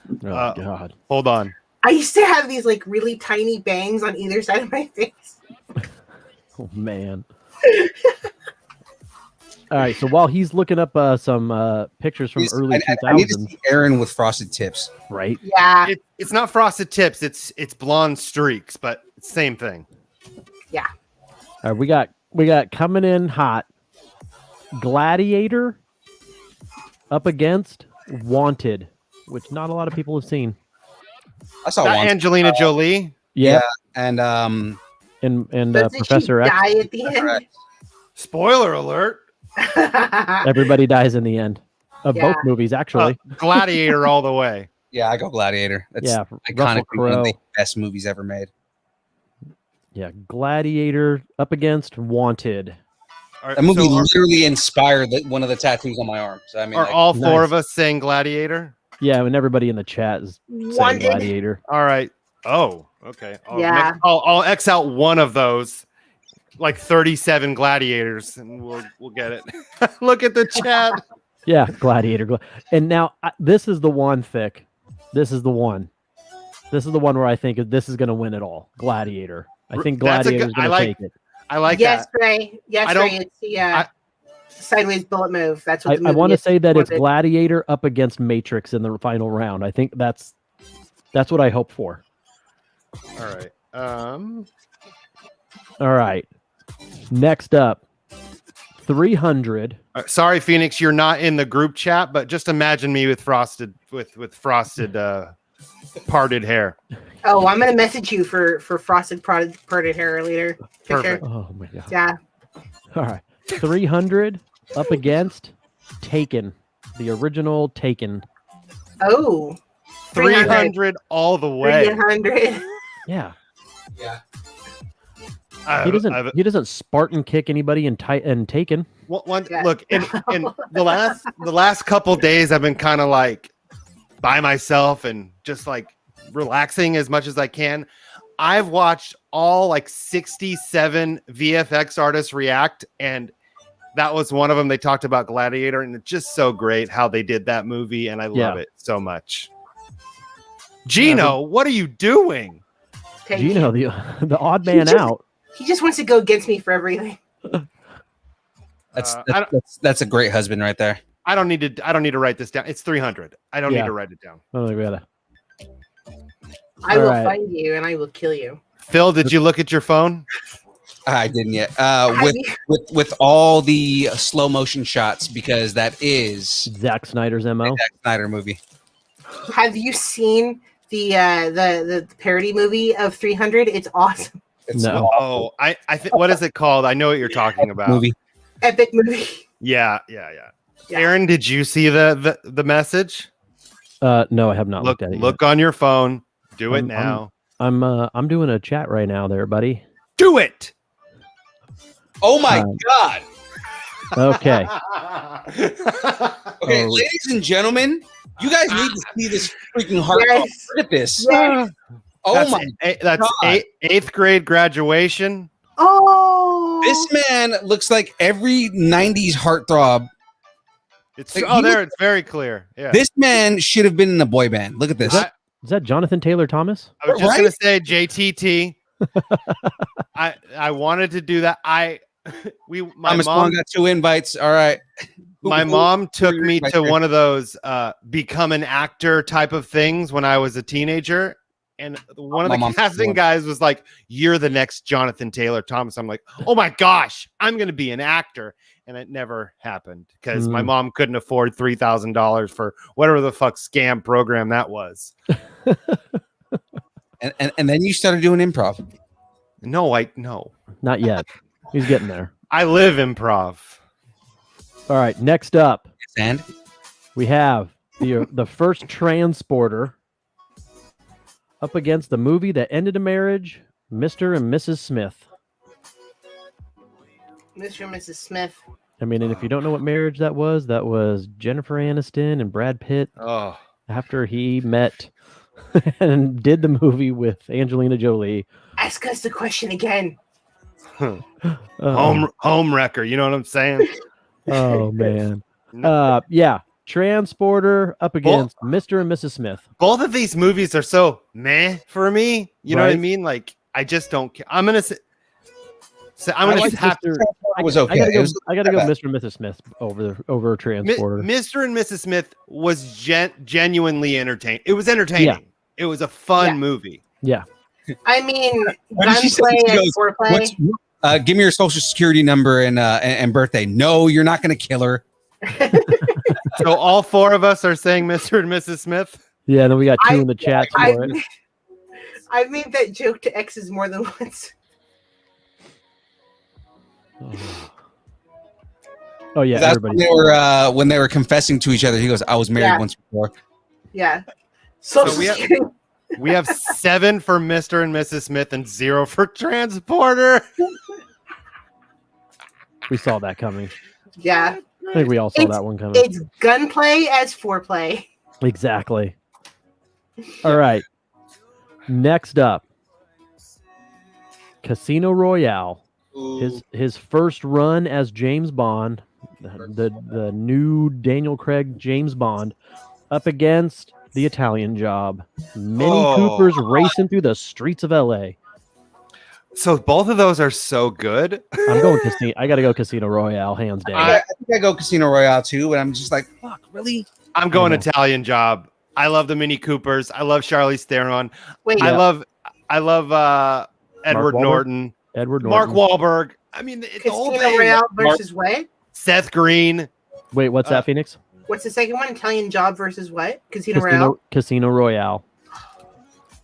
pictures.
Oh God.
Hold on.
I used to have these like really tiny bangs on either side of my face.
Oh man. All right. So while he's looking up some pictures from early
I need to
2000s,
see Aaron with frosted tips.
right?
Yeah,
It's not frosted tips. It's blonde streaks, but it's same thing.
yeah.
All right, we got coming in hot. Gladiator up against Wanted, which not a lot of people have seen.
I saw
That
one.
Angelina Jolie.
Yeah,
And
and
Doesn't
Professor
she
X.
die at the end?
correct.
Spoiler alert.
Everybody dies in the end of
Yeah.
both movies, actually.
Gladiator all the way.
Yeah, I go Gladiator. That's
Yeah, Russell
iconically one of
Crowe.
the best movies ever made.
Yeah, Gladiator up against Wanted.
That movie literally inspired one of the tattoos on my arm. So I mean,
are
like,
all four
Nice.
of us saying Gladiator?
Yeah, and everybody in the chat is saying
Wanted.
Gladiator.
All right. Oh, okay.
Yeah.
I'll X out one of those, like 37 gladiators, and we'll get it. Look at the chat.
Yeah, Gladiator. And now this is the one, Thick. This is the one. This is the one where I think this is going to win it all. Gladiator. I think
That's a
Gladiator is
good- I
going to
like-
take it.
I like
Yes,
that.
Ray. Yes,
I don't-
Ray. It's the sideways bullet move. That's what
I
the movie
want to
is.
say that it's
Wanted.
Gladiator up against Matrix in the final round. I think that's what I hope for.
All right.
All right. Next up, 300.
Sorry, Phoenix, you're not in the group chat, but just imagine me with frosted parted hair.
Oh, I'm gonna message you for frosted parted hair later. Picture.
Perfect.
Oh my god.
Yeah.
All right. 300 up against Taken, the original Taken.
Oh.
300 all the way.
300.
Yeah.
yeah.
He doesn't Spartan kick anybody in Taken.
Yeah.
Look, in the last couple days, I've been kind of like by myself and just like relaxing as much as I can. I've watched all like 67 VFX artists react, and that was one of them. They talked about Gladiator, and it's just so great how they did that movie, and I love it so much. Gino, what are you doing?
Gino, the odd man out.
He just wants to go against me for everything.
That's a great husband right there.
I don't need to write this down. It's 300. I don't need to write it down.
Oh, we gotta.
I will
right.
find you and I will kill you.
Phil, did you look at your phone?
I didn't yet. With all the slow motion shots, because that is
Zack Snyder's MO.
Zack Snyder movie.
Have you seen the parody movie of 300? It's awesome.
No.
Oh, I think, what is it called? I know what you're talking about.
Movie.
Epic movie.
Yeah.
Yeah.
Aaron, did you see the message?
No, I have not
Look
looked at it.
Look on your phone. Do it now.
I'm doing a chat right now there, buddy.
Do it.
Oh my god.
Okay.
Okay, ladies and gentlemen, you guys need to see this freaking heart.
Yes.
Look at this.
Yes.
Oh
that's
God.
eighth grade graduation.
Oh.
This man looks like every 90s heartthrob.
It's
Like,
it's very clear. Yeah.
This man should have been in a boy band. Look at this.
Is that Jonathan Taylor Thomas?
I was just
Right?
gonna say JTT. I wanted to do that. My
Thomas
mom
got 2 invites. All right.
my mom took me to one of those become an actor type of things when I was a teenager. And one of
My
the
mom's
casting
one.
guys was like, "You're the next Jonathan Taylor Thomas." I'm like, "Oh my gosh, I'm going to be an actor." And it never happened because my mom couldn't afford $3,000 for whatever the fuck scam program that was.
And then you started doing improv.
No.
Not yet. He's getting there.
I live improv.
All right. Next up,
And
we have the first transporter up against the movie that ended a marriage, Mr. and Mrs. Smith.
Mr. and Mrs. Smith.
I mean, and if you don't know what marriage that was Jennifer Aniston and Brad Pitt
Oh,
after he met and did the movie with Angelina Jolie.
Ask us the question again.
home wrecker. You know what I'm saying?
Oh man. Yeah. Transporter up against Mr. and Mrs. Smith.
Both of these movies are so meh for me. You know what I
Right.
mean? Like, I just don't care. I'm gonna say I'm
I
gonna
like
have
Mr.
was okay.
I gotta go Mr. and Mrs. Smith over Transporter.
Mr. and Mrs. Smith was genuinely entertaining. It was entertaining.
Yeah.
It was a fun
Yeah.
movie.
Yeah.
I mean,
What did she say?
gunplay
She
and
goes,
foreplay.
give me your social security number and birthday. No, you're not going to kill her.
So all four of us are saying Mr. and Mrs. Smith.
Yeah, then we got two in the chat for it.
I've made that joke to exes more than once.
Oh yeah,
That's
everybody.
when they were confessing to each other. He goes, "I was married
Yeah.
once before."
Yeah.
So
So
we have- We have 7 for Mr. and Mrs. Smith and 0 for Transporter.
We saw that coming.
Yeah,
I think we all saw that one coming.
it's gunplay as foreplay.
I think we all saw that one coming.
It's gunplay as foreplay.
Exactly. All right. Next up, Casino Royale. His first run as James Bond, the new Daniel Craig James Bond, up against the Italian Job. Mini Coopers racing through the streets of LA.
So both of those are so good.
I'm going Casino. I got to go Casino Royale, hands down.
I think I go Casino Royale too, but I'm just like, fuck, really?
I'm going
I know.
Italian Job. I love the Mini Coopers. I love Charlize Theron.
Wait,
I love Edward
Wahlberg?
Norton.
Edward
Mark
Norton.
Wahlberg. I mean, the whole
Casino
thing.
Royale versus what?
Seth Green.
Wait, what's that, Phoenix?
What's the second one? Italian Job versus what? Casino Royale.
Casino Royale.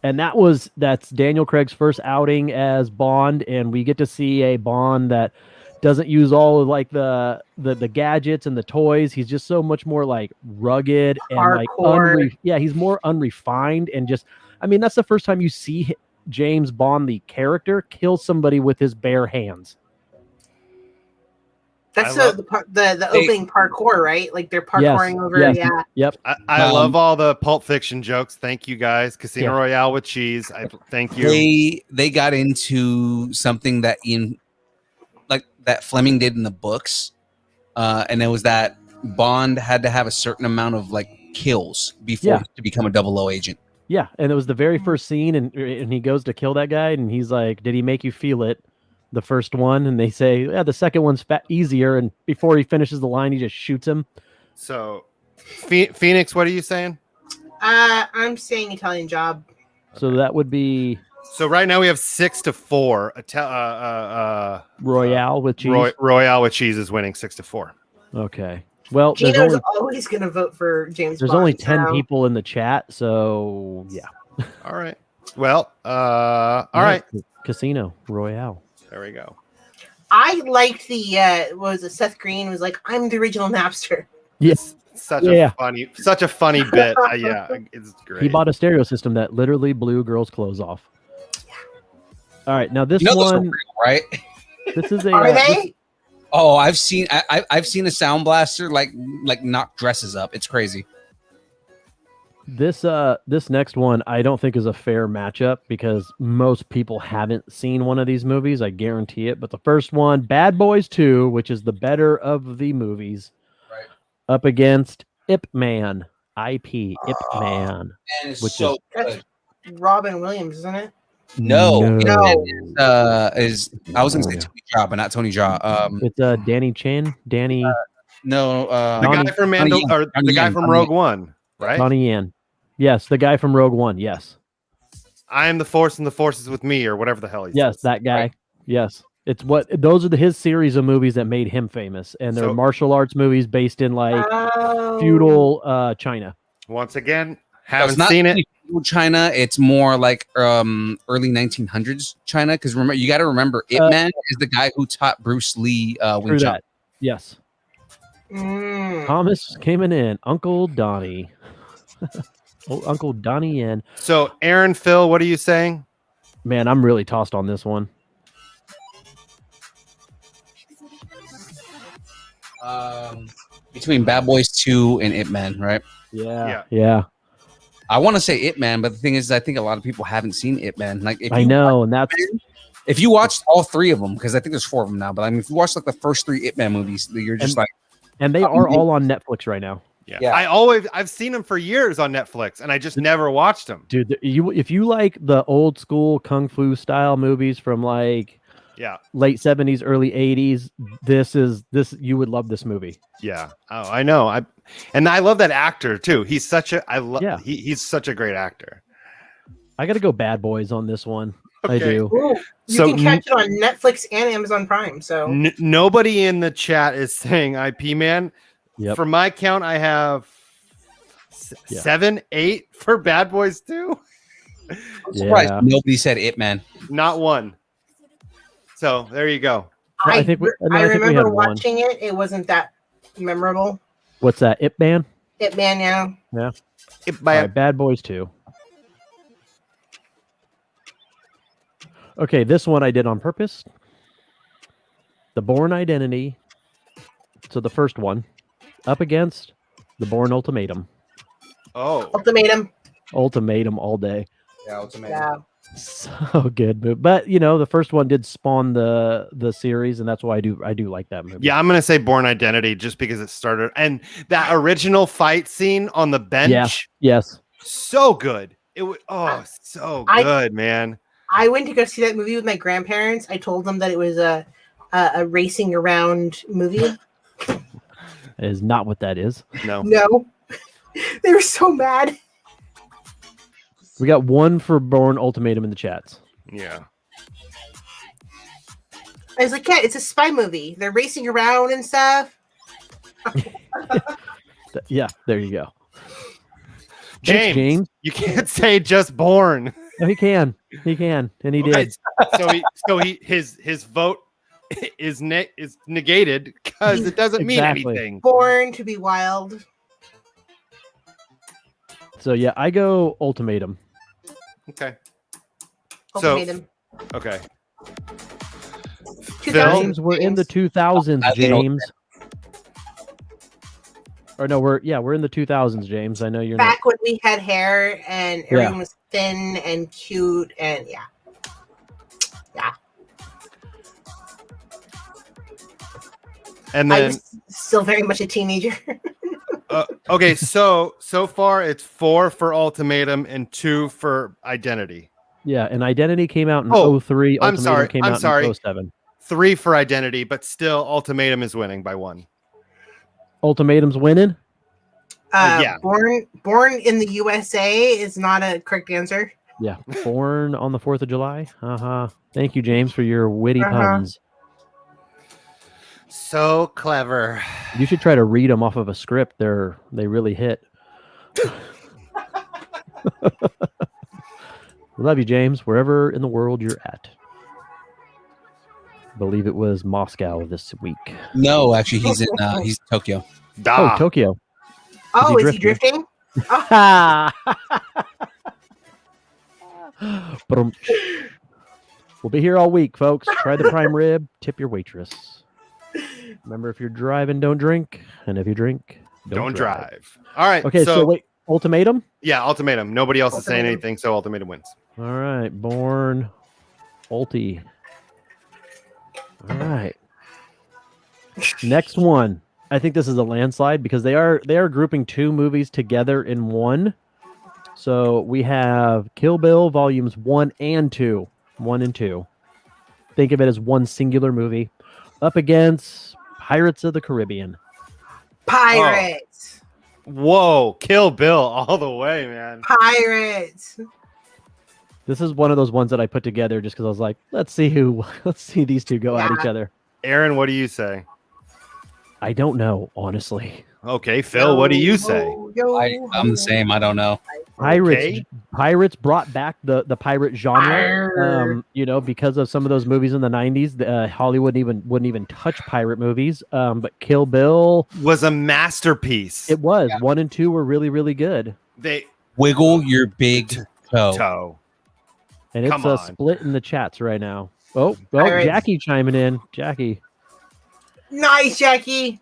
And that's Daniel Craig's first outing as Bond, and we get to see a Bond that doesn't use all of like the gadgets and the toys. He's just so much more like rugged and
Hardcore.
like he's more unrefined and just I mean that's the first time you see James Bond the character kill somebody with his bare hands.
That's the opening parkour, right? Like they're parkouring over.
Yes.
Yeah.
Yep.
I love all the Pulp Fiction jokes. Thank you guys. Casino
Yeah.
Royale with cheese. Thank you.
They got into something that that Fleming did in the books, and it was that Bond had to have a certain amount of like kills before to become a 00 agent.
Yeah, and it was the very first scene, and he goes to kill that guy, and he's like, "Did he make you feel it?" The first one, and they say, "Yeah, the second one's easier." And before he finishes the line, he just shoots him.
So, Phoenix, what are you saying?
I'm saying Italian Job.
So that would be
So right now we have 6-4.
Royale with cheese.
Royale with cheese is winning 6-4.
Okay. Well,
Gino's always going to vote for James
there's
Bond.
only 10 people in the chat, so yeah.
All right. Well, all right.
Casino Royale.
There we go.
I liked the what was it? Seth Green was like, "I'm the original Napster."
Yes.
Such a funny bit. Yeah, it's great.
He bought a stereo system that literally blew girls' clothes off. All right, now this
Those are
one,
real, right?
this is a.
Are they?
Oh, I've seen a sound blaster like knock dresses up. It's crazy.
This next one I don't think is a fair matchup because most people haven't seen one of these movies. I guarantee it. But the first one, Bad Boys 2, which is the better of the movies,
Right.
up against Ip Man, IP Ip Man.
And it's
Which
so
That's
good.
Robin Williams, isn't it?
No.
No.
Is I was gonna say Tony Jaa, but not Tony Jaa.
It's Danny Chan, Danny
No.
The guy from the guy from Rogue One, right?
Donnie Yen. Yes, the guy from Rogue One. Yes,
I am the Force and the Force is with me, or whatever the hell he
yes,
says.
that guy.
Right.
Yes, it's those are his series of movies that made him famous, and they're
So-
martial arts movies based in like
Oh.
feudal China.
Once again,
It's
haven't
not
seen it.
really feudal China. It's more like early 1900s China. Because remember, you got to remember, Ip Man is the guy who taught Bruce Lee Wing
Through
Chun.
that, yes.
Mm.
Thomas came in, Uncle Donnie. Oh, Uncle Donnie Yen.
So, Aaron, Phil, what are you saying?
Man, I'm really tossed on this one.
Between Bad Boys 2 and Ip Man, right?
Yeah.
I want to say Ip Man, but the thing is, I think a lot of people haven't seen Ip Man. Like, if
I
you
know, and that's
if you watched all three of them, because I think there's 4 of them now, but I mean, if you watch like the first 3 Ip Man movies, you're just
and they are all on Netflix right now.
Yeah.
I've seen them for years on Netflix, and I just never watched them.
Dude, if you like the old school kung fu style movies from like late 70s, early 80s, this you would love this movie.
Yeah. Oh, I know. I love that actor too. He's such a he's such a great actor.
I got to go Bad Boys on this one. I
Okay.
do.
Ooh, you
So
can catch it on Netflix and Amazon Prime. So
Nobody in the chat is saying IP Man.
Yep.
For my count, I have 7, 8 for Bad Boys 2.
I'm surprised
Yeah.
nobody said Ip Man.
Not one. So there you go.
I
I
think we
remember
had one.
watching it. It wasn't that memorable.
What's that? Ip Man?
It Man, yeah.
Yeah. All right, Bad Boys 2. Okay, this one I did on purpose. The Bourne Identity. So the first one, up against the Bourne Ultimatum.
Oh,
Ultimatum.
Ultimatum all day.
Yeah, ultimatum.
Yeah.
So good movie. But the first one did spawn the series, and that's why I do like that movie.
yeah. I'm gonna say Born Identity just because it started, and that original fight scene on the bench,
Yes.
so good. It was so
I-
good, man.
I went to go see that movie with my grandparents. I told them that it was a racing around movie.
It is not what that is.
No,
No. They were so mad.
We got one for Bourne Ultimatum in the chats.
yeah.
I was like, yeah, it's a spy movie. They're racing around and stuff.
Yeah, there you go.
James,
Thanks, James.
you can't say just Born.
No, he can, and he did.
His vote is negated because it doesn't mean
Exactly.
anything.
Born to be wild.
So yeah, I go Ultimatum.
Okay. So
Ultimatum.
okay.
2000
James, we're in the 2000s,
I think
James. Or no, we're in the 2000s, James. I know you're not.
Back when we had hair and everyone was thin and cute and yeah.
And
I
then
was still very much a teenager.
okay, so far it's 4 for Ultimatum and 2 for Identity.
Yeah, and Identity came out in
Oh,
03.
I'm
Ultimatum
sorry,
came
I'm
out
sorry.
in 07.
3 for Identity, but still Ultimatum is winning by 1.
Ultimatum's winning.
Yeah.
Born in the USA is not a correct answer.
Yeah, born on the 4th of July. Thank you, James, for your witty puns.
So clever.
You should try to read them off of a script. They really hit. We love you, James, wherever in the world you're at. I believe it was Moscow this week.
No, actually, he's in Tokyo.
Da.
Oh, Tokyo.
Oh,
he
is he drifting?
But we'll be here all week, folks. Try the prime rib. Tip your waitress. Remember, if you're driving, don't drink, and if you drink,
Don't drive. All right.
Okay, so wait, Ultimatum.
Yeah, Ultimatum. Nobody else is saying
Ultimatum.
anything, so Ultimatum wins.
All right, Born, Ulti. All right. Next one. I think this is a landslide because they are grouping 2 movies together in one. So we have Kill Bill volumes 1 and 2. 1 and 2. Think of it as one singular movie. Up against Pirates of the Caribbean.
Pirates.
Whoa, Kill Bill all the way, man.
Pirates.
This is one of those ones that I put together just because I was like, let's see these two go at each other.
Aaron, what do you say?
I don't know, honestly.
Okay, Phil, what do you say?
I'm the same. I don't know.
Pirates brought back the pirate genre.
Arr.
Because of some of those movies in the 90s, Hollywood wouldn't even touch pirate movies. But Kill Bill
Was a masterpiece.
it was 1 and 2 were really, really good.
They
Wiggle your big toe.
toe.
And it's
Come
a
on.
split in the chats right now. Oh,
Pirates.
Jackie chiming in. Jackie.
Nice, Jackie.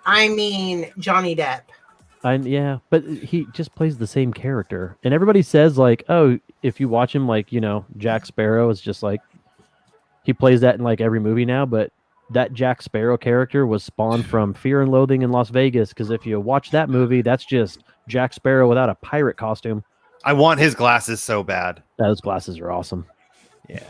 I mean, Johnny Depp.
Yeah, but he just plays the same character. And everybody says, like, oh, if you watch him, like, Jack Sparrow is just like, he plays that in like every movie now. But that Jack Sparrow character was spawned from Fear and Loathing in Las Vegas. Because if you watch that movie, that's just Jack Sparrow without a pirate costume.
I want his glasses so bad.
Those glasses are awesome.
Yeah.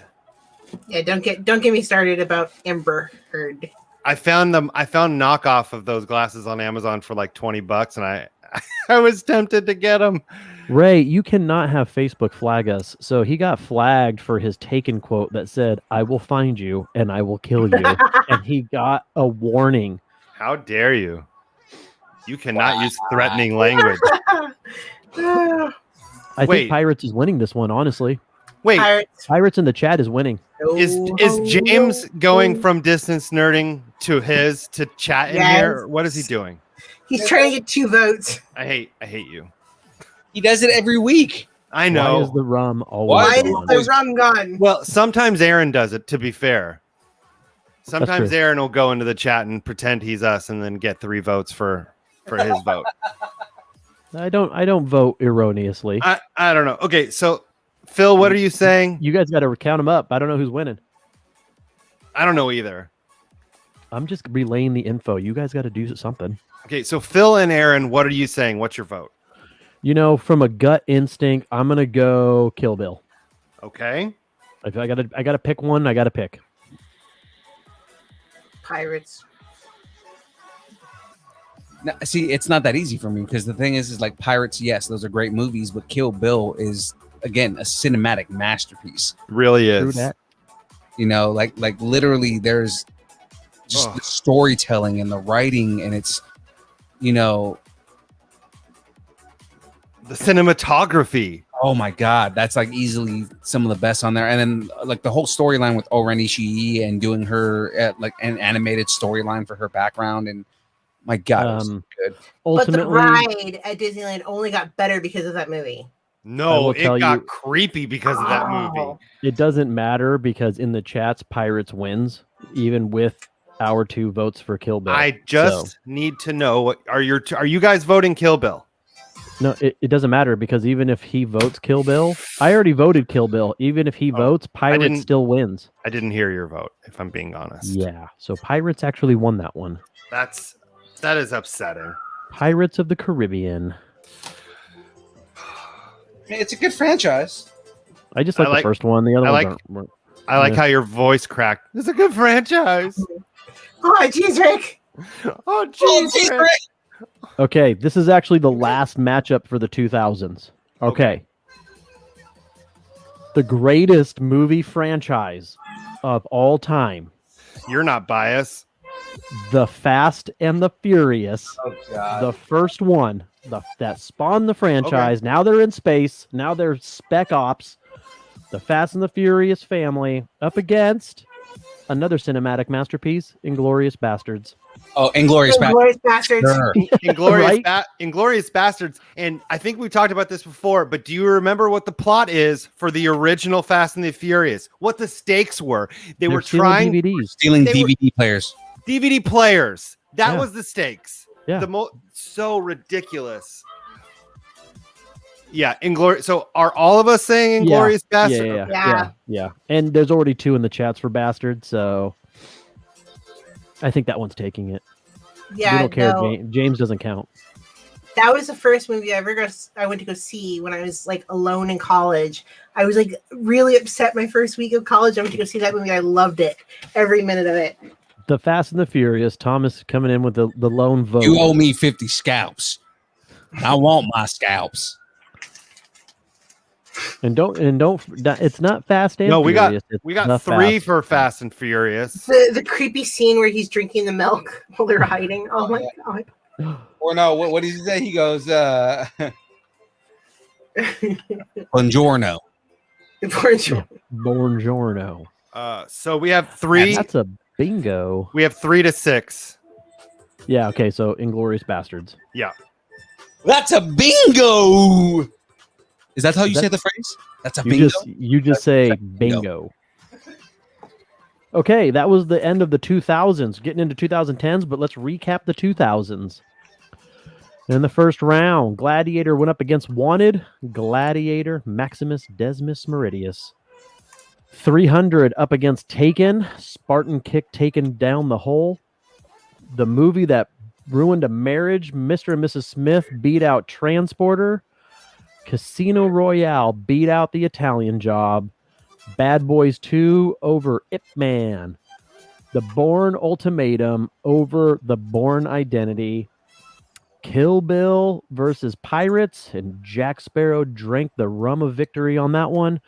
Yeah, don't get me started about Amber Heard.
I found knockoff of those glasses on Amazon for like $20, and I was tempted to get them.
Ray, you cannot have Facebook flag us. So he got flagged for his Taken quote that said, "I will find you and I will kill you." And he got a warning.
How dare you? You cannot use threatening language.
I
Wait.
think Pirates is winning this one, honestly.
Wait,
Pirates in the chat is winning.
is James going from distance nerding to chat in
Yes.
here? What is he doing?
He's trying to get 2 votes.
I hate you.
He does it every week.
I
Why
know.
is the rum
Why
always
is
gone?
the rum gone?
Well, sometimes Aaron does it, to be fair. Sometimes
true.
Aaron will go into the chat and pretend he's us and then get 3 votes for his vote.
I don't vote erroneously.
I don't know. Okay, so Phil, what are you saying?
You guys got to count them up. I don't know who's winning.
I don't know either.
I'm just relaying the info. You guys got to do something.
Okay, so Phil and Aaron, what are you saying? What's your vote?
You know, from a gut instinct, I'm gonna go Kill Bill.
Okay.
If I gotta pick one, I gotta pick.
Pirates.
No, see, it's not that easy for me because the thing is like Pirates. Yes, those are great movies, but Kill Bill is again a cinematic masterpiece.
Really
True
is.
that.
You know, like literally, there's just the storytelling and the writing, and it's, you know,
The cinematography.
oh my god, that's like easily some of the best on there. And then like the whole storyline with Oren Ishii and doing her like an animated storyline for her background, and my god, it was so good.
But the
Ultimately,
ride at Disneyland only got better because of that movie.
I
No,
will
it
tell
got
you-
creepy because of that movie.
Oh.
it doesn't matter because in the chats, Pirates wins, even with our 2 votes for Kill Bill.
I just need to know what are you guys voting Kill Bill?
No, it doesn't matter because even if he votes Kill Bill, I already voted Kill Bill. Even if he votes, Pirates
didn't-
still wins.
I didn't hear your vote, if I'm being honest.
Yeah, so Pirates actually won that one.
That is upsetting.
Pirates of the Caribbean.
It's a good franchise.
I just
I
like
like-
the first one. The other
I
ones
like-
weren't.
I like
Yeah.
how your voice cracked. It's a good franchise.
Oh, jeez, Rick.
Oh, jeez. Rick.
Okay, this is actually the last matchup for the 2000s. Okay. The greatest movie franchise of all time,
You're not biased.
The Fast and the Furious,
Oh god.
the first one that spawned the franchise. Now they're in space. Now they're Spec Ops. The Fast and the Furious family up against another cinematic masterpiece, Inglourious Bastards.
Oh, Inglorious Bastards.
Glorious Bastards.
Sure.
Inglorious Bastards. And I think we talked about this before, but do you remember what the plot is for the original Fast and the Furious? What the stakes were? They were
stealing
trying
DVDs.
Stealing
They were-
DVD players.
DVD players. That
Yeah.
was the stakes.
Yeah.
So ridiculous. Yeah, Inglorious. So are all of us saying Inglorious Bastards?
Yeah. And there's already 2 in the chats for Bastards, so I think that one's taking it.
Yeah,
we don't care.
no.
James doesn't count.
That was the first movie I went to go see when I was like alone in college. I was like really upset my first week of college. I went to go see that movie. I loved it, every minute of it.
The Fast and the Furious. Thomas coming in with the lone vote.
You owe me 50 scalps. I want my scalps.
And don't. It's not Fast and
No, we
Furious.
got
it's The
3
Fast.
for Fast and Furious.
The creepy scene where he's drinking the milk while they're hiding. Oh my god.
Or no, what did he say? He goes, Buongiorno.
Buongiorno.
So we have 3.
That's a bingo.
We have 3 to 6.
Yeah. Okay. So Inglorious Bastards.
Yeah.
That's a bingo. Is that how you
That-
say the phrase? That's a
You
bingo.
just say bingo. Okay, that was the end of the 2000s. Getting into 2010s, but let's recap the 2000s. In the first round, Gladiator went up against Wanted. Gladiator, Maximus Decimus Meridius. 300 up against Taken. Spartan kicked Taken down the hole. The movie that ruined a marriage, Mr. and Mrs. Smith beat out Transporter. Casino Royale beat out The Italian Job. Bad Boys 2 over Ip Man. The Bourne Ultimatum over The Bourne Identity. Kill Bill versus Pirates, and Jack Sparrow drank the rum of victory on that one.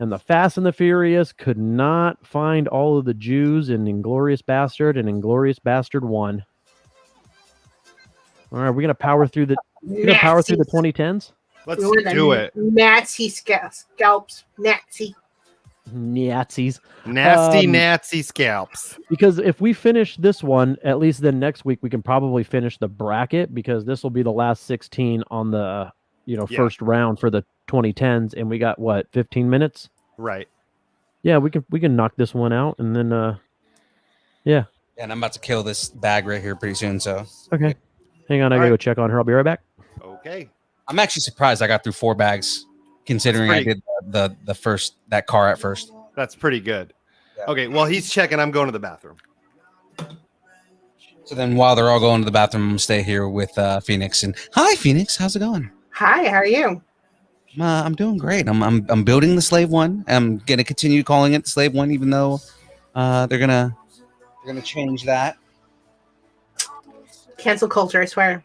And the Fast and the Furious could not find all of the Jews in Inglorious Bastard, and Inglorious Bastard won. All right, we're gonna power through the 2010s.
Let's do it.
Nazi scalps. Nazi.
Nazis.
Nasty
Um,
Nazi scalps.
Because if we finish this one, at least then next week we can probably finish the bracket because this will be the last 16 on the
Yeah.
first round for the 2010s, and we got what 15 minutes.
Right.
Yeah, we can knock this one out, and then yeah.
And I'm about to kill this bag right here pretty soon. So
Okay, hang on, I
All
gotta go
right.
check on her. I'll be right back.
Okay.
I'm actually surprised I got through 4 bags, considering I
pretty-
did the first that car at first.
That's pretty good.
Yeah.
Okay. Well, he's checking. I'm going to the bathroom.
So then, while they're all going to the bathroom, I'm gonna stay here with Phoenix. And hi, Phoenix, how's it going?
Hi, how are you?
I'm doing great. I'm building the Slave One. I'm gonna continue calling it the Slave One, even though they're gonna change that.
Cancel culture, I swear.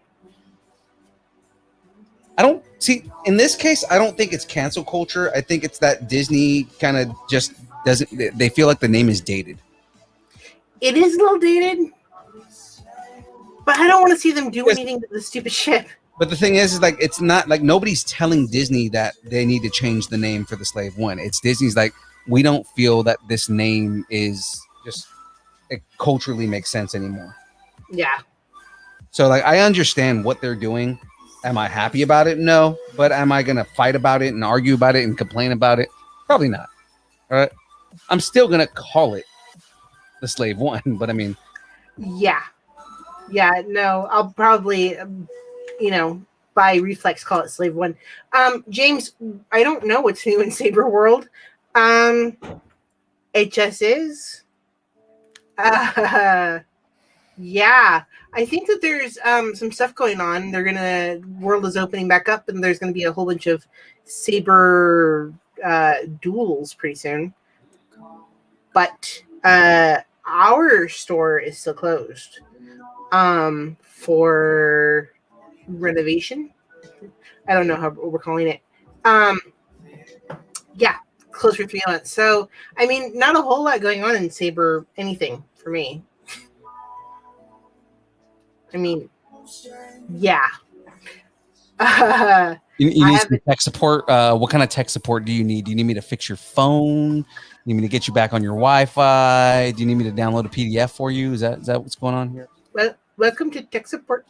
I don't see in this case. I don't think it's cancel culture. I think it's that Disney kind of just doesn't. They feel like the name is dated.
It is a little dated, but I don't want to see them do anything to the stupid ship.
But the thing is like it's not like nobody's telling Disney that they need to change the name for the Slave One. It's Disney's like we don't feel that this name is just it culturally makes sense anymore.
Yeah.
So like I understand what they're doing. Am I happy about it? No. But am I gonna fight about it and argue about it and complain about it? Probably not. All right. I'm still gonna call it the Slave One, but I mean,
Yeah. Yeah, no, I'll probably, by reflex call it Slave One. James, I don't know what's new in Saber World. It just is. Yeah, I think that there's some stuff going on. World is opening back up, and there's gonna be a whole bunch of Saber duels pretty soon. But our store is still closed for renovation. I don't know how we're calling it. Yeah, closed for 3 months. So, I mean, not a whole lot going on in Saber anything for me. I mean, yeah.
you need
I
some tech support. What kind of tech support do you need? Do you need me to fix your phone? You need me to get you back on your Wi-Fi? Do you need me to download a PDF for you? Is that what's going on here?
Well, welcome to tech support.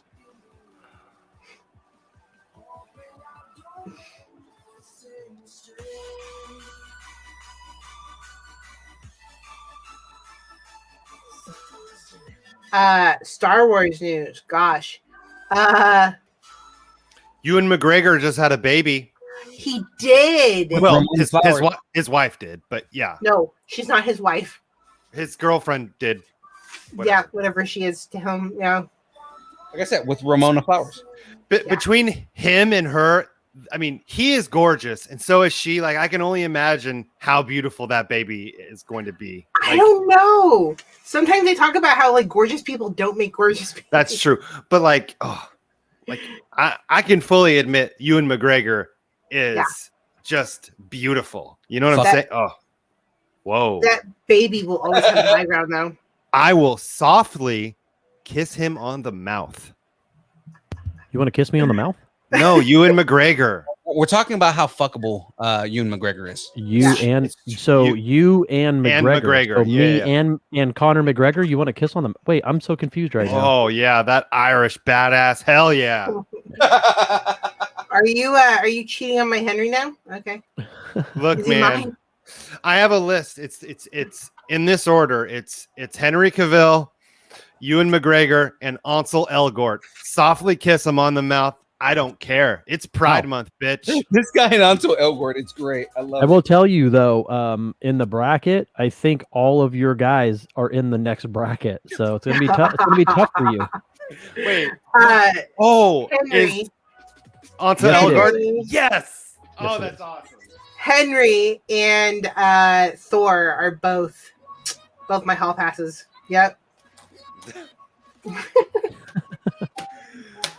Star Wars news. Gosh.
Ewan McGregor just had a baby.
He did.
Well,
Ramona
his wife did, but yeah,
No, she's not his wife.
his girlfriend did.
Yeah, whatever she is to him. Yeah.
Like I said, with Ramona Flowers.
Between him and her, I mean, he is gorgeous, and so is she. Like, I can only imagine how beautiful that baby is going to be.
I
Like,
don't know. Sometimes they talk about how like gorgeous people don't make gorgeous people.
that's true, but like, I can fully admit Ewan McGregor is just beautiful. You know what I'm saying? Oh, whoa!
That baby will always have the high ground though.
I will softly kiss him on the mouth.
You want to kiss me on the mouth?
No, Ewan McGregor.
We're talking about how fuckable Ewan McGregor is.
You and McGregor.
McGregor,
So me
yeah.
and Connor McGregor. You want to kiss on them? Wait, I'm so confused right now.
Oh yeah, that Irish badass. Hell yeah.
Are you cheating on my Henry now? Okay.
Look,
Is he
man,
mine?
I have a list. It's in this order. It's Henry Cavill, Ewan McGregor, and Ansel Elgort. Softly kiss him on the mouth. I don't care. It's Pride Month, bitch.
This guy and Ansel Elgort, it's great. I love
I
it.
will tell you though, in the bracket, I think all of your guys are in the next bracket, so it's gonna be tough. It's gonna be tough for you.
Wait.
Henry.
Is Ansel
Yes, it
Elgort?
is.
Yes.
Yes,
Oh,
it
that's
is.
awesome.
Henry and Thor are both my hall passes. Yep.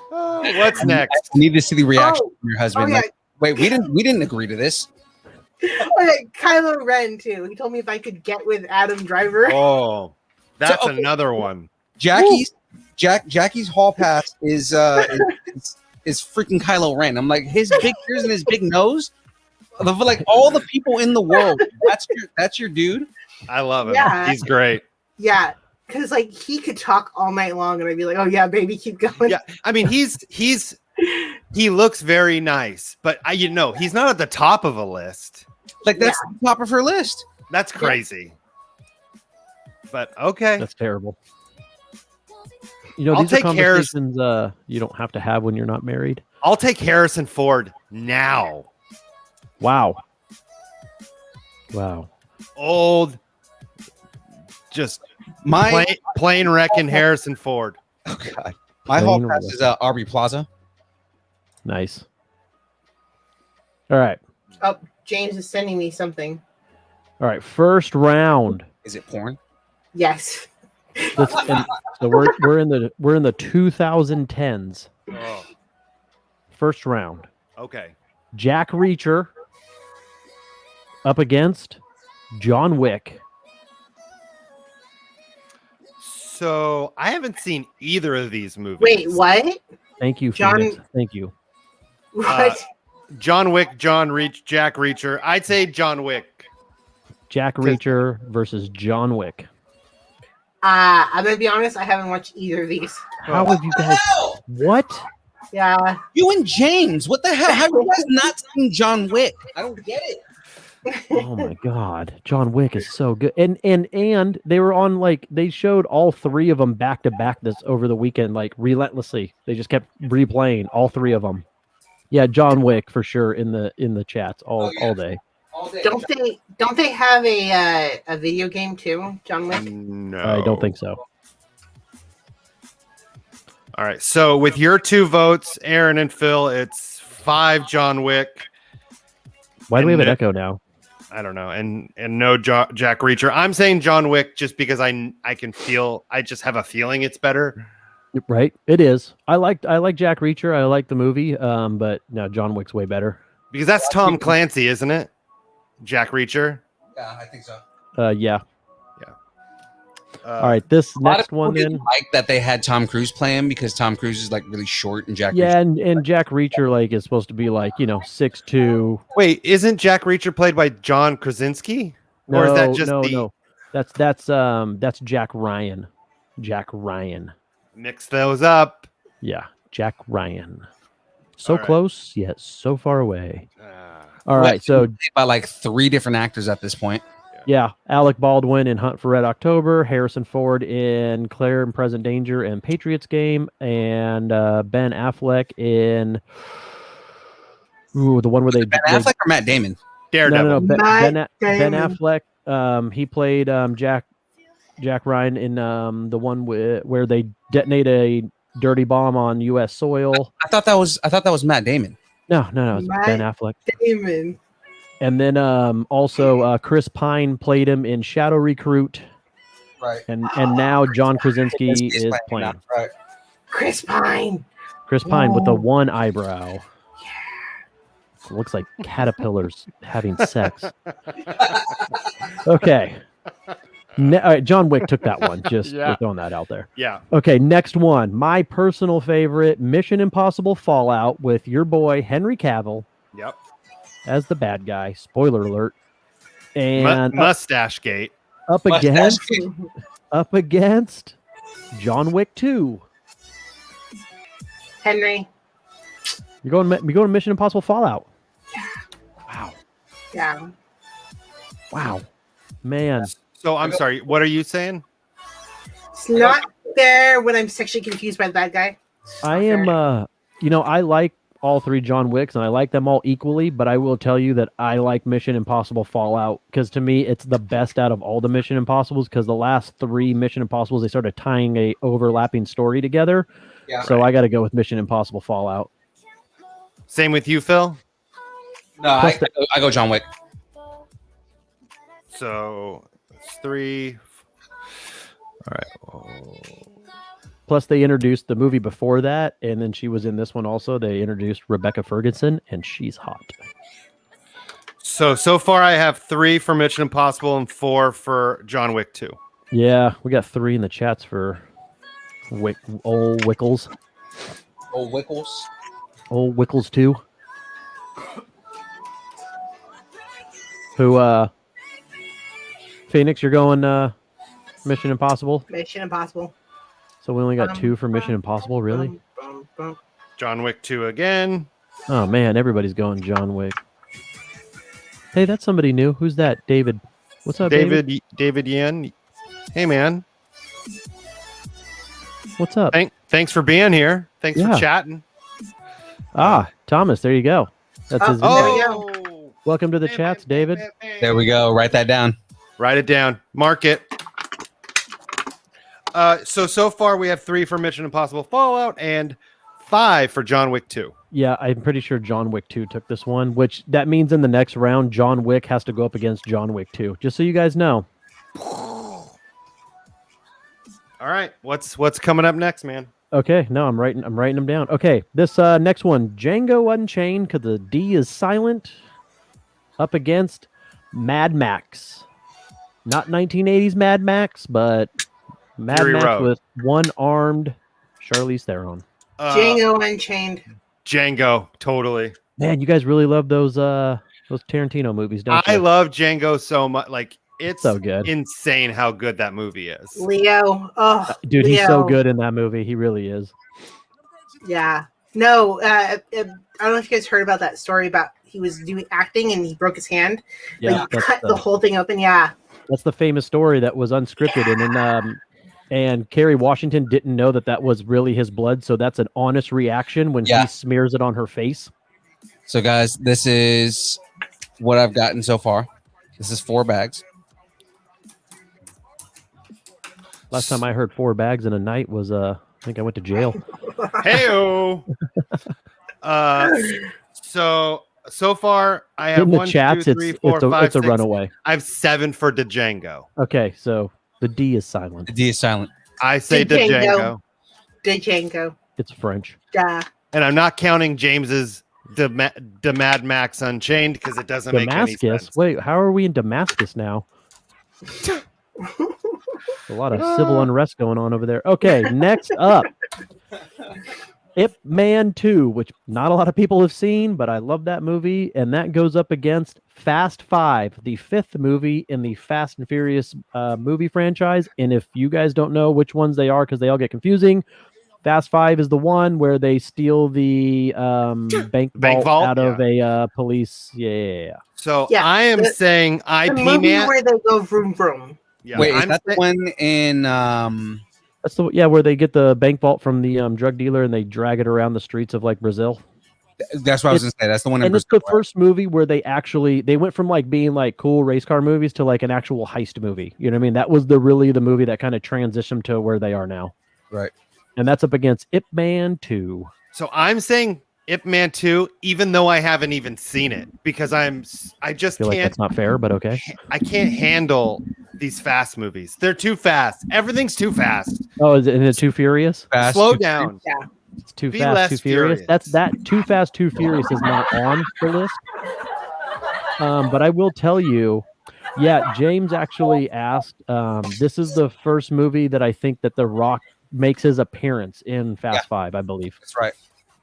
What's next?
I need to see the reaction
Oh.
from your husband.
Oh, yeah.
Like, wait, we didn't agree to this.
Kylo Ren too. He told me if I could get with Adam Driver.
Oh, that's
So, okay.
another one.
Jackie's hall pass is freaking Kylo Ren. I'm like his big ears and his big nose. Like all the people in the world, that's your dude.
I love him.
Yeah.
He's great.
Yeah, because he could talk all night long, and I'd be like, "Oh yeah, baby, keep going."
Yeah, I mean he's He looks very nice, but he's not at the top of a list.
Like that's the top of her list.
That's crazy. But okay.
That's terrible.
I'll
These are
take
conversations you don't have to have when you're not married.
I'll take Harrison Ford now.
Wow.
Old, just plane wrecking Harrison Ford.
Oh God, my hall pass is Aubrey Plaza.
Nice. All right.
Oh, James is sending me something.
All right. First round.
Is it porn?
Yes.
So we're in the 2010s.
Oh,
First round.
okay.
Jack Reacher up against John Wick.
So I haven't seen either of these movies.
Wait, what?
Thank you,
John-
Phoenix. Thank you.
What?
John Wick, Jack Reacher. I'd say John Wick.
Jack Reacher versus John Wick.
I'm gonna be honest. I haven't watched either of these.
How have you guys? What?
Yeah.
You and James, what the hell? How have you guys not seen John Wick? I don't get it.
Oh my God, John Wick is so good. And they were on they showed all three of them back to back this over the weekend, relentlessly. They just kept replaying all three of them. Yeah, John Wick for sure in the chats all day.
Don't they have a video game too, John Wick?
No,
I don't think so.
All right. So with your 2 votes, Aaron and Phil, it's 5 John Wick.
Why do we have an echo now?
I don't know. And no Jack Reacher. I'm saying John Wick just because I just have a feeling it's better.
Right, it is. I like Jack Reacher. I like the movie. But no, John Wick's way better.
Because that's Tom Clancy, isn't it? Jack Reacher.
Yeah, I think so.
Yeah.
Uh,
All right, this
A lot
next
of
one
people
then.
didn't like that they had Tom Cruise play him because Tom Cruise is really short and Jack.
Yeah,
Reacher-
and Jack Reacher is supposed to be 6'2".
Wait, isn't Jack Reacher played by John Krasinski?
No,
Or is that just
no. That's Jack Ryan. Jack Ryan.
Mix those up?
Yeah, Jack Ryan. So
All right.
close, yet so far away. All right, so
by 3 different actors at this point.
yeah, Alec Baldwin in Hunt for Red October, Harrison Ford in Claire and Present Danger and Patriots Game, and Ben Affleck in the one where
Ben Affleck or Matt Damon?
Daredevil.
No. Ben
Damon.
Affleck. He played Jack Ryan in the one where they detonate a dirty bomb on U.S. soil.
I thought that was Matt Damon.
No, it's
Matt
Ben Affleck.
Damon.
And then also Chris Pine played him in Shadow Recruit,
Right.
and now John Krasinski is playing.
Right.
Chris Pine.
Chris Pine with the
Oh.
one eyebrow. It looks like caterpillars having sex. Okay. All right, John Wick took that one. Just
Yeah.
throwing that out there.
Yeah.
Okay, next one. My personal favorite, Mission Impossible Fallout with your boy Henry Cavill
Yep.
as the bad guy. Spoiler alert. And
Mustache Gate.
up against John Wick 2.
Henry.
You're going Mission Impossible Fallout.
Yeah.
Wow. Man.
So I'm sorry. What are you saying?
It's not there when I'm sexually confused by the bad guy.
I am I like all 3 John Wicks and I like them all equally, but I will tell you that I like Mission Impossible Fallout because to me it's the best out of all the Mission Impossibles because the last 3 Mission Impossibles they started tying a overlapping story together.
Yeah.
So I got to go with Mission Impossible Fallout.
Same with you, Phil?
No, I go John Wick.
So it's 3. All right.
Plus they introduced the movie before that and then she was in this one also. They introduced Rebecca Ferguson and she's hot.
So far I have 3 for Mission Impossible and 4 for John Wick 2.
Yeah, we got 3 in the chats for old Wickles.
Old Wickles.
Old Wickles 2. Who Phoenix, you're going Mission Impossible?
Mission Impossible.
So we only got 2 for Mission Impossible, really?
John Wick 2 again.
Oh man, everybody's going John Wick. Hey, that's somebody new. Who's that? David. What's up, David?
David Yen. Hey, man.
What's up?
Thanks for being here. Thanks for chatting.
Thomas, there you go. That's his
Oh,
welcome to the chats, David.
There we go. Write that down.
Write it down. Mark it. So far we have 3 for Mission Impossible Fallout and 5 for John Wick 2.
Yeah, I'm pretty sure John Wick 2 took this one, which that means in the next round, John Wick has to go up against John Wick 2. Just so you guys know.
All right, what's coming up next, man?
Okay, no, I'm writing them down. Okay, this next one, Django Unchained, because the D is silent, up against Mad Max. Not 1980s Mad Max, but Mad
Fury
Max
Road.
with one-armed Charlize Theron.
Django Unchained.
Django, totally.
Man, you guys really love those Tarantino movies, don't you?
I love Django so much. Like, it's
so good.
Insane how good that movie is.
Leo. Oh,
Dude,
Leo.
he's so good in that movie. He really is.
Yeah. No, I don't know if you guys heard about that story about he was doing acting and he broke his hand.
Yeah,
Like, cut the whole thing open. Yeah.
That's the famous story that was unscripted, and Kerry Washington didn't know that was really his blood. So that's an honest reaction when he smears it on her face.
So, guys, this is what I've gotten so far. This is 4 bags.
Last time I heard 4 bags in a night was I think I went to jail.
Heyo. So far I have
In the
1,
chats,
2, 3, 4, 5,
it's a
6.
runaway.
I have 7 for Django.
Okay, so the D is silent.
The D is silent.
I say Django.
Django.
It's French.
Yeah.
And I'm not counting James's the Mad Max Unchained because it doesn't make any
Damascus.
sense.
Wait, how are we in Damascus now? A lot of civil unrest going on over there. Okay, next up, Ip Man 2, which not a lot of people have seen, but I love that movie, and that goes up against Fast 5, the 5th movie in the Fast and Furious movie franchise. And if you guys don't know which ones they are, because they all get confusing, Fast 5 is the one where they steal the bank vault out of a police. Yeah.
So I am saying IP
the movie
Man.
where they go vroom vroom.
Yeah,
Wait, is that the one in
That's the where they get the bank vault from the drug dealer and they drag it around the streets of like Brazil.
That's what I was gonna say. That's the one in
And it's
Brazil.
the first movie where they went from like being like cool race car movies to like an actual heist movie. You know what I mean? That was the movie that kind of transitioned to where they are now.
Right.
And that's up against Ip Man 2.
So I'm saying Ip Man 2, even though I haven't even seen it, because I just
feel like
can't.
that's not fair, but okay.
I can't handle these fast movies. They're too fast. Everything's too fast.
Oh, is it Too Furious?
Fast,
Slow
Too
down.
Yeah.
It's Too
Be
Fast,
less
Too Furious.
furious.
That Too Fast, Too Furious is not on the list. But I will tell you, James actually asked. This is the first movie that I think that The Rock makes his appearance in Fast 5, I believe.
That's right.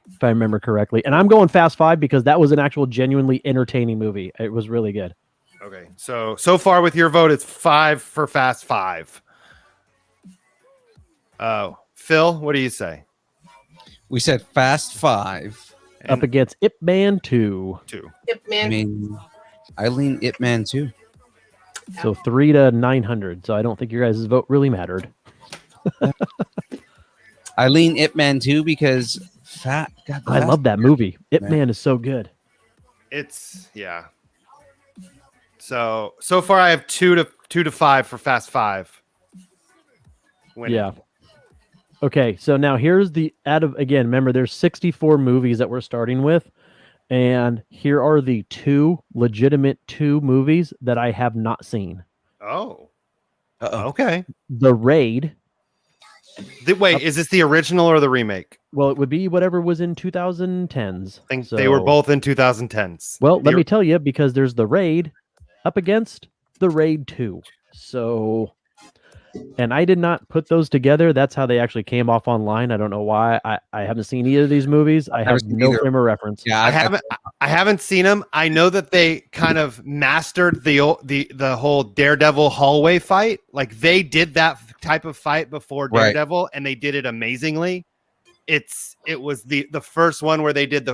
If I remember correctly. And I'm going Fast 5 because that was an actual genuinely entertaining movie. It was really good.
Okay. So far with your vote, it's 5 for Fast 5. Oh, Phil, what do you say?
We said Fast 5.
Up against Ip Man 2.
2.
Ip Man.
I mean, I lean Ip Man 2.
So 3 to 900. So I don't think your guys' vote really mattered.
I lean Ip Man 2 because
I love that movie. Ip Man is so good.
It's So far I have 2 to 5 for Fast 5. Winning.
Yeah. Okay, so now here's remember there's 64 movies that we're starting with, and here are the 2 legitimate 2 movies that I have not seen.
Oh.
Uh-oh.
Okay.
The Raid.
Wait, is this the original or the remake?
Well, it would be whatever was in 2010s.
I think they were both in 2010s.
Well, let me tell you, because there's The Raid up against The Raid 2. So, and I did not put those together. That's how they actually came off online. I don't know why. I haven't seen either of these movies. I have no frame of reference.
Yeah,
I haven't seen them. I know that they kind of mastered the whole Daredevil hallway fight. Like they did that type of fight before Daredevil, and they did it amazingly. it was the first one where they did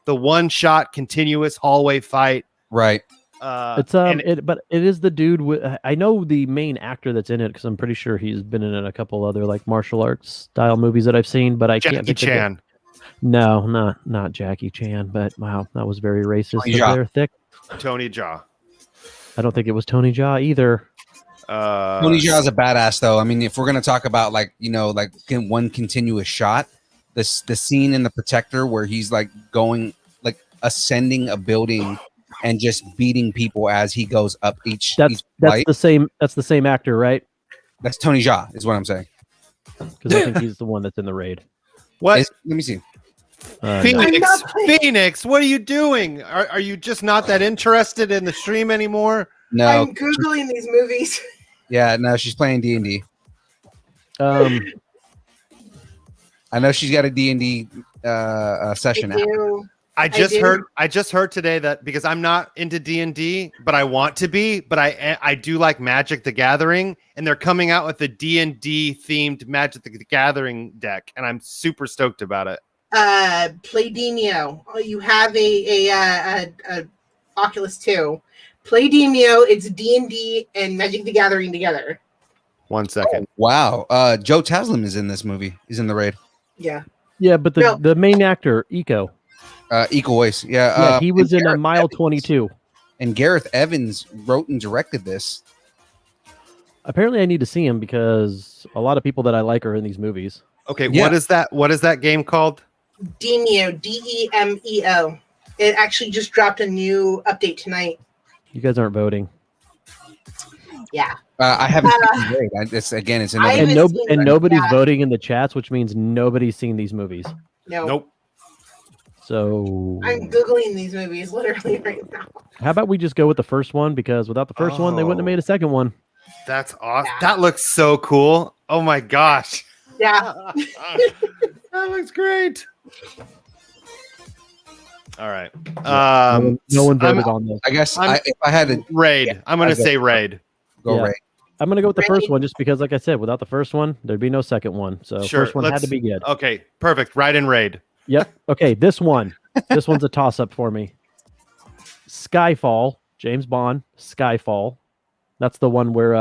the one shot continuous hallway fight.
Right.
But it is the dude with. I know the main actor that's in it because I'm pretty sure he's been in a couple other like martial arts style movies that I've seen, but I can't
Jackie
think of
Chan.
No, not Jackie Chan, but wow, that was very racist.
Tony Jaa.
There, thick.
Tony Jaa.
I don't think it was Tony Jaa either.
Tony Jaa is a badass, though. I mean, if we're gonna talk about like one continuous shot, the scene in The Protector where he's like going like ascending a building and just beating people as he goes up each.
That's
flight.
the same. That's the same actor, right?
That's Tony Jaa, is what I'm saying.
Because I think he's the one that's in the raid.
What?
Let me see.
No.
Phoenix, what are you doing? Are you just not that interested in the stream anymore?
No.
I'm Googling these movies.
Yeah, no, she's playing D&D.
Um,
I know she's got a D&D session
I
out.
do.
I just
do.
heard today that because I'm not into D&D, but I want to be, but I do like Magic the Gathering, and they're coming out with a D&D themed Magic the Gathering deck, and I'm super stoked about it.
Playdemio. You have a Oculus 2. Playdemio, it's D&D and Magic the Gathering together.
1 second.
Wow. Joe Taslim is in this movie. He's in the raid.
Yeah.
yeah, but the main actor, Eco.
Equal Waste. Yeah.
Yeah, he was in a
Gareth
Mile
Evans.
22.
And Gareth Evans wrote and directed this.
Apparently, I need to see him because a lot of people that I like are in these movies.
Okay,
Yeah.
what is that game called?
Demeo, Demeo. It actually just dropped a new update tonight.
You guys aren't voting,
Yeah.
I haven't seen the raid. It's another.
I
and
haven't seen it.
nobody's
Yeah.
voting in the chats, which means nobody's seen these movies.
No.
Nope.
So,
I'm Googling these movies literally right now.
how about we just go with the first one? Because without the first one, they wouldn't have made a second one.
That's awesome.
Yeah.
That looks so cool. Oh my gosh.
Yeah.
That looks great. All right.
No one voted on this.
I guess
I'm-
if I had to
Raid. I'm going
I
to
go-
say raid.
go
Yeah.
raid.
I'm gonna go with the first
Raid.
one just because, like I said, without the first one, there'd be no second one. So
Sure,
first one had
let's-
to be good.
Okay, perfect. Right in raid.
Yep. Okay, this one's a toss up for me. Skyfall, James Bond, Skyfall. That's the one where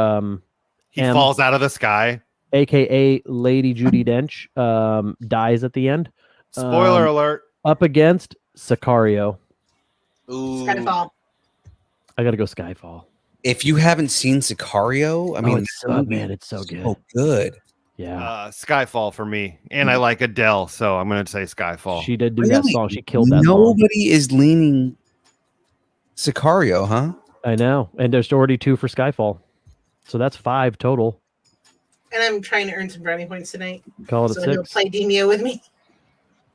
He
M.
falls out of the sky.
AKA Lady Judi Dench dies at the end.
Spoiler alert.
Up against Sicario.
Ooh.
Skyfall.
I gotta go Skyfall.
If you haven't seen Sicario, I mean,
it's so, man, it's so good.
so good.
Yeah.
Skyfall for me. And I like Adele, so I'm going to say Skyfall.
She did do that
Really?
song. She killed that song.
Nobody is leaning Sicario, huh?
I know. And there's already 2 for Skyfall. So that's 5 total.
And I'm trying to earn some brownie points tonight.
Call it
So
a
he'll
6.
play Demeo with me.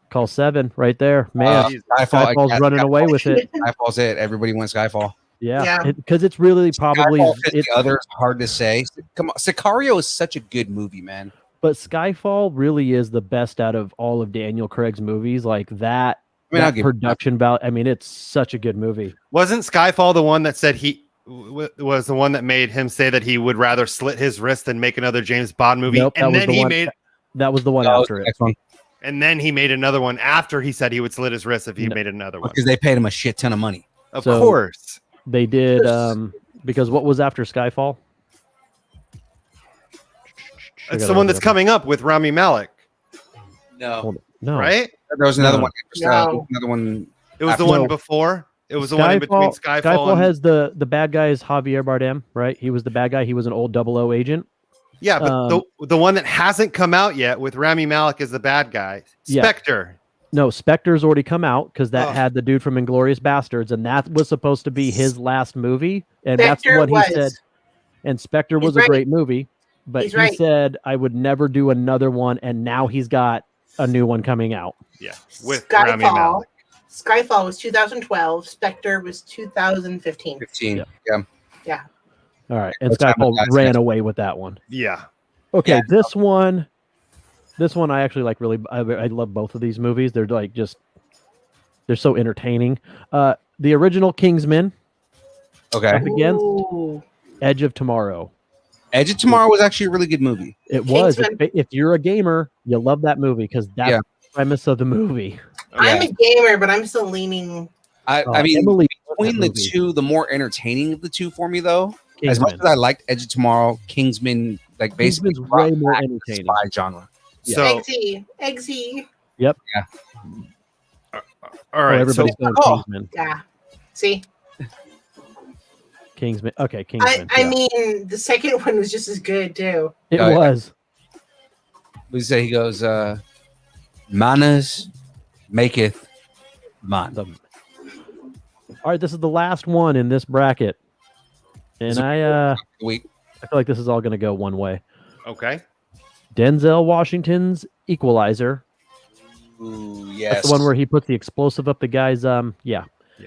Call 7 right there. Man, Skyfall's running away with it.
Skyfall's it. Everybody wants Skyfall.
Yeah.
Yeah.
Because it's really probably
Skyfall fits
it's
the other. It's hard to say. Come on, Sicario is such a good movie, man.
but Skyfall really is the best out of all of Daniel Craig's movies. Like that,
I mean, I'll
that
give you
production value. I mean, it's such a good movie.
Wasn't Skyfall the one that said was the one that made him say that he would rather slit his wrist than make another James Bond movie?
Nope,
And then
that was the one
That was
after
the
it.
next one.
and then he made another one after he said he would slit his wrist if he
No.
made another one.
Because they paid him a shit ton of money.
Of
So-
course.
They did because what was after Skyfall?
It's the one that's coming up with Rami Malek,
No,
No,
right?
there was another
No.
one.
No.
Another one.
It was the
After-
one
No.
before. It was the one in between Skyfall and...
has the bad guy is Javier Bardem, right? He was the bad guy. He was an old 00 agent.
Yeah, but the one that hasn't come out yet with Rami Malek as the bad guy,
Yeah.
Spectre.
No, Spectre's already come out because that
Oh.
had the dude from Inglourious Bastards, and that was supposed to be his last movie, and
Spectre
that's what
was.
he said. And Spectre
He's
was a
right.
great movie, but
He's
he
right.
said I would never do another one, and now he's got a new one coming out.
Yeah, with Rami
Skyfall.
Malek.
Skyfall was 2012. Spectre was 2015.
15.
Yeah.
Yeah.
All right, and
That's how
Skyfall
much
ran
that's-
away with that one.
Yeah.
Okay,
Yeah.
this one I actually like. Really, I love both of these movies. They're like they're so entertaining. The original Kingsman
Okay.
up against
Ooh.
Edge of Tomorrow.
Edge of Tomorrow was actually a really good movie.
It was.
Kingsman.
If you're a gamer, you'll love that movie because that's
Yeah.
premise of the movie.
I'm a gamer, but I'm still leaning.
I mean,
Emily
between the
movie.
two, the more entertaining of the two for me, though, as much
Kingsman.
as I liked Edge of Tomorrow, Kingsman, like basically
Kingsman's
brought
way more
back the
entertaining.
spy genre.
So,
Eggsy.
Yep.
all
Oh,
right.
everybody's
So,
going Kingsman.
Yeah. See,
Kingsman. Okay, Kingsman.
I mean, the second one was just as good too.
It
Oh, yeah.
was.
We say he goes, manners maketh man.
All right, this is the last one in this bracket. And I
Wait,
feel like this is all going to go one way.
okay.
Denzel Washington's Equalizer.
ooh,
That's
yes.
the one where he puts the explosive up the guy's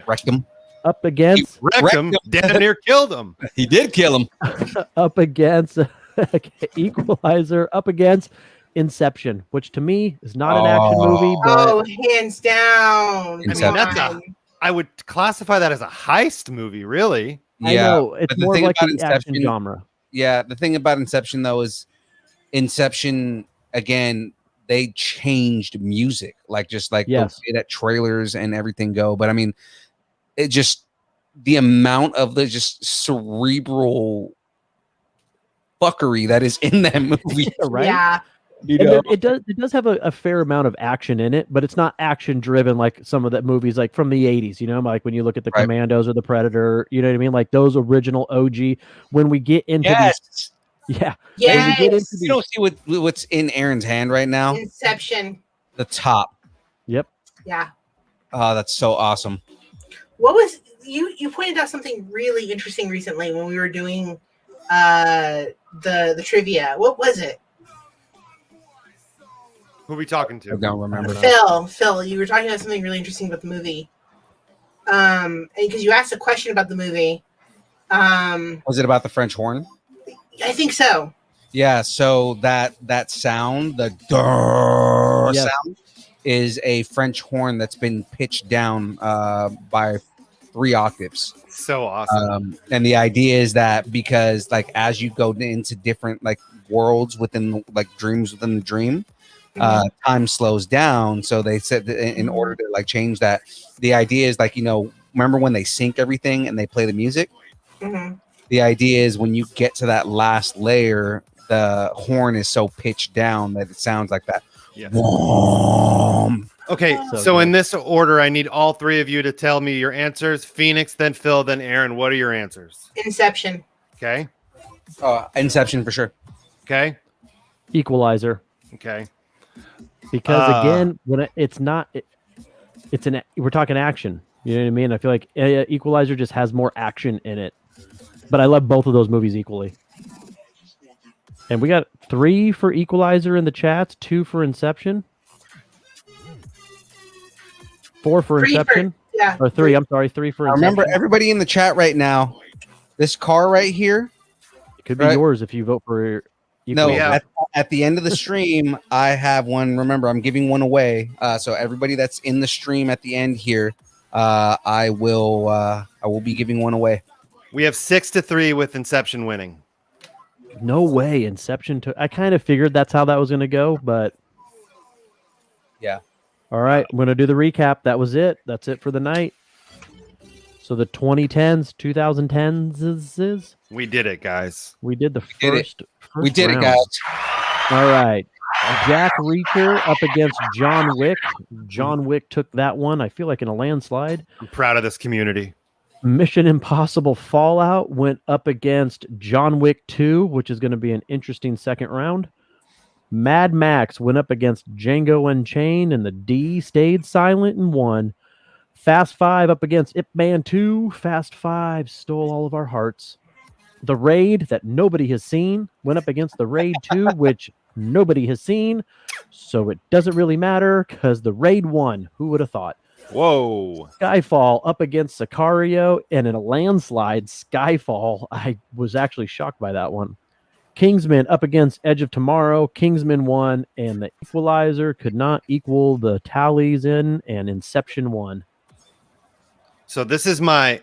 Rectum.
up against
Wrecked him. Damn near killed him.
He did kill him.
up against Equalizer up against Inception, which to me is not an action movie, but
Oh, hands down.
Inception.
I would classify that as a heist movie, really.
I
Yeah.
know it's
but the
more
thing
like
about
the action
Inception-
genre.
Yeah, the thing about Inception though is Inception again, they changed music, like just like
Yes.
the way that trailers and everything go. But I mean, it just the amount of the just cerebral fuckery that is in that movie.
Right?
Yeah.
You
And
know?
it does have a fair amount of action in it, but it's not action driven like some of the movies like from the 80s, you know, like when you look at the
Right.
Commandos or the Predator, you know what I mean? Like those original OG. When we get into
Yes.
these, yeah,
Yes.
get into
You don't see what's in Aaron's hand right now.
Inception.
The top.
yep.
Yeah.
Oh, that's so awesome.
What was you pointed out something really interesting recently when we were doing the trivia. What was it?
Who are we talking to?
I don't remember.
Phil, you were talking about something really interesting about the movie. Because you asked a question about the movie.
Was it about the French horn?
I think so.
Yeah, so that sound, the durr
Yes.
sound, is a French horn that's been pitched down by 3 octaves.
So awesome.
And the idea is that because like as you go into different like worlds within like dreams within the dream, time slows down. So they said that in order to like change that, the idea is like, you know, remember when they sync everything and they play the music?
Mm-hmm.
The idea is when you get to that last layer, the horn is so pitched down that it sounds like that.
Yeah.
Whoom.
Okay,
So
so
good.
in this order, I need all 3 of you to tell me your answers. Phoenix, then Phil, then Aaron. What are your answers?
Inception.
Okay.
Inception for sure.
Okay.
Equalizer.
Okay.
Because again, when we're talking action. You know what I mean? I feel like Equalizer just has more action in it. But I love both of those movies equally. And we got 3 for Equalizer in the chats, 2 for Inception, 4 for
3 for-
Inception,
Yeah.
or 3. I'm sorry, 3 for
I
Inception.
remember everybody in the chat right now. This car right here.
It could be
right.
yours if you vote for
No,
Equalizer.
at the end of the stream, I have one. Remember, I'm giving one away. So everybody that's in the stream at the end here, I will be giving one away.
We have 6-3 with Inception winning.
No way, Inception took. I kind of figured that's how that was going to go, but
Yeah.
All right, I'm going to do the recap. That was it. That's it for the night. So the 2010s, 2010s
We did it, guys.
we did the
did it.
first.
We did it,
round.
guys.
All right. Jack Reacher up against John Wick. John Wick took that one, I feel like in a landslide.
I'm proud of this community.
Mission Impossible Fallout went up against John Wick 2, which is going to be an interesting second round. Mad Max went up against Django Unchained, and the D stayed silent and won. Fast 5 up against Ip Man 2. Fast 5 stole all of our hearts. The Raid, that nobody has seen, went up against The Raid 2, which nobody has seen. So it doesn't really matter because The Raid won. Who would have thought?
Whoa.
Skyfall up against Sicario, and in a landslide, Skyfall. I was actually shocked by that one. Kingsman up against Edge of Tomorrow. Kingsman won, and the Equalizer could not equal the tallies in, and Inception won.
So this is my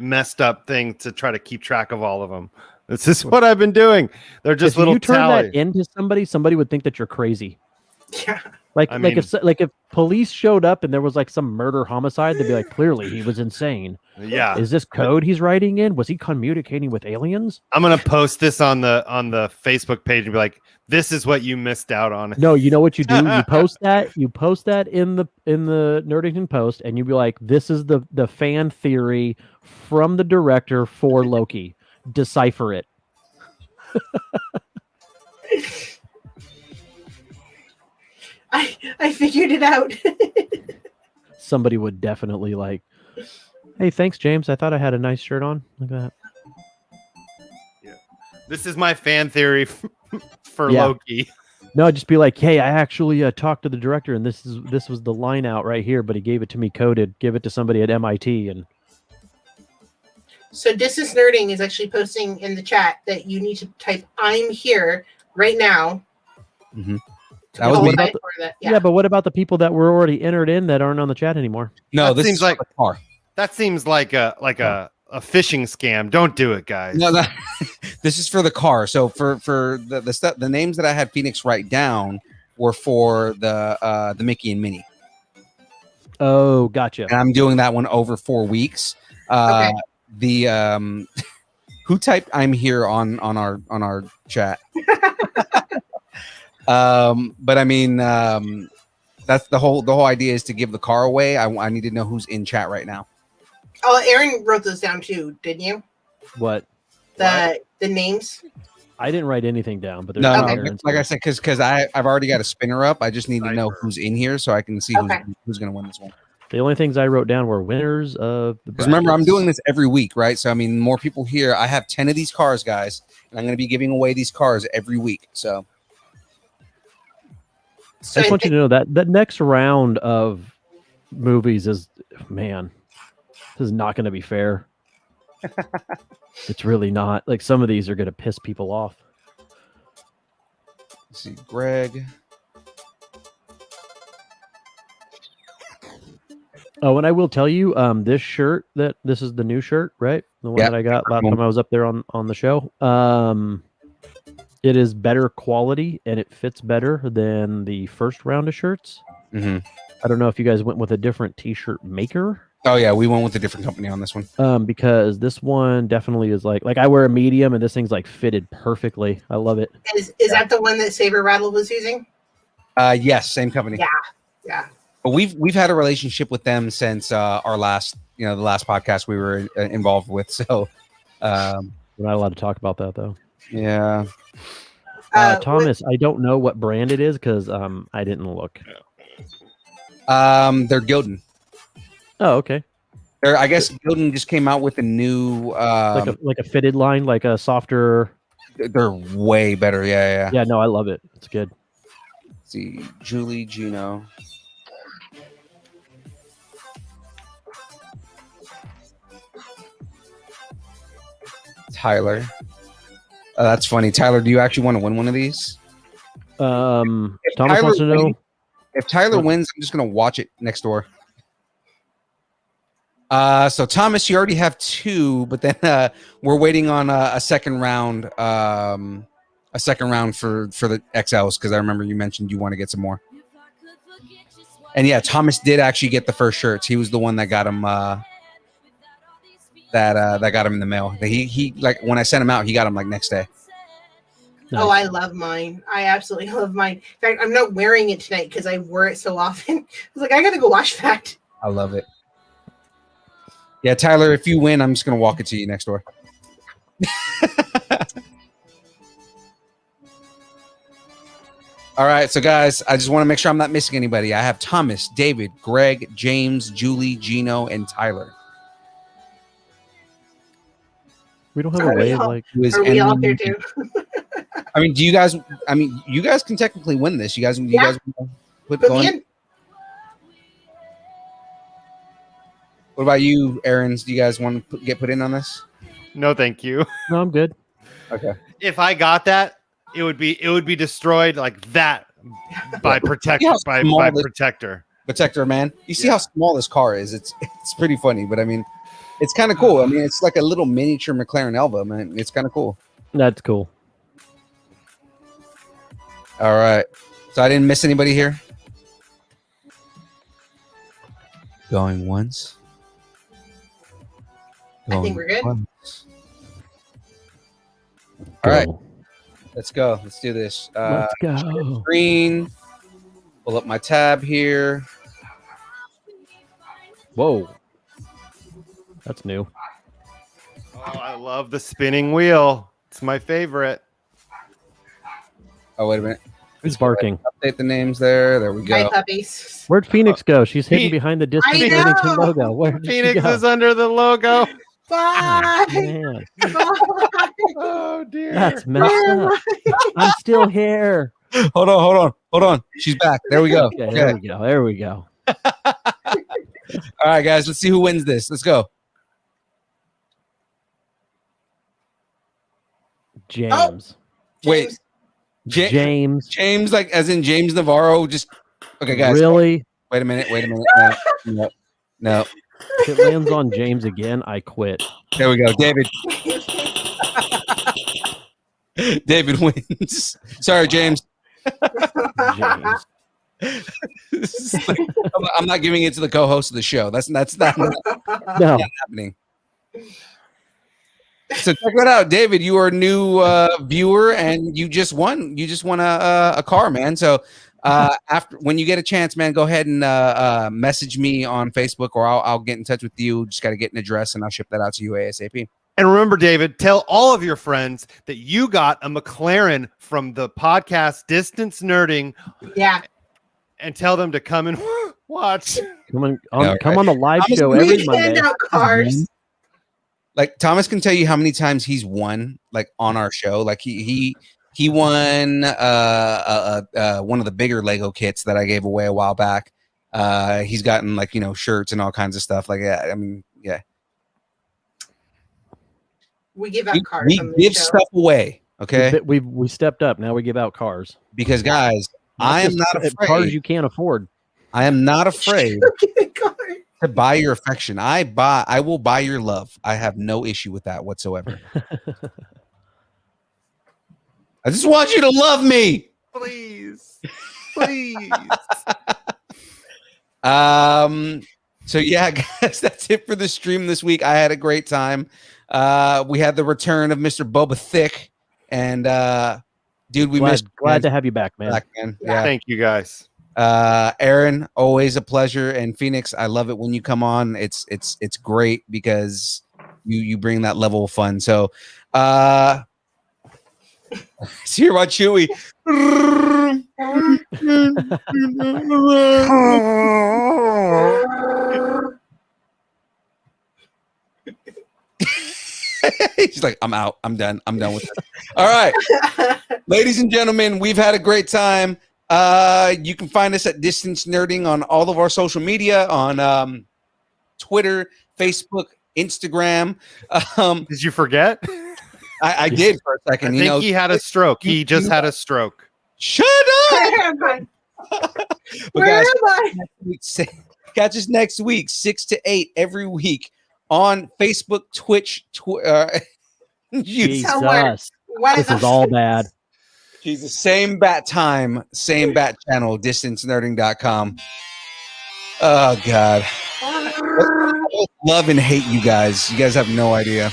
messed up thing to try to keep track of all of them. This is what I've been doing. They're just
If
little
you turn
tallies.
that into somebody would think that you're crazy.
Yeah.
Like
I
like if police showed up and there was like some murder homicide, they'd be like, clearly he was insane.
Yeah.
Is this code he's writing in? Was he communicating with aliens?
I'm gonna post this on the Facebook page and be like, "This is what you missed out on."
No, you know what you do? You post that. You post that in the Nerdington Post, and you be like, "This is the fan theory from the director for Loki. Decipher it."
I figured it out.
Somebody would definitely like, "Hey, thanks, James. I thought I had a nice shirt on. Look at that."
This is my fan theory for
Yeah.
Loki.
No, just be like, "Hey, I actually talked to the director, and this was the line out right here, but he gave it to me coded. Give it to somebody at MIT." And
So Distance Nerding is actually posting in the chat that you need to type "I'm here" right now.
Mhm.
to
That was me.
qualify for that.
yeah, but what about the people that were already entered in that aren't on the chat anymore?
No,
That
this
seems
is
like-
like a car.
That seems like a phishing scam. Don't do it, guys.
No, this is for the car. So for the stuff, the names that I had Phoenix write down were for the Mickey and Minnie.
Oh, gotcha.
And I'm doing that one over 4 weeks.
Okay.
The who typed "I'm here" on our chat. But I mean, that's the whole idea is to give the car away. I need to know who's in chat right now.
Oh, Aaron wrote those down too, didn't you?
What?
The names.
I didn't write anything down, but there's
No,
Okay.
no, like I said, because I've already got a spinner up. I just need to know
Cipher.
who's in here so I can see
Okay.
who's going to win this one.
the only things I wrote down were winners of the.
Because remember, I'm
brackets.
doing this every week, right? So I mean, more people here. I have 10 of these cars, guys, and I'm going to be giving away these cars every week. So
So
I just want you to know that next round of movies is, man, this is not going to be fair. It's really not. Like, some of these are going to piss people off.
let's see, Greg.
Oh, and I will tell you, this shirt this is the new shirt, right? The one
Yeah.
that I got last time I was up there on the show. It is better quality and it fits better than the first round of shirts.
Mm-hmm.
I don't know if you guys went with a different T-shirt maker.
Oh yeah, we went with a different company on this one.
Because this one definitely is like I wear a medium and this thing's like fitted perfectly. I love it.
is that the one that Saber Rattle was using?
Yes, same company.
Yeah. Yeah.
But we've had a relationship with them since our last, the last podcast we were involved with. So,
We're not allowed to talk about that though.
yeah.
Thomas, I don't know what brand it is because I didn't look.
They're Gildan.
Oh, okay.
I guess Gildan just came out with a new.
Like a fitted line, like a softer.
They're way better. Yeah.
Yeah, no, I love it. It's good.
Let's see, Julie, Gino. Tyler. That's funny. Tyler, do you actually want to win one of these?
Thomas
Tyler
wants to know.
wins- If Tyler wins, I'm just gonna watch it next door. So Thomas, you already have 2, but then we're waiting on a second round. A second round for the XLs because I remember you mentioned you want to get some more. And yeah, Thomas did actually get the first shirts. He was the one that got him. That got him in the mail. He like when I sent him out, he got him like next day.
Oh, I love mine. I absolutely love mine. In fact, I'm not wearing it tonight because I wore it so often. I was like, I gotta go wash that.
I love it. Yeah, Tyler, if you win, I'm just gonna walk it to you next door. All right, so guys, I just want to make sure I'm not missing anybody. I have Thomas, David, Greg, James, Julie, Gino, and Tyler.
We don't have
Are
a
we
way of
all-
like.
Who is
Are we all
ending-
here too?
I mean, do you guys? I mean, you guys can technically win this. You guys
Yeah.
wanna put
Put
going?
me in.
What about you, Aaron's? Do you guys want to get put in on this?
No, thank you.
No, I'm good.
Okay.
If I got that, it would be destroyed like that by protector
how
by
small this-
protector.
Protector, man. You see
Yeah.
how small this car is? It's pretty funny, but I mean, it's kind of cool. I mean, it's like a little miniature McLaren Elva, man. It's kind of cool.
That's cool.
All right. So I didn't miss anybody here. Going once.
I think we're good.
Once. All right,
Go.
let's go. Let's do this.
Let's go.
Screen. Pull up my tab here.
Whoa. That's new.
Oh, I love the spinning wheel. It's my favorite.
Oh, wait a minute.
Who's barking?
Update the names there. There we
Hi,
go.
puppies.
Where'd Phoenix go? She's hidden
Phoenix-
behind the Distance
I
Learning
know.
logo. Where did
Phoenix
she go?
is under the logo.
Bye.
Man,
Bye.
Oh dear.
that's messed up. I'm still here.
Hold on. She's back. There we go.
Okay,
Okay.
there we go.
All right, guys. Let's see who wins this. Let's go.
James.
Wait.
James.
James, like as in James Navarro. Just okay, guys.
Really?
Wait a minute. No.
If it lands on James again, I quit.
There we go. David. David wins. Sorry, James.
James.
I'm not giving it to the co-host of the show. That's not
No.
happening. So check that out, David. You are a new viewer, and you just won. You just won a car, man. So after when you get a chance, man, go ahead and message me on Facebook, or I'll get in touch with you. Just got to get an address, and I'll ship that out to you ASAP.
And remember, David, tell all of your friends that you got a McLaren from the podcast Distance Nerding,
Yeah.
and tell them to come and watch.
Come on,
No,
come on the live
Thomas,
show
We
every
hand
Monday.
out cars.
Like Thomas can tell you how many times he's won, like on our show. Like he won one of the bigger Lego kits that I gave away a while back. He's gotten like shirts and all kinds of stuff like that. I mean, yeah.
We give out cars.
We
on the
give
show.
stuff away, okay?
We stepped up. Now we give out cars.
Because guys, I am not
Cars
afraid.
you can't afford.
I am not afraid
Cars.
to buy your affection. I will buy your love. I have no issue with that whatsoever. I just want you to love me.
Please. Please.
So yeah, guys, that's it for the stream this week. I had a great time. We had the return of Mr. Boba Thick, and dude, we missed.
Glad to have you back, man.
man.
Yeah.
Yeah.
Thank you guys.
Aaron, always a pleasure, and Phoenix, I love it when you come on. It's great because you bring that level of fun. So see here about Chewy. He's like, I'm out. I'm done. I'm done with it. All right. Ladies and gentlemen, we've had a great time. You can find us at Distance Nerding on all of our social media, on Twitter, Facebook, Instagram.
Did you forget?
I did for a
I
second.
think he had a stroke. He just had a stroke.
Shut up. But
Where
guys,
am I?
catch us next week, 6 to 8 every week on Facebook, Twitch, YouTube.
Jesus.
What
This is all bad.
Jesus, same bat time, same bat channel, distancenerding.com. Oh, God. I love and hate you guys. You guys have no idea.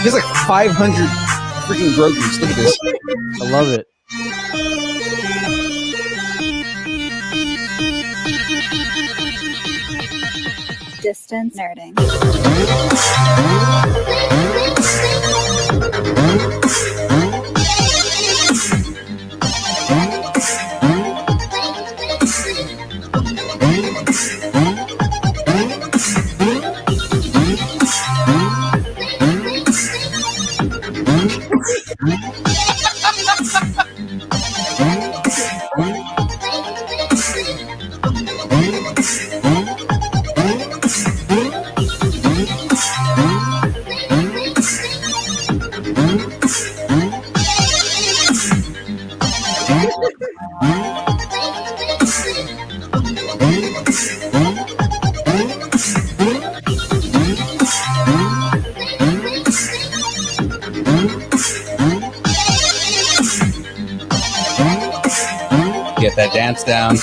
There's like 500 freaking Grogu's. Look at this.
I love it.
Distance nerding.
get that dance down.